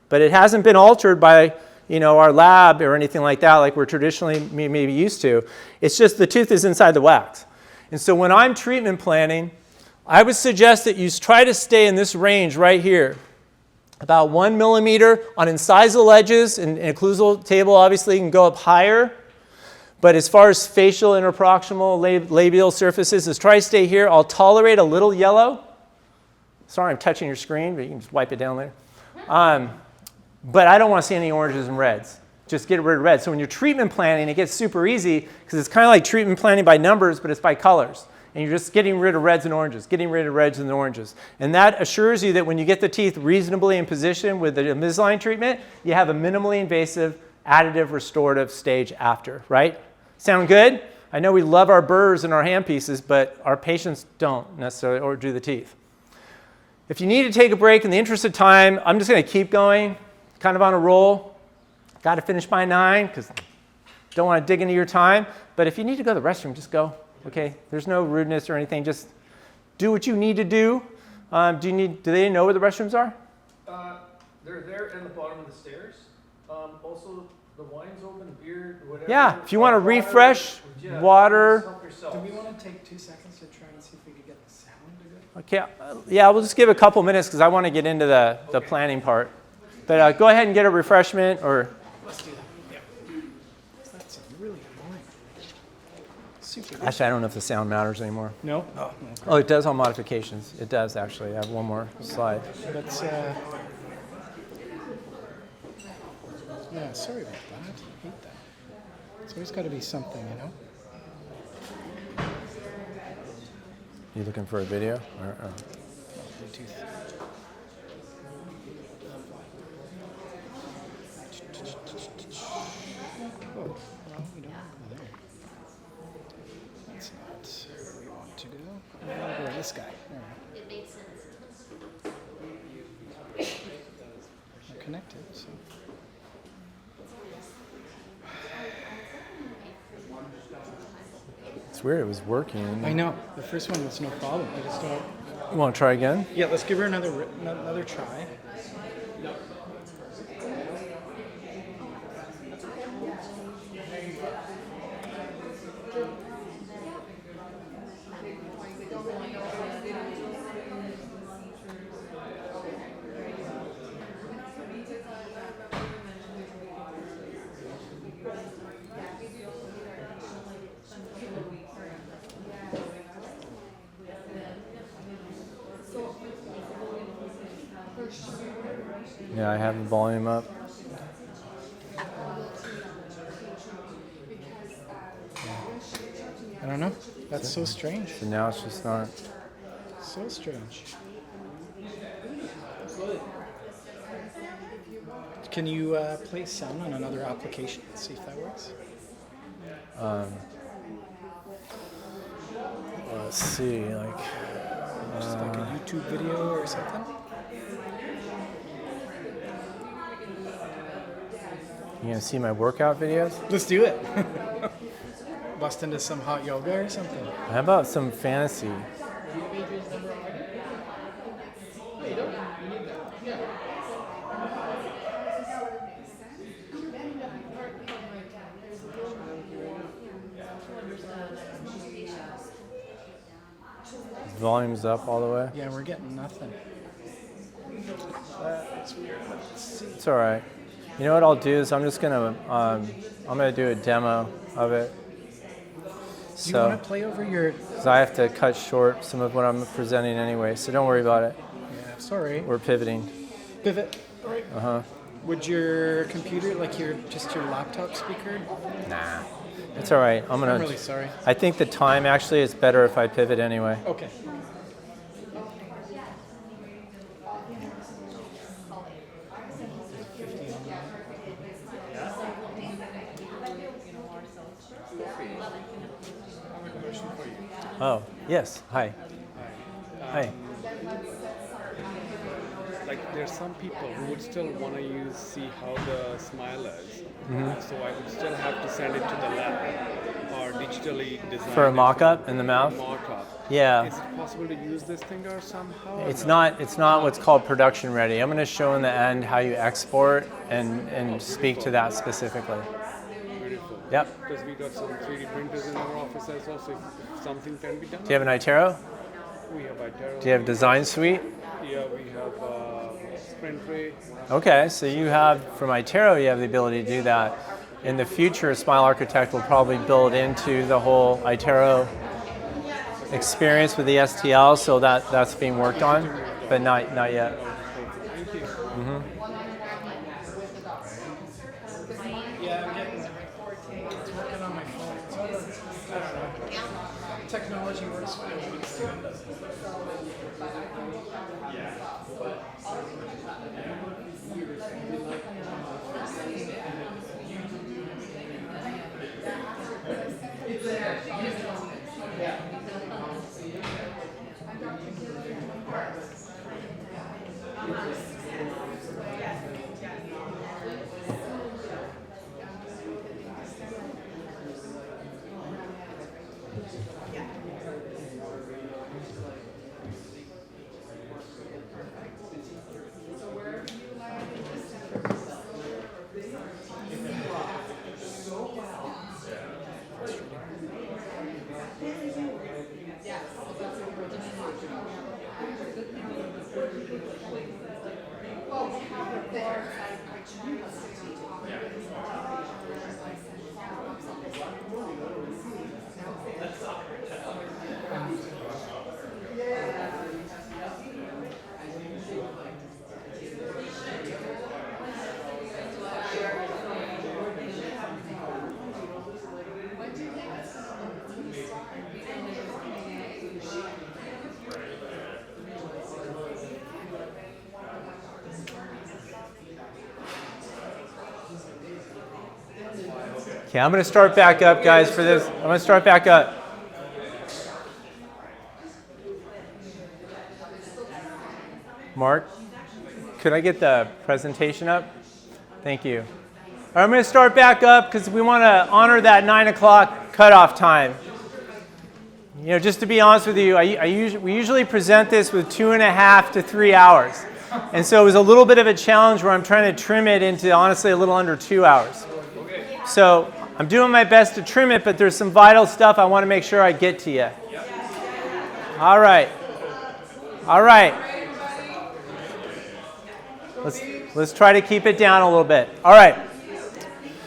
but it hasn't been altered by our lab or anything like that, like we're traditionally maybe used to. It's just the tooth is inside the wax. And so when I'm treatment planning, I would suggest that you try to stay in this range right here, about 1 millimeter on incisal edges, and occlusal table obviously can go up higher. But as far as facial, interproximal, labial surfaces, is try to stay here. I'll tolerate a little yellow. Sorry, I'm touching your screen, but you can just wipe it down later. But I don't want to see any oranges and reds. Just get rid of red. So when you're treatment planning, it gets super easy because it's kind of like treatment planning by numbers, but it's by colors. And you're just getting rid of reds and oranges, And that assures you that when you get the teeth reasonably in position with the Invisalign treatment, you have a minimally invasive, additive, restorative stage after, right? Sound good? I know we love our burrs and our handpieces, but our patients don't necessarily, or do the teeth. If you need to take a break in the interest of time, I'm just going to keep going, kind of on a roll. Got to finish by 9 because don't want to dig into your time. But if you need to go to the restroom, just go. Okay? There's no rudeness or anything. Just do what you need to do. Do they know where the restrooms are? They're there at the bottom of the stairs. Also, the wine's open, beer, whatever. Yeah, if you want to Water, refresh, yeah, water. help yourself. Do we want to take 2 seconds to try and see if we could get the sound to go? Okay, yeah, we'll just give a couple minutes because I want to get into the planning part. But go ahead and get a refreshment or. Let's do that. Yeah. That's really annoying. Super. Actually, I don't know if the sound matters anymore. No? Oh, it does on modifications. It does actually. I have one more slide. That's, yeah, sorry about that. I hate that. It's always got to be something, you know? You looking for a video? Or, Bluetooth. Oh, well, we don't go there. That's not where we want to go. We're going to go to this guy. All right. It made sense. We're connected, so. It's weird. It was working. I know. The first one was no problem. I just don't. You want to try again? Yeah, let's give her another try. Yeah, I have the volume up. I don't know. That's so strange. So now it's just not. So strange. Can you play sound on another application? See if that works. Let's see, like. Just like a YouTube video or something. You gonna see my workout videos? Let's do it. Bust into some hot yoga or something. How about some fantasy? Volume's up all the way. Yeah, we're getting nothing. That's weird. Let's see. It's all right. You know what I'll do is I'm gonna do a demo of it. Do you want to play over your? Because I have to cut short some of what I'm presenting anyway, so don't worry about it. Yeah, sorry. We're pivoting. Pivot. All right. Uh-huh. Would your computer, like your laptop speaker? Nah. It's all right. I'm really sorry. I think the time actually is better if I pivot anyway. Okay. Oh, yes. Hi. Hi. Like there's some people who would still want to see how the smile is. So I would still have to send it to the lab or digitally design For a it mock-up in the mouth? mock-up. Yeah. Is it possible to use this thing or somehow? It's not what's called production ready. I'm going to show in the end how you export and speak to that specifically. Beautiful. Yep. Because we got some 3D printers in our office as well, so if something can be done. Do you have an iTero? We have iTero. Do you have Design Suite? Yeah, we have Sprint Ray. Okay, so you have, from iTero, you have the ability to do that. In the future, Smile Architect will probably build into the whole iTero experience with the STL, so that's being worked on, but not yet. Mm-hmm. Yeah, I'm getting it. It's working on my phone. I don't know. Technology works fine when it's doing it. Okay, I'm going to start back up, guys, for this. I'm going to start back up. Mark, could I get the presentation up? Thank you. All right, I'm going to start back up because we want to honor that 9 o'clock cutoff time. You know, just to be honest with you, we usually present this with 2.5 to 3 hours. And so it was a little bit of a challenge where I'm trying to trim it into, honestly, a little under 2 hours. So I'm doing my best to trim it, but there's some vital stuff I want to make sure I get to you. All right. All right. Let's try to keep it down a little bit. All right.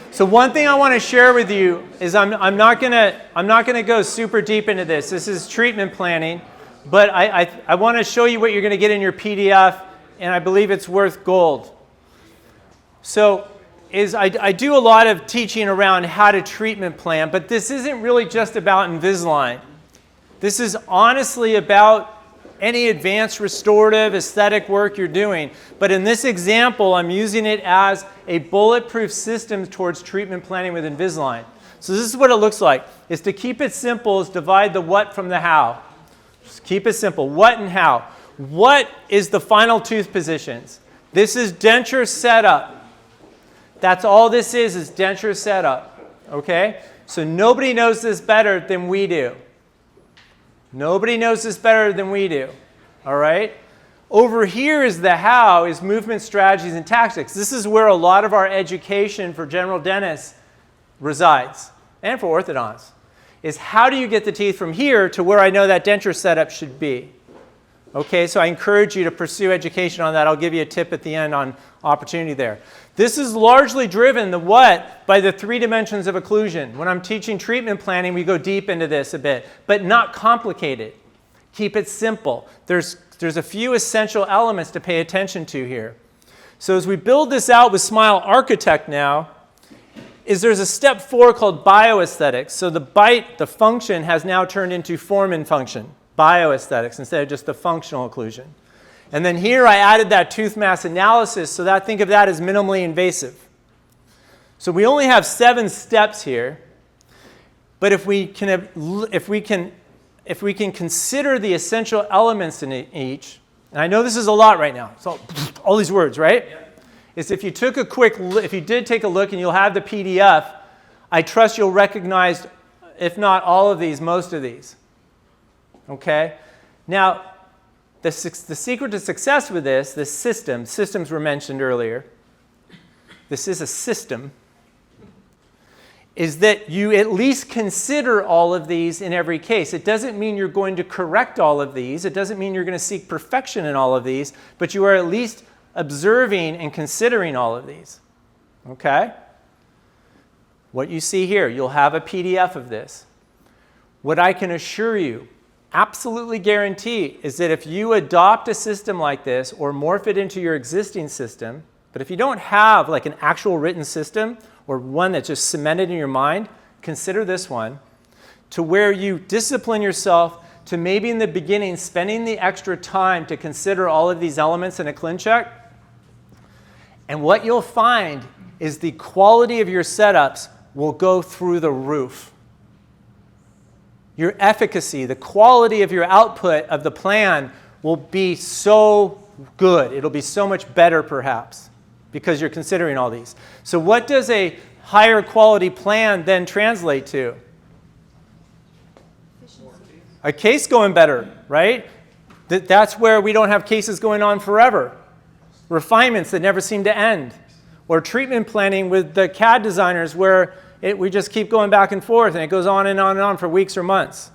So one thing I want to share with you is I'm not gonna go super deep into this. This is treatment planning, but I want to show you what you're going to get in your PDF, and I believe it's worth gold. So I do a lot of teaching around how to treatment plan, but this isn't really just about Invisalign. This is honestly about any advanced restorative aesthetic work you're doing. But in this example, I'm using it as a bulletproof system towards treatment planning with Invisalign. So this is what it looks like. Is to keep it simple is divide the what from the how. Just keep it simple. What and how. What is the final tooth positions? This is denture setup. That's all this is denture setup. Okay? So nobody knows this better than we do. Nobody knows this better than we do, all right? Over here is the how, is movement strategies and tactics. This is where a lot of our education for general dentists resides, and for orthodonts, is how do you get the teeth from here to where I know that denture setup should be? Okay, so I encourage you to pursue education on that. I'll give you a tip at the end on opportunity there. This is largely driven, the what, by the 3 dimensions of occlusion. When I'm teaching treatment planning, we go deep into this a bit, but not complicated. Keep it simple. There's a few essential elements to pay attention to here. So as we build this out with Smile Architect now, there's a step 4 called bioaesthetics. So the function has now turned into form and function, bioaesthetics, instead of just the functional occlusion. And then here I added that tooth mass analysis, so that think of that as minimally invasive. So we only have 7 steps here, but if we can consider the essential elements in each, and I know this is a lot right now, so all these words, right? Yeah. Is if you did take a look, and you'll have the PDF, I trust you'll recognize, if not all of these, most of these. Okay? Now, the secret to success with this systems were mentioned earlier, this is a system, is that you at least consider all of these in every case. It doesn't mean you're going to correct all of these. It doesn't mean you're going to seek perfection in all of these, but you are at least observing and considering all of these. Okay? What you see here, you'll have a PDF of this. What I can assure you, absolutely guarantee, is that if you adopt a system like this or morph it into your existing system, but if you don't have like an actual written system or one that's just cemented in your mind, consider this one, to where you discipline yourself to maybe in the beginning spending the extra time to consider all of these elements in a ClinCheck. And what you'll find is the quality of your setups will go through the roof. Your efficacy, the quality of your output of the plan will be so good. It'll be so much better, perhaps, because you're considering all these. So what does a higher quality plan then translate to? A case going better, right? That's where we don't have cases going on forever. Refinements that never seem to end. Or treatment planning with the CAD designers where we just keep going back and forth, and it goes on and on and on for weeks or months.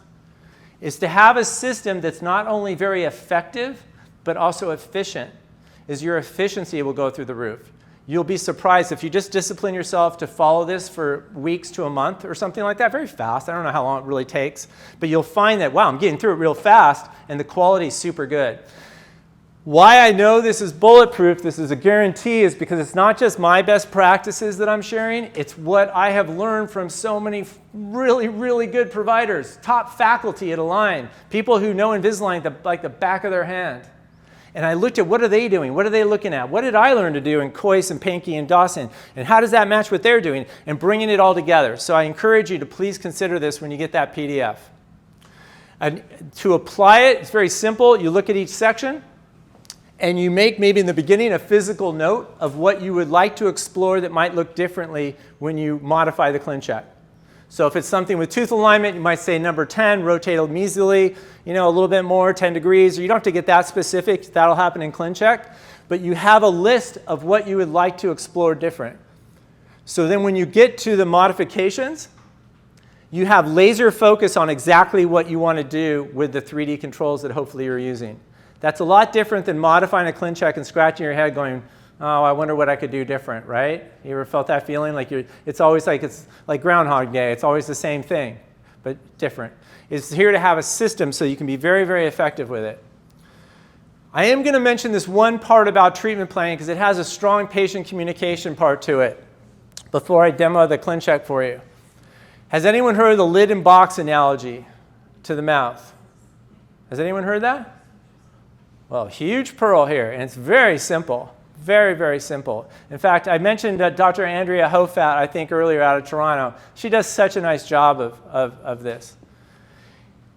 Is to have a system that's not only very effective, but also efficient, is your efficiency will go through the roof. You'll be surprised if you just discipline yourself to follow this for weeks to a month or something like that, very fast. I don't know how long it really takes, but you'll find that, wow, I'm getting through it real fast, and the quality is super good. Why I know this is bulletproof, this is a guarantee, is because it's not just my best practices that I'm sharing, it's what I have learned from so many really, really good providers, top faculty at Align, people who know Invisalign like the back of their hand. and I looked at what are they doing? What are they looking at? What did I learn to do in Coyce and Pankey and Dawson? And how does that match what they're doing? And bringing it all together. So I encourage you to please consider this when you get that PDF. And to apply it, it's very simple. You look at each section, and you make maybe in the beginning a physical note of what you would like to explore that might look differently when you modify the ClinCheck. So if it's something with tooth alignment, you might say number 10, rotate mesially, a little bit more, 10 degrees. Or you don't have to get that specific. That'll happen in ClinCheck. But you have a list of what you would like to explore different. So then when you get to the modifications, you have laser focus on exactly what you want to do with the 3D controls that hopefully you're using. That's a lot different than modifying a ClinCheck and scratching your head going, oh, I wonder what I could do different, right? You ever felt that feeling? It's always like Groundhog Day. It's always the same thing, but different. It's here to have a system so you can be very, very effective with it. I am going to mention this one part about treatment planning because it has a strong patient communication part to it before I demo the ClinCheck for you. Has anyone heard the lid and box analogy to the mouth? Has anyone heard that? Well, huge pearl here, and it's very simple. Very, very simple. In fact, I mentioned Dr. Andrea Hofat, I think, earlier out of Toronto. She does such a nice job of this.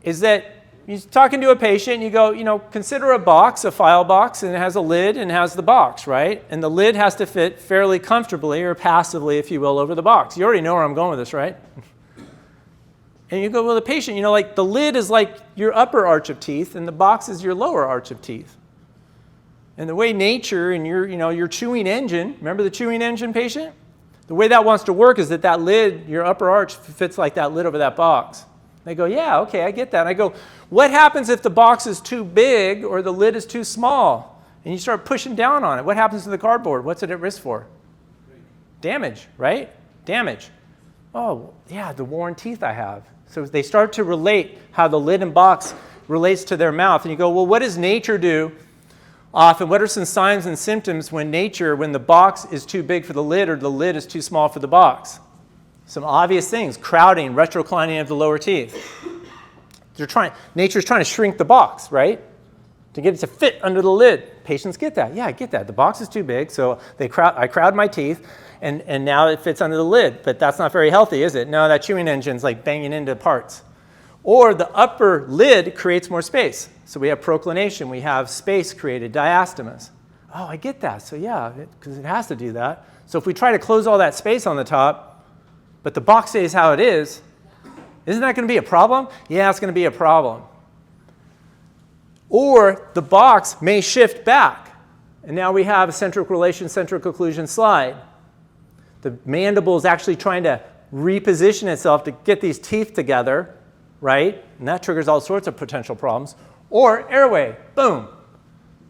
Is that you're talking to a patient, and you go, consider a box, a file box, and it has a lid and it has the box, right? And the lid has to fit fairly comfortably or passively, if you will, over the box. You already know where I'm going with this, right? And you go, well, the patient, the lid is like your upper arch of teeth, and the box is your lower arch of teeth. And the way nature and your chewing engine, remember the chewing engine patient? The way that wants to work is that lid, your upper arch, fits like that lid over that box. They go, yeah, okay, I get that. And I go, what happens if the box is too big or the lid is too small? And you start pushing down on it. What happens to the cardboard? What's it at risk for? Damage, right? Damage. Oh, yeah, the worn teeth I have. So they start to relate how the lid and box relates to their mouth. And you go, well, what does nature do? Often, what are some signs and symptoms when the box is too big for the lid or the lid is too small for the box? Some obvious things: crowding, retroclining of the lower teeth. Nature's trying to shrink the box, right? To get it to fit under the lid. Patients get that. Yeah, I get that. The box is too big, so I crowd my teeth, and now it fits under the lid. But that's not very healthy, is it? No, that chewing engine's like banging into parts. Or the upper lid creates more space. So we have proclination, we have space created, diastemas. Oh, I get that. So yeah, because it has to do that. So if we try to close all that space on the top, but the box stays how it is, isn't that going to be a problem? Yeah, it's going to be a problem. Or the box may shift back. And now we have a centric relation, centric occlusion slide. The mandible is actually trying to reposition itself to get these teeth together, right? And that triggers all sorts of potential problems. Or airway, boom.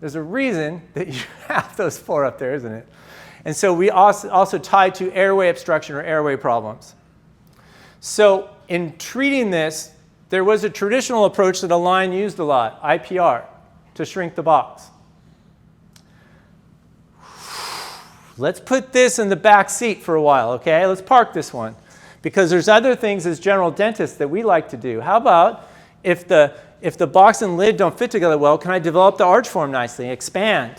There's a reason that you have those four up there, isn't it? And so we also tie to airway obstruction or airway problems. So in treating this, there was a traditional approach that Align used a lot, IPR, to shrink the box. Let's put this in the back seat for a while, okay? Let's park this one. Because there's other things as general dentists that we like to do. How about if the box and lid don't fit together well, can I develop the arch form nicely, expand?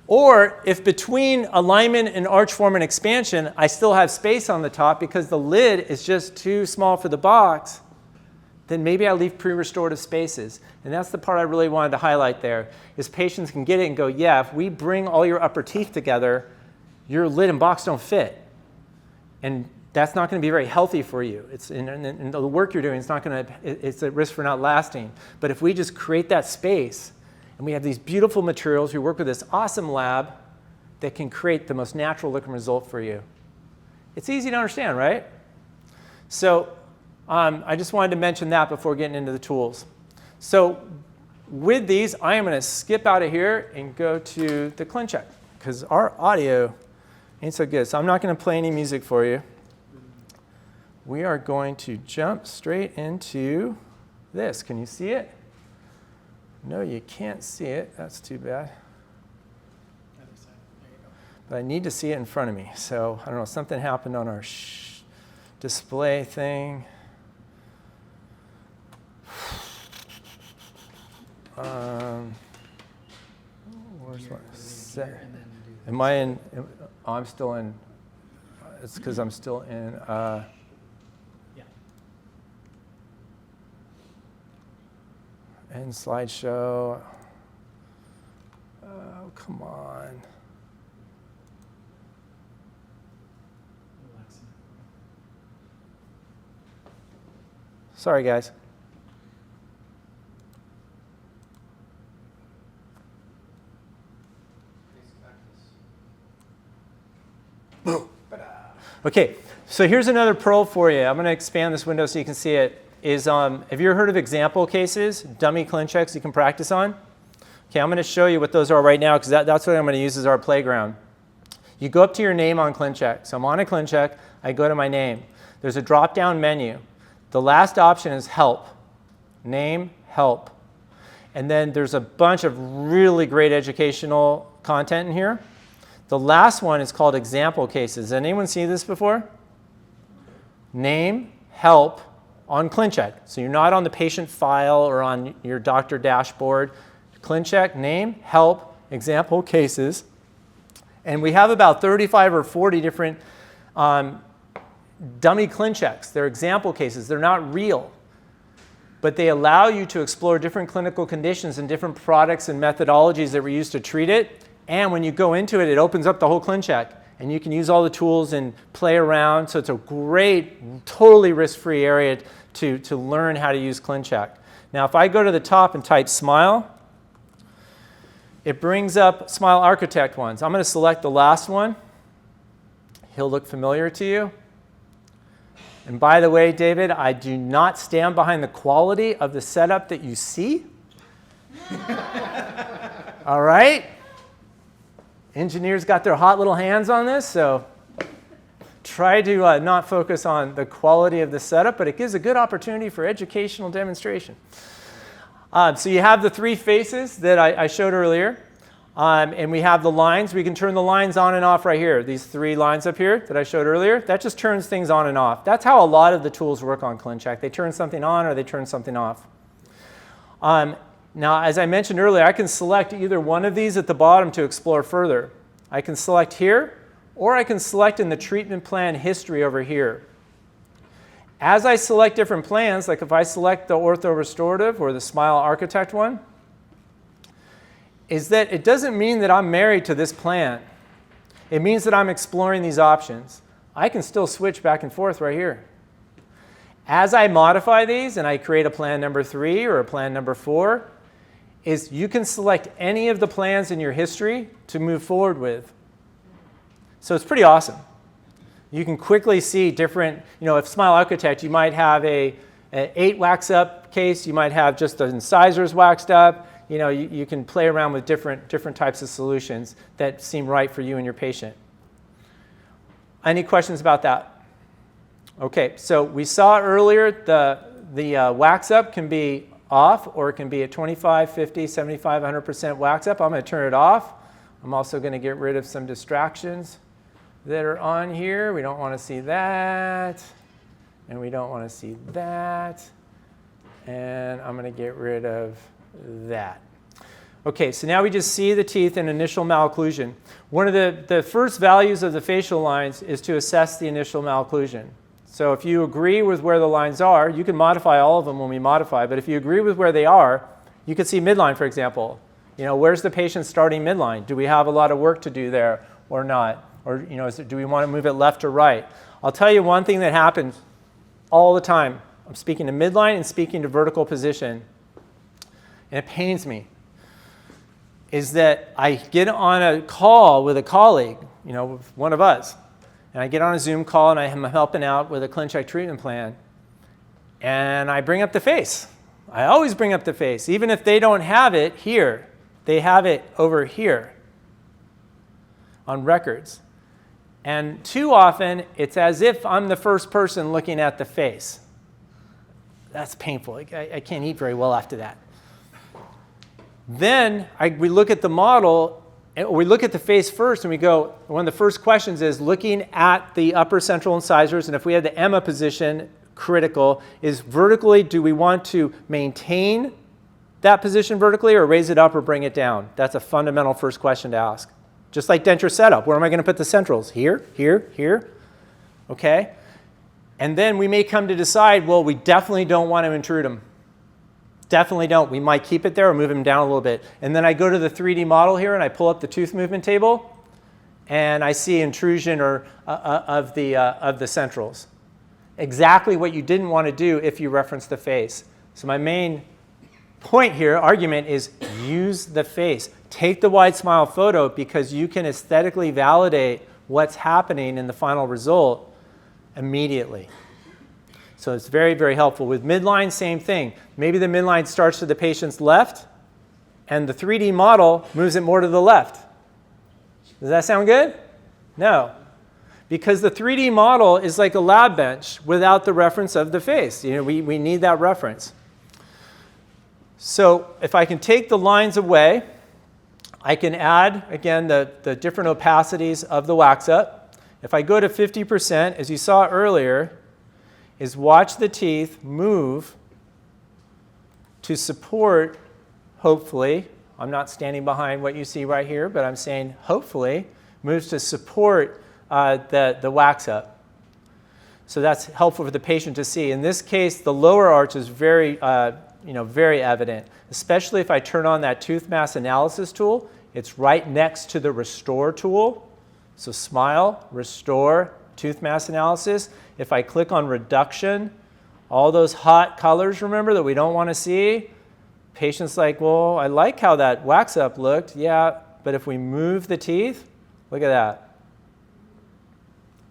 Or if between alignment and arch form and expansion, I still have space on the top because the lid is just too small for the box, then maybe I leave pre-restorative spaces. And that's the part I really wanted to highlight there, is patients can get it and go, yeah, if we bring all your upper teeth together, your lid and box don't fit. And that's not going to be very healthy for you. And the work you're doing, it's at risk for not lasting. But if we just create that space, and we have these beautiful materials, we work with this awesome lab that can create the most natural looking result for you. It's easy to understand, right? So I just wanted to mention that before getting into the tools. So with these, I am going to skip out of here and go to the ClinCheck, because our audio ain't so good. So I'm not going to play any music for you. We are going to jump straight into this. Can you see it? No, you can't see it. That's too bad. But I need to see it in front of me. So I don't know, something happened on our display thing. Where's my am I in? Oh, I'm still in. It's because I'm still in. End slideshow. Oh, come on. Sorry, guys. Okay, so here's another pro for you. I'm going to expand this window so you can see it. Have you ever heard of example cases, dummy ClinChecks you can practice on? Okay, I'm going to show you what those are right now because that's what I'm going to use as our playground. You go up to your name on ClinCheck. So I'm on a ClinCheck. I go to my name. There's a drop-down menu. The last option is help. Name, help. And then there's a bunch of really great educational content in here. The last one is called example cases. Has anyone seen this before? Name, help on ClinCheck. So you're not on the patient file or on your doctor dashboard. ClinCheck, name, help, example cases. And we have about 35 or 40 different dummy ClinChecks. They're example cases. They're not real. But they allow you to explore different clinical conditions and different products and methodologies that were used to treat it. And when you go into it, it opens up the whole ClinCheck. And you can use all the tools and play around. So it's a great, totally risk-free area to learn how to use ClinCheck. Now, if I go to the top and type Smile, it brings up Smile Architect ones. I'm going to select the last one. He'll look familiar to you. And by the way, David, I do not stand behind the quality of the setup that you see. All right? Engineers got their hot little hands on this, so try to not focus on the quality of the setup, but it gives a good opportunity for educational demonstration. So you have the three faces that I showed earlier, and we have the lines. We can turn the lines on and off right here. These three lines up here that I showed earlier, that just turns things on and off. That's how a lot of the tools work on ClinCheck. They turn something on or they turn something off. Now, as I mentioned earlier, I can select either one of these at the bottom to explore further. I can select here, or I can select in the treatment plan history over here. As I select different plans, like if I select the ortho restorative or the Smile Architect one, is that it doesn't mean that I'm married to this plan. It means that I'm exploring these options. I can still switch back and forth right here. As I modify these and I create a plan number 3 or a plan number 4, is you can select any of the plans in your history to move forward with. So it's pretty awesome. You can quickly see different, if Smile Architect, you might have an 8 wax up case, you might have just the incisors waxed up. You can play around with different types of solutions that seem right for you and your patient. Any questions about that? Okay, so we saw earlier the wax up can be off, or it can be at 25, 50, 75, 100% wax up. I'm going to turn it off. I'm also going to get rid of some distractions that are on here. We don't want to see that, and we don't want to see that, and I'm going to get rid of that. Okay, so now we just see the teeth in initial malocclusion. One of the first values of the facial lines is to assess the initial malocclusion. So if you agree with where the lines are, you can modify all of them when we modify, but if you agree with where they are, you can see midline, for example. Where's the patient starting midline? Do we have a lot of work to do there or not? Or do we want to move it left or right? I'll tell you one thing that happens all the time. I'm speaking to midline and speaking to vertical position, and it pains me, is that I get on a call with a colleague, one of us, and I get on a Zoom call and I'm helping out with a ClinCheck treatment plan, and I bring up the face. I always bring up the face. Even if they don't have it here, they have it over here on records. And too often, it's as if I'm the first person looking at the face. That's painful. I can't eat very well after that. Then we look at the model, we look at the face first, and we go, one of the first questions is looking at the upper central incisors, and if we had the Emma position, critical, is vertically, do we want to maintain that position vertically or raise it up or bring it down? That's a fundamental first question to ask. Just like denture setup, where am I going to put the centrals? Here, here, here, okay? And then we may come to decide, well, we definitely don't want to intrude them. Definitely don't. We might keep it there or move them down a little bit. And then I go to the 3D model here and I pull up the tooth movement table and I see intrusion of the centrals. Exactly what you didn't want to do if you reference the face. So my main point here, argument, is use the face. Take the wide smile photo because you can aesthetically validate what's happening in the final result immediately. So it's very, very helpful. With midline, same thing. Maybe the midline starts to the patient's left and the 3D model moves it more to the left. Does that sound good? No. Because the 3D model is like a lab bench without the reference of the face. You know, we need that reference. So if I can take the lines away, I can add, again, the different opacities of the wax up. If I go to 50%, as you saw earlier, is watch the teeth move to support, hopefully, I'm not standing behind what you see right here, but I'm saying hopefully, moves to support the wax up. So that's helpful for the patient to see. In this case, the lower arch is very, very evident, especially if I turn on that tooth mass analysis tool. It's right next to the restore tool. So smile, restore, tooth mass analysis. If I click on reduction, all those hot colors, remember, that we don't want to see, patient's like, well, I like how that wax up looked. Yeah, but if we move the teeth, look at that.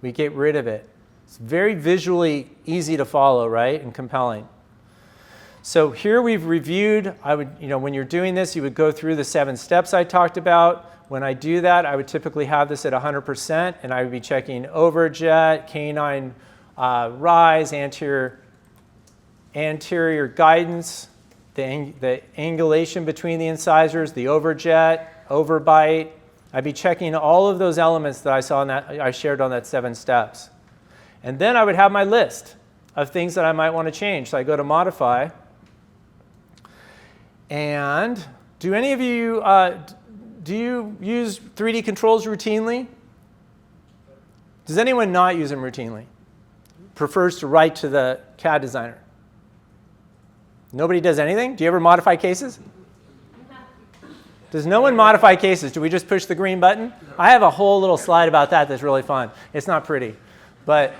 We get rid of it. It's very visually easy to follow, right, and compelling. So here we've reviewed, when you're doing this, you would go through the 7 steps I talked about. When I do that, I would typically have this at 100%, and I would be checking overjet, canine rise, anterior guidance, the angulation between the incisors, the overjet, overbite. I'd be checking all of those elements that I shared on that 7 steps. And then I would have my list of things that I might want to change. So I go to modify. And do any of you, do you use 3D controls routinely? Does anyone not use them routinely? Prefers to write to the CAD designer? Nobody does anything? Do you ever modify cases? Does no one modify cases? Do we just push the green button? I have a whole little slide about that that's really fun. It's not pretty. But,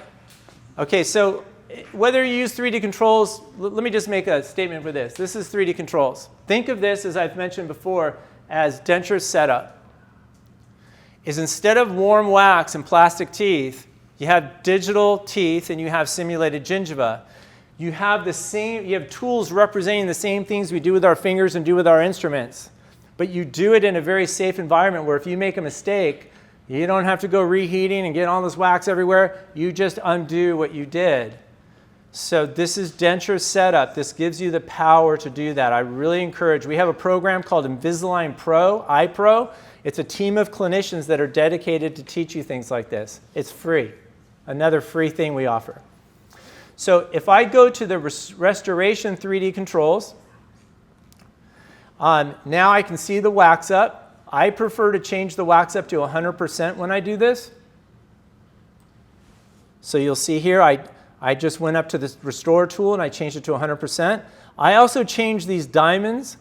okay, so whether you use 3D controls, let me just make a statement for this. This is 3D controls. Think of this, as I've mentioned before, as denture setup. Is instead of warm wax and plastic teeth, you have digital teeth and you have simulated gingiva. You have tools representing the same things we do with our fingers and do with our instruments. But you do it in a very safe environment where if you make a mistake, you don't have to go reheating and get all this wax everywhere. You just undo what you did. So this is denture setup. This gives you the power to do that. I really encourage. We have a program called Invisalign Pro, iPro. It's a team of clinicians that are dedicated to teach you things like this. It's free. Another free thing we offer. So if I go to the restoration 3D controls, now I can see the wax up. I prefer to change the wax up to 100% when I do this. So you'll see here, I just went up to the restore tool and I changed it to 100%. I also changed these diamonds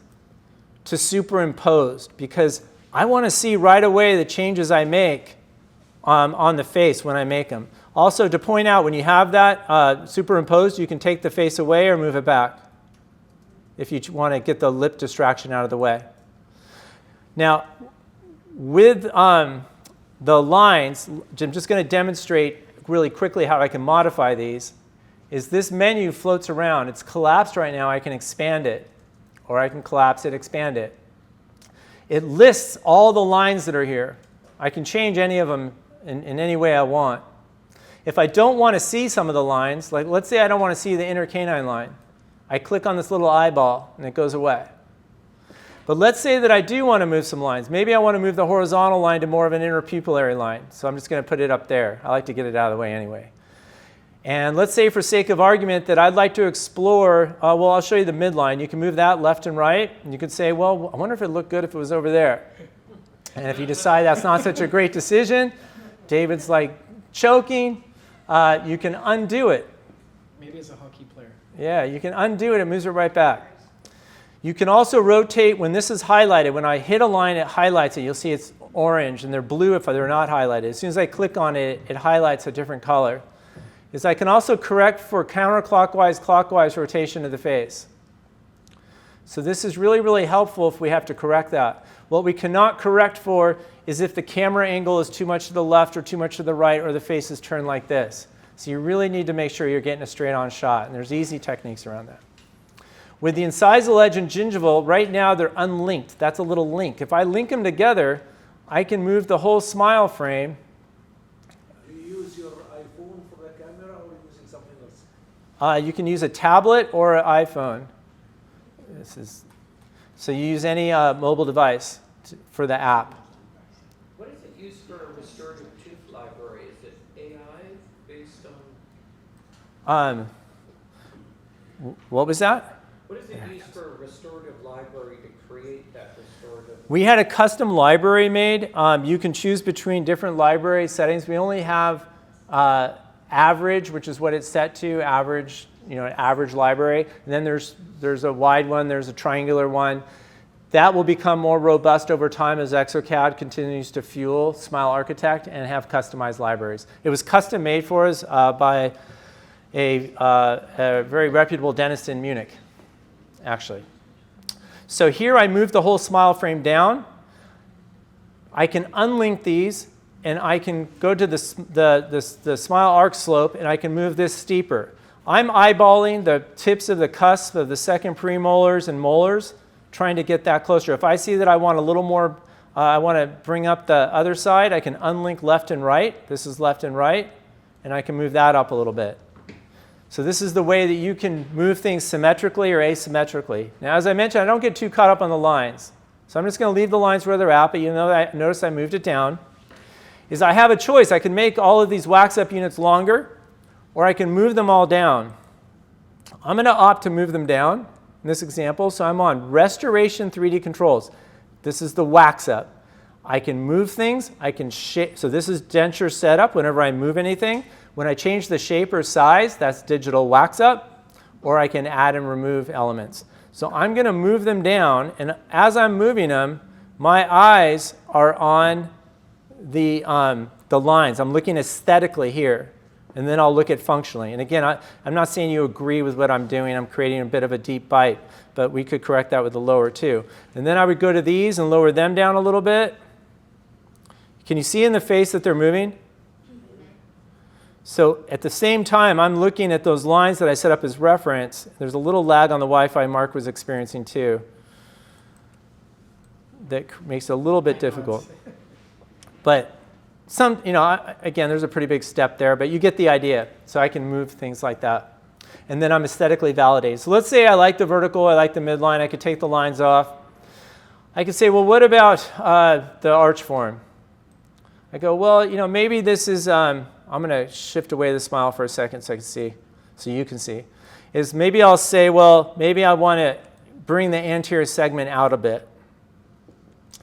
to superimposed because I want to see right away the changes I make on the face when I make them. Also, to point out, when you have that superimposed, you can take the face away or move it back if you want to get the lip distraction out of the way. Now, with the lines, I'm just going to demonstrate really quickly how I can modify these. Is this menu floats around. It's collapsed right now. I can expand it, or I can collapse it, expand it. It lists all the lines that are here. I can change any of them in any way I want. If I don't want to see some of the lines, like let's say I don't want to see the inner canine line, I click on this little eyeball and it goes away. But let's say that I do want to move some lines. Maybe I want to move the horizontal line to more of an inner pupillary line. So I'm just going to put it up there. I like to get it out of the way anyway. And let's say for sake of argument that I'd like to explore, well, I'll show you the midline. You can move that left and right. And you could say, well, I wonder if it looked good if it was over there. And if you decide that's not such a great decision, David's like choking, you can undo it. Maybe as a hockey player. Yeah, you can undo it. It moves it right back. You can also rotate when this is highlighted. When I hit a line, it highlights it. You'll see it's orange, and they're blue if they're not highlighted. As soon as I click on it, it highlights a different color. I can also correct for counterclockwise, clockwise rotation of the face. So this is really, really helpful if we have to correct that. What we cannot correct for is if the camera angle is too much to the left or too much to the right, or the face is turned like this. So you really need to make sure you're getting a straight-on shot, and there's easy techniques around that. With the incisal edge and gingival, right now they're unlinked. That's a little link. If I link them together, I can move the whole smile frame. Do you use your iPhone for the camera or using something else? You can use a tablet or an iPhone. So you use any mobile device for the app. What is it used for a restorative tooth library? Is it AI based on? What was that? What is it used for a restorative library to create that restorative? We had a custom library made. You can choose between different library settings. We only have average, which is what it's set to, average, average library. And then there's a wide one, there's a triangular one. That will become more robust over time as ExoCAD continues to fuel Smile Architect and have customized libraries. It was custom made for us by a very reputable dentist in Munich, actually. So here I move the whole smile frame down. I can unlink these, and I can go to the smile arc slope, and I can move this steeper. I'm eyeballing the tips of the cusp of the second premolars and molars, trying to get that closer. If I see that I want a little more, I want to bring up the other side, I can unlink left and right. This is left and right, and I can move that up a little bit. So this is the way that you can move things symmetrically or asymmetrically. Now, as I mentioned, I don't get too caught up on the lines. So I'm just going to leave the lines where they're at, but notice I moved it down. I have a choice. I can make all of these wax up units longer, or I can move them all down. I'm going to opt to move them down in this example. So I'm on Restoration 3D Controls. This is the wax up. I can move things. I can shape. So this is denture setup whenever I move anything. When I change the shape or size, that's digital wax up, or I can add and remove elements. So I'm going to move them down, and as I'm moving them, my eyes are on the lines. I'm looking aesthetically here, and then I'll look at functionally. And again, I'm not saying you agree with what I'm doing. I'm creating a bit of a deep bite, but we could correct that with the lower too. And then I would go to these and lower them down a little bit. Can you see in the face that they're moving? So at the same time, I'm looking at those lines that I set up as reference. There's a little lag on the Wi-Fi Mark was experiencing too. That makes it a little bit difficult. But again, there's a pretty big step there, but you get the idea. So I can move things like that. And then I'm aesthetically validated. So let's say I like the vertical, I like the midline, I could take the lines off. I could say, well, what about the arch form? I go, well, maybe this is, I'm going to shift away the smile for a second so I can see, so you can see. Maybe I'll say, well, maybe I want to bring the anterior segment out a bit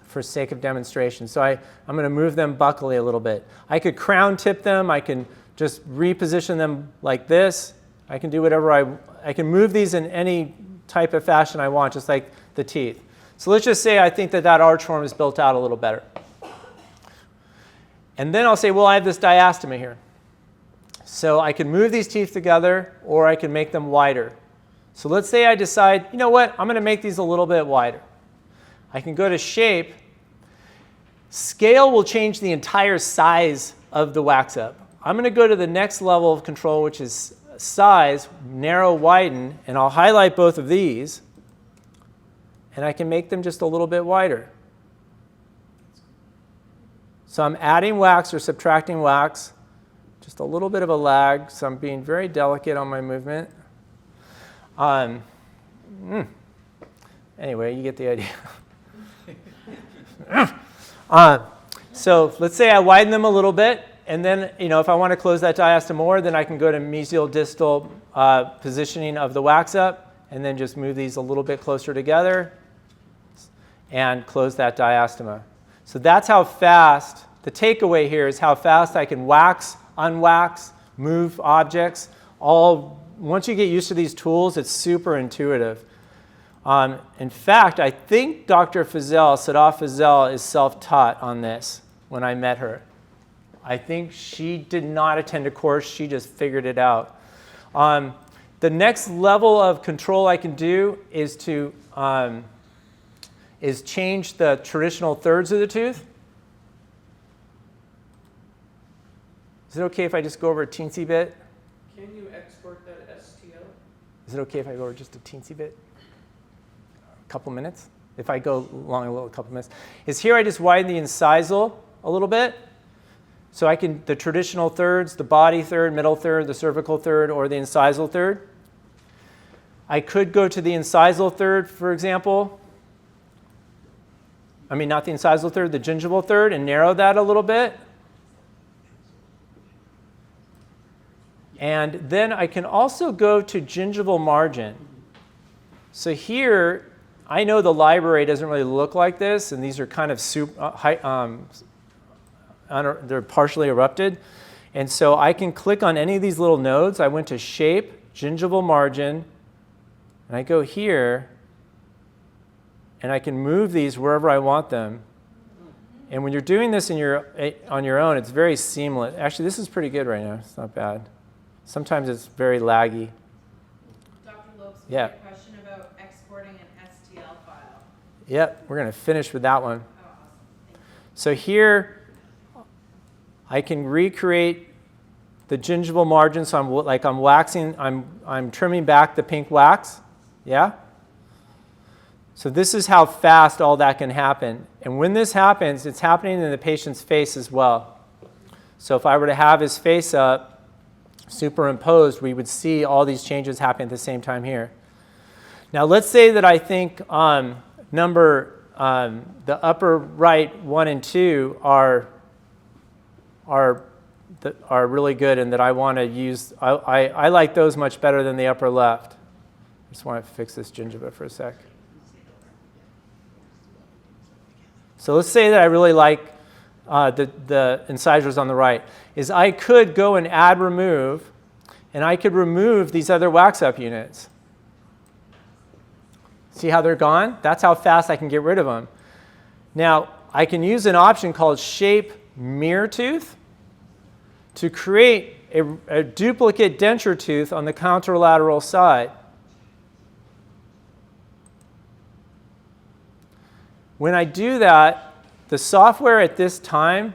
for sake of demonstration. So I'm going to move them buccally a little bit. I could crown tip them. I can just reposition them like this. I can do whatever I can move these in any type of fashion I want, just like the teeth. So let's just say I think that arch form is built out a little better. And then I'll say, well, I have this diastema here. So I can move these teeth together, or I can make them wider. So let's say I decide, you know what, I'm going to make these a little bit wider. I can go to shape. Scale will change the entire size of the wax up. I'm going to go to the next level of control, which is size, narrow, widen, and I'll highlight both of these, and I can make them just a little bit wider. So I'm adding wax or subtracting wax, just a little bit of a lag, so I'm being very delicate on my movement. Anyway, you get the idea. So let's say I widen them a little bit, And then, if I want to close that diastema more, then I can go to mesial distal positioning of the wax up, and then just move these a little bit closer together and close that diastema. So that's how fast, the takeaway here is how fast I can wax, unwax, move objects. Once you get used to these tools, it's super intuitive. In fact, I think Dr. Sadaf Fazell is self-taught on this when I met her. I think she did not attend a course, she just figured it out. The next level of control I can do is to change the traditional thirds of the tooth. Is it okay if I just go over a teensy bit? Can you export that STL? Is it okay if I go over just a teensy bit? A couple minutes? If I go along a couple minutes. Is here I just widen the incisal a little bit. So I can, the traditional thirds, the body third, middle third, the cervical third, or the incisal third. I could go to the incisal third, for example. I mean, not the incisal third, the gingival third, and narrow that a little bit. And then I can also go to gingival margin. So here, I know the library doesn't really look like this, and these are kind of they're partially erupted. And so I can click on any of these little nodes. I went to shape, gingival margin, and I go here, and I can move these wherever I want them. And when you're doing this on your own, it's very seamless. Actually, this is pretty good right now. It's not bad. Sometimes it's very laggy. Dr. Lopes, yeah. A question about exporting an STL file. Yep, we're going to finish with that one. Oh, awesome. Thank you. So here, I can recreate the gingival margin. So I'm waxing, I'm trimming back the pink wax. Yeah? So this is how fast all that can happen. And when this happens, it's happening in the patient's face as well. So if I were to have his face up, superimposed, we would see all these changes happen at the same time here. Now let's say that I think the upper right 1 and 2 are really good, and that I want to use, I like those much better than the upper left. I just want to fix this gingiva for a sec. So let's say that I really like the incisors on the right, is I could go and add remove, and I could remove these other wax up units. See how they're gone? That's how fast I can get rid of them. Now, I can use an option called shape mirror tooth to create a duplicate denture tooth on the contralateral side. When I do that, the software at this time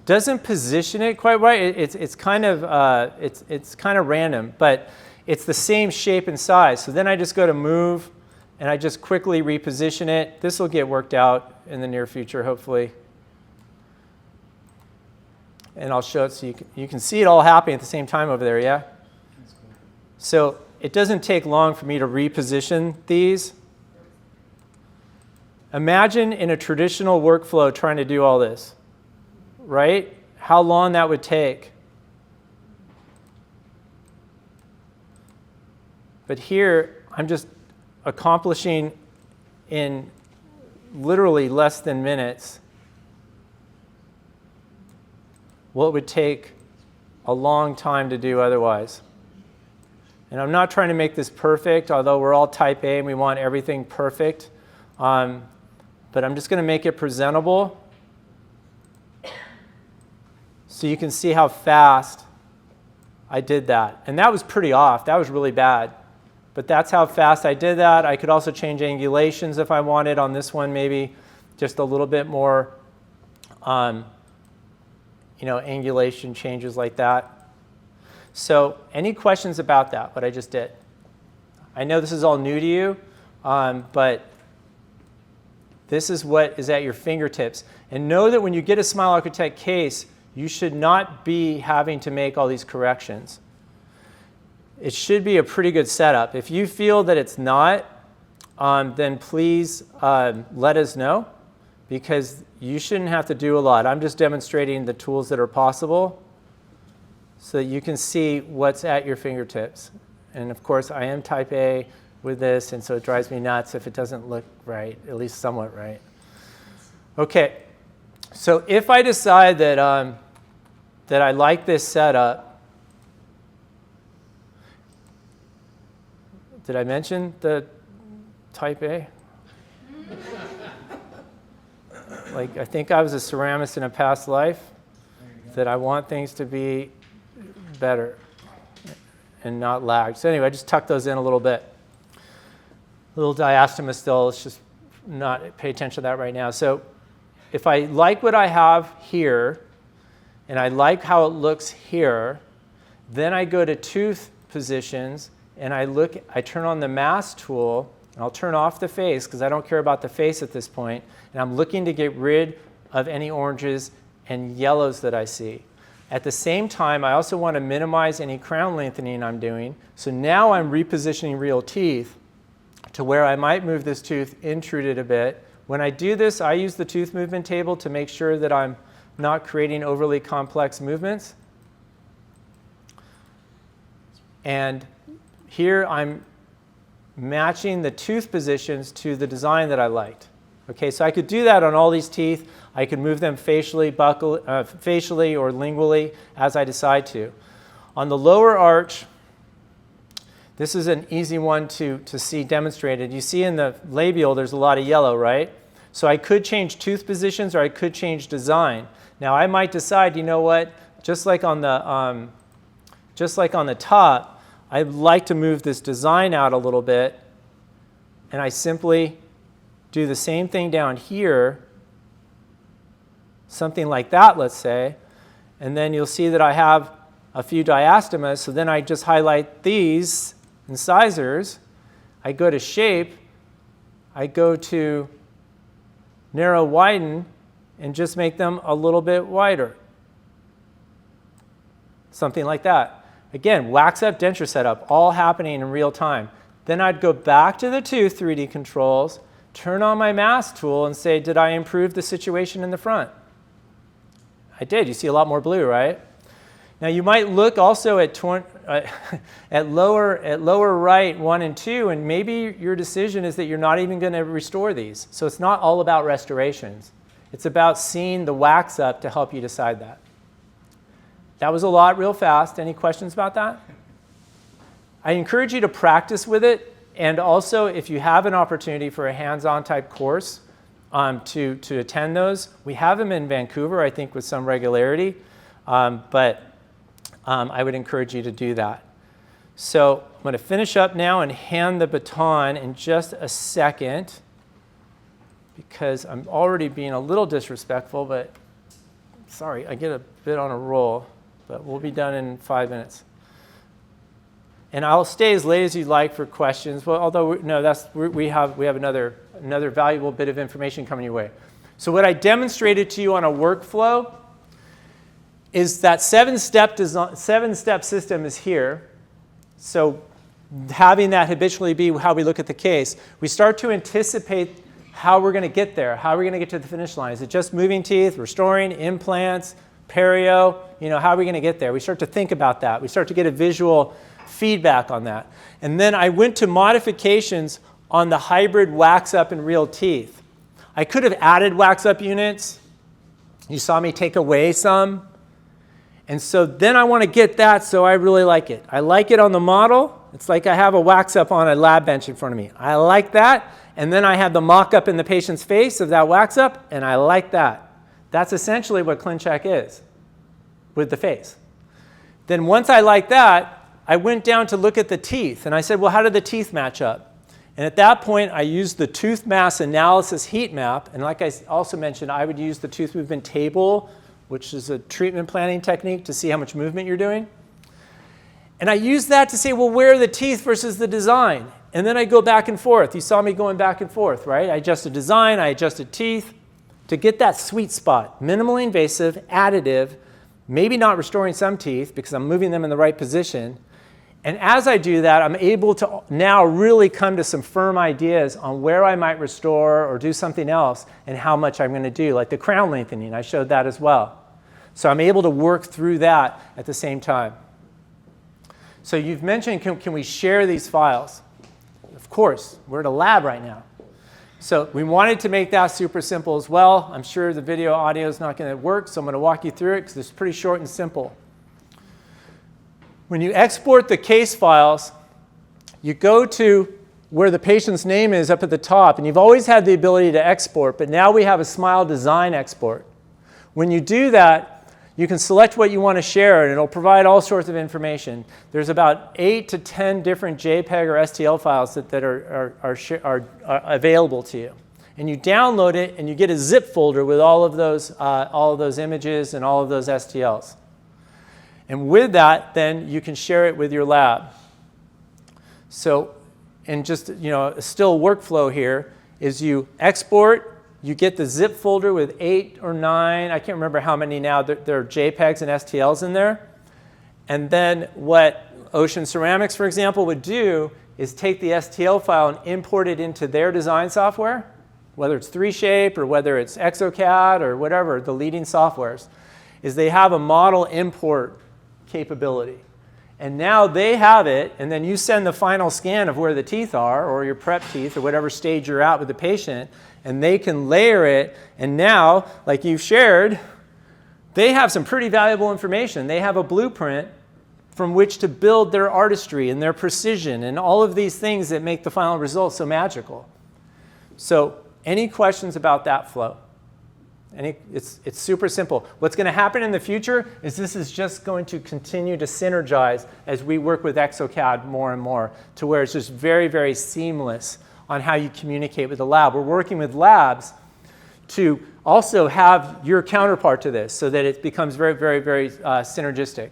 doesn't position it quite right. It's kind of random, but it's the same shape and size. So then I just go to move, and I just quickly reposition it. This will get worked out in the near future, hopefully. And I'll show it so you can see it all happening at the same time over there, yeah? So it doesn't take long for me to reposition these. Imagine in a traditional workflow trying to do all this, right? How long that would take. But here, I'm just accomplishing in literally less than minutes what would take a long time to do otherwise. And I'm not trying to make this perfect, although we're all type A and we want everything perfect. But I'm just going to make it presentable so you can see how fast I did that. And that was pretty off. That was really bad. But that's how fast I did that. I could also change angulations if I wanted on this one, maybe just a little bit more angulation changes like that. So any questions about that, what I just did? I know this is all new to you, but this is what is at your fingertips. And know that when you get a Smile Architect case, you should not be having to make all these corrections. It should be a pretty good setup. If you feel that it's not, then please let us know, because you shouldn't have to do a lot. I'm just demonstrating the tools that are possible so that you can see what's at your fingertips. And of course, I am type A with this, and so it drives me nuts if it doesn't look right, at least somewhat right. Okay, so if I decide that, that I like this setup, did I mention the type A? Like, I think I was a ceramist in a past life, that I want things to be better and not lag. So anyway, I just tuck those in a little bit. A little diastema still, let's just not pay attention to that right now. So if I like what I have here, and I like how it looks here, then I go to tooth positions, and I turn on the mask tool, and I'll turn off the face, because I don't care about the face at this point, and I'm looking to get rid of any oranges and yellows that I see. At the same time, I also want to minimize any crown lengthening I'm doing, so now I'm repositioning real teeth to where I might move this tooth intruded a bit. When I do this, I use the tooth movement table to make sure that I'm not creating overly complex movements. And here I'm matching the tooth positions to the design that I liked. Okay, so I could do that on all these teeth. I could move them facially, facially or lingually as I decide to. On the lower arch, this is an easy one to see demonstrated. You see in the labial there's a lot of yellow, right? So I could change tooth positions or I could change design. Now I might decide, you know what, just like on the top, I'd like to move this design out a little bit, and I simply do the same thing down here, something like that, let's say, and then you'll see that I have a few diastemas, so then I just highlight these incisors, I go to shape, I go to narrow widen, and just make them a little bit wider. Something like that. Again, wax up, denture setup, all happening in real time. Then I'd go back to the tooth 3D controls, turn on my mask tool, and say, did I improve the situation in the front? I did. You see a lot more blue, right? Now you might look also at lower right 1 and 2, and maybe your decision is that you're not even going to restore these. So it's not all about restorations. It's about seeing the wax up to help you decide that. That was a lot real fast. Any questions about that? I encourage you to practice with it, and also if you have an opportunity for a hands-on type course to attend those. We have them in Vancouver, I think, with some regularity, but I would encourage you to do that. So I'm going to finish up now and hand the baton in just a second, because I'm already being a little disrespectful, but sorry, I get a bit on a roll, but we'll be done in 5 minutes. And I'll stay as late as you'd like for questions. Well, although we have another valuable bit of information coming your way. So what I demonstrated to you on a workflow is that seven-step system is here. So having that habitually be how we look at the case, we start to anticipate how we're going to get there. How are we going to get to the finish line? Is it just moving teeth, restoring, implants, perio? How are we going to get there? We start to think about that. We start to get a visual feedback on that. And then I went to modifications on the hybrid wax up and real teeth. I could have added wax up units. You saw me take away some. And so then I want to get that, so I really like it. I like it on the model. It's like I have a wax up on a lab bench in front of me. I like that. And then I have the mock-up in the patient's face of that wax up, and I like that. That's essentially what ClinCheck is with the face. Then once I like that, I went down to look at the teeth, and I said, well, how did the teeth match up? And at that point, I used the tooth mass analysis heat map, and like I also mentioned, I would use the tooth movement table, which is a treatment planning technique to see how much movement you're doing. And I used that to say, well, where are the teeth versus the design? And then I go back and forth. You saw me going back and forth, right? I adjusted design, I adjusted teeth to get that sweet spot, minimally invasive, additive, maybe not restoring some teeth because I'm moving them in the right position, And as I do that, I'm able to now really come to some firm ideas on where I might restore or do something else and how much I'm going to do, like the crown lengthening. I showed that as well. So I'm able to work through that at the same time. So you've mentioned, can we share these files? Of course, we're at a lab right now. So we wanted to make that super simple as well. I'm sure the video audio is not going to work, so I'm going to walk you through it because it's pretty short and simple. When you export the case files, you go to where the patient's name is up at the top, and you've always had the ability to export, but now we have a Smile Design export. When you do that, you can select what you want to share, and it'll provide all sorts of information. There's about 8 to 10 different JPEG or STL files that are available to you. And you download it, and you get a zip folder with all of those images and all of those STLs. And with that, then you can share it with your lab. So, and just, a still workflow here is you export, you get the zip folder with 8 or 9, I can't remember how many now, there are JPEGs and STLs in there. And then what Ocean Ceramics, for example, would do is take the STL file and import it into their design software, whether it's 3Shape or whether it's ExoCAD or whatever, the leading softwares, is they have a model import capability. And now they have it, and then you send the final scan of where the teeth are, or your prep teeth, or whatever stage you're at with the patient, and they can layer it, and now, like you've shared, they have some pretty valuable information. They have a blueprint from which to build their artistry and their precision and all of these things that make the final result so magical. So any questions about that flow? It's super simple. What's going to happen in the future is this is just going to continue to synergize as we work with ExoCAD more and more to where it's just very, very seamless on how you communicate with the lab. We're working with labs to also have your counterpart to this so that it becomes very, very, very synergistic.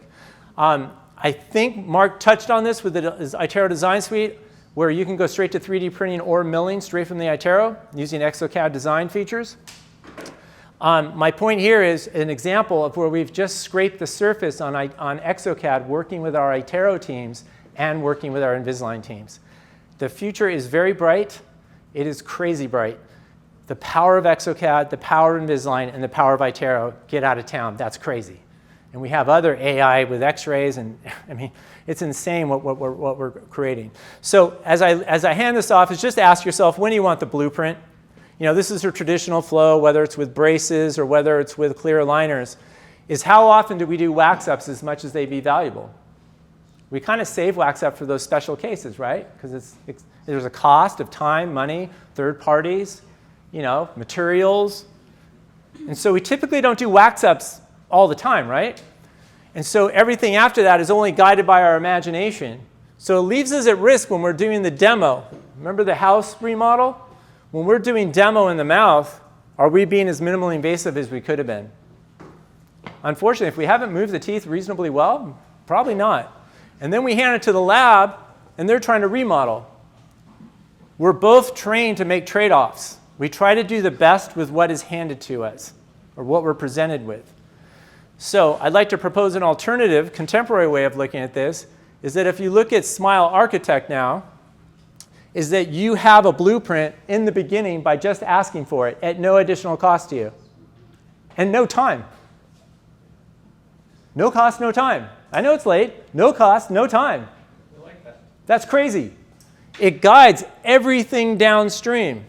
I think Mark touched on this with the iTero Design Suite, where you can go straight to 3D printing or milling straight from the iTero using ExoCAD design features. My point here is an example of where we've just scraped the surface on ExoCAD working with our iTero teams and working with our Invisalign teams. The future is very bright. It is crazy bright. The power of ExoCAD, the power of Invisalign, and the power of iTero get out of town. That's crazy. And we have other AI with X-rays, and I mean, it's insane what we're creating. So as I hand this off, is just ask yourself, when do you want the blueprint? This is a traditional flow, whether it's with braces or whether it's with clear aligners, is how often do we do wax-ups as much as they be valuable? We kind of save wax-up for those special cases, right? Because there's a cost of time, money, third parties, materials. And so we typically don't do wax-ups all the time, right? And so everything after that is only guided by our imagination. So it leaves us at risk when we're doing the demo. Remember the house remodel? When we're doing demo in the mouth, are we being as minimally invasive as we could have been? Unfortunately, if we haven't moved the teeth reasonably well, probably not. And then we hand it to the lab, and they're trying to remodel. We're both trained to make trade-offs. We try to do the best with what is handed to us, or what we're presented with. So I'd like to propose an alternative, contemporary way of looking at this, is that if you look at Smile Architect now, is that you have a blueprint in the beginning by just asking for it at no additional cost to you. And no time. No cost, no time. I know it's late. No cost, no time. I like that. That's crazy. It guides everything downstream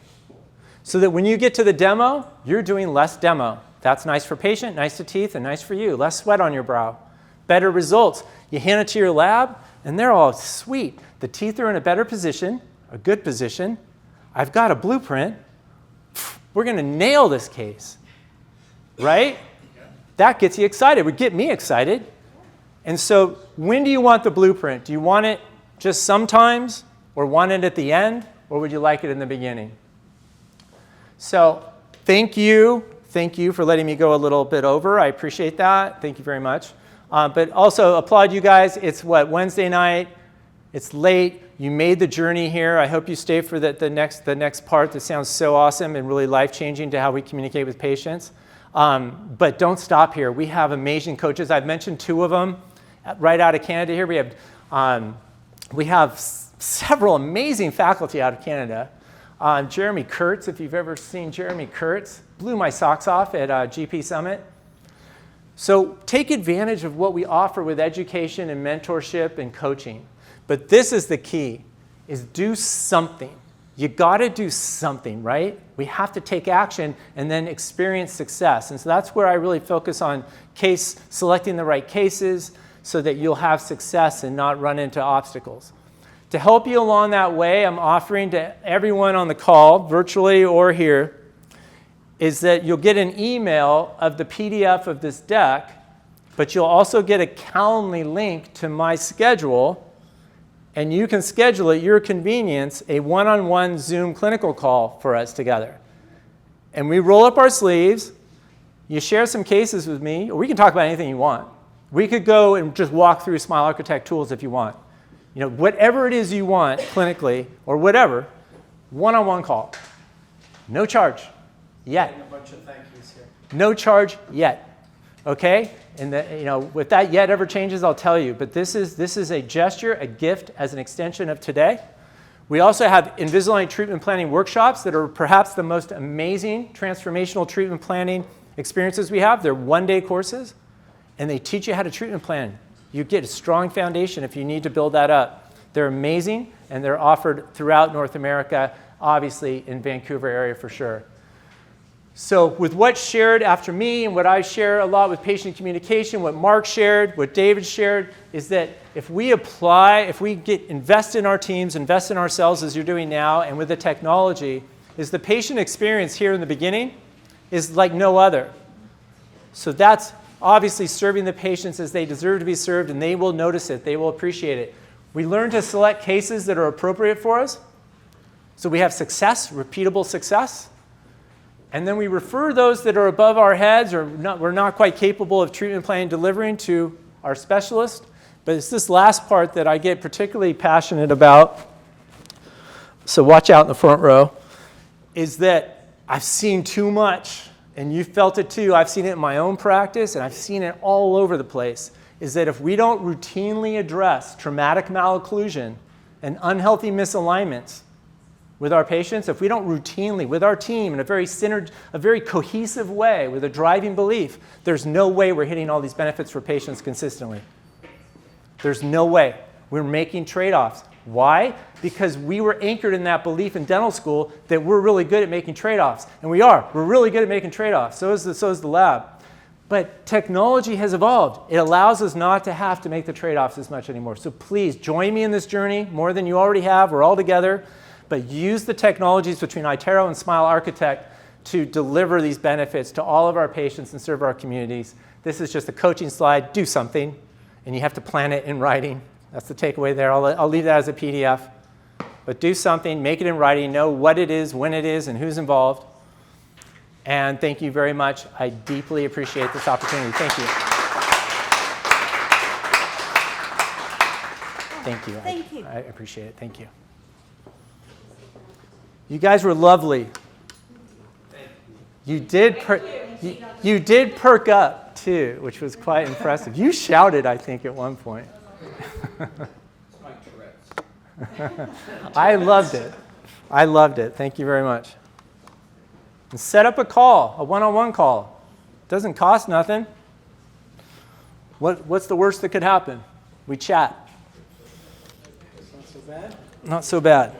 so that when you get to the demo, you're doing less demo. That's nice for patient, nice to teeth, and nice for you. Less sweat on your brow. Better results. You hand it to your lab, and they're all sweet. The teeth are in a better position, a good position. I've got a blueprint. We're going to nail this case, right? That gets you excited. It would get me excited. And so when do you want the blueprint? Do you want it just sometimes, or want it at the end, or would you like it in the beginning? So thank you. Thank you for letting me go a little bit over. I appreciate that. Thank you very much. But also applaud you guys. It's Wednesday night. It's late. You made the journey here. I hope you stay for the next part that sounds so awesome and really life-changing to how we communicate with patients. But don't stop here. We have amazing coaches. I've mentioned 2 of them right out of Canada here. We have we have several amazing faculty out of Canada. Jeremy Kurtz, if you've ever seen Jeremy Kurtz, blew my socks off at GP Summit. So take advantage of what we offer with education and mentorship and coaching. But this is the key, is do something. You got to do something, right? We have to take action and then experience success. And so that's where I really focus on selecting the right cases so that you'll have success and not run into obstacles. To help you along that way, I'm offering to everyone on the call, virtually or here, is that you'll get an email of the PDF of this deck, but you'll also get a Calendly link to my schedule, and you can schedule at your convenience a one-on-one Zoom clinical call for us together. And we roll up our sleeves, you share some cases with me, or we can talk about anything you want. We could go and just walk through Smile Architect tools if you want. Whatever it is you want clinically, or whatever, one-on-one call. No charge yet. A bunch of thank yous here. No charge yet. Okay? And if that yet ever changes, I'll tell you. But this is a gesture, a gift as an extension of today. We also have Invisalign treatment planning workshops that are perhaps the most amazing transformational treatment planning experiences we have. They're one-day courses, and they teach you how to treatment plan. You get a strong foundation if you need to build that up. They're amazing, and they're offered throughout North America, obviously in Vancouver area for sure. So with what's shared after me and what I share a lot with patient communication, what Mark shared, what David shared, is that if we invest in our teams, invest in ourselves as you're doing now, and with the technology, is the patient experience here in the beginning is like no other. So that's obviously serving the patients as they deserve to be served, and they will notice it. They will appreciate it. We learn to select cases that are appropriate for us. So we have success, repeatable success. And then we refer those that are above our heads or we're not quite capable of treatment planning delivering to our specialist. But it's this last part that I get particularly passionate about. So watch out in the front row. Is that I've seen too much, and you felt it too. I've seen it in my own practice, and I've seen it all over the place. Is that if we don't routinely address traumatic malocclusion and unhealthy misalignments with our patients, if we don't routinely, with our team, in a very cohesive way, with a driving belief, there's no way we're hitting all these benefits for patients consistently. There's no way. We're making trade-offs. Why? Because we were anchored in that belief in dental school that we're really good at making trade-offs. And we are. We're really good at making trade-offs. So is the lab. But technology has evolved. It allows us not to have to make the trade-offs as much anymore. So please join me in this journey more than you already have. We're all together. But use the technologies between iTero and Smile Architect to deliver these benefits to all of our patients and serve our communities. This is just a coaching slide. Do something. And you have to plan it in writing. That's the takeaway there. I'll leave that as a PDF. But do something. Make it in writing. Know what it is, when it is, and who's involved. And thank you very much. I deeply appreciate this opportunity. Thank you. Thank you. Thank you. I appreciate it. Thank you. You guys were lovely. You did perk up too, which was quite impressive. You shouted, I think, at one point. I loved it. I loved it. Thank you very much. And set up a call, a one-on-one call. Doesn't cost nothing. What's the worst that could happen? We chat. Not so bad. Not so bad.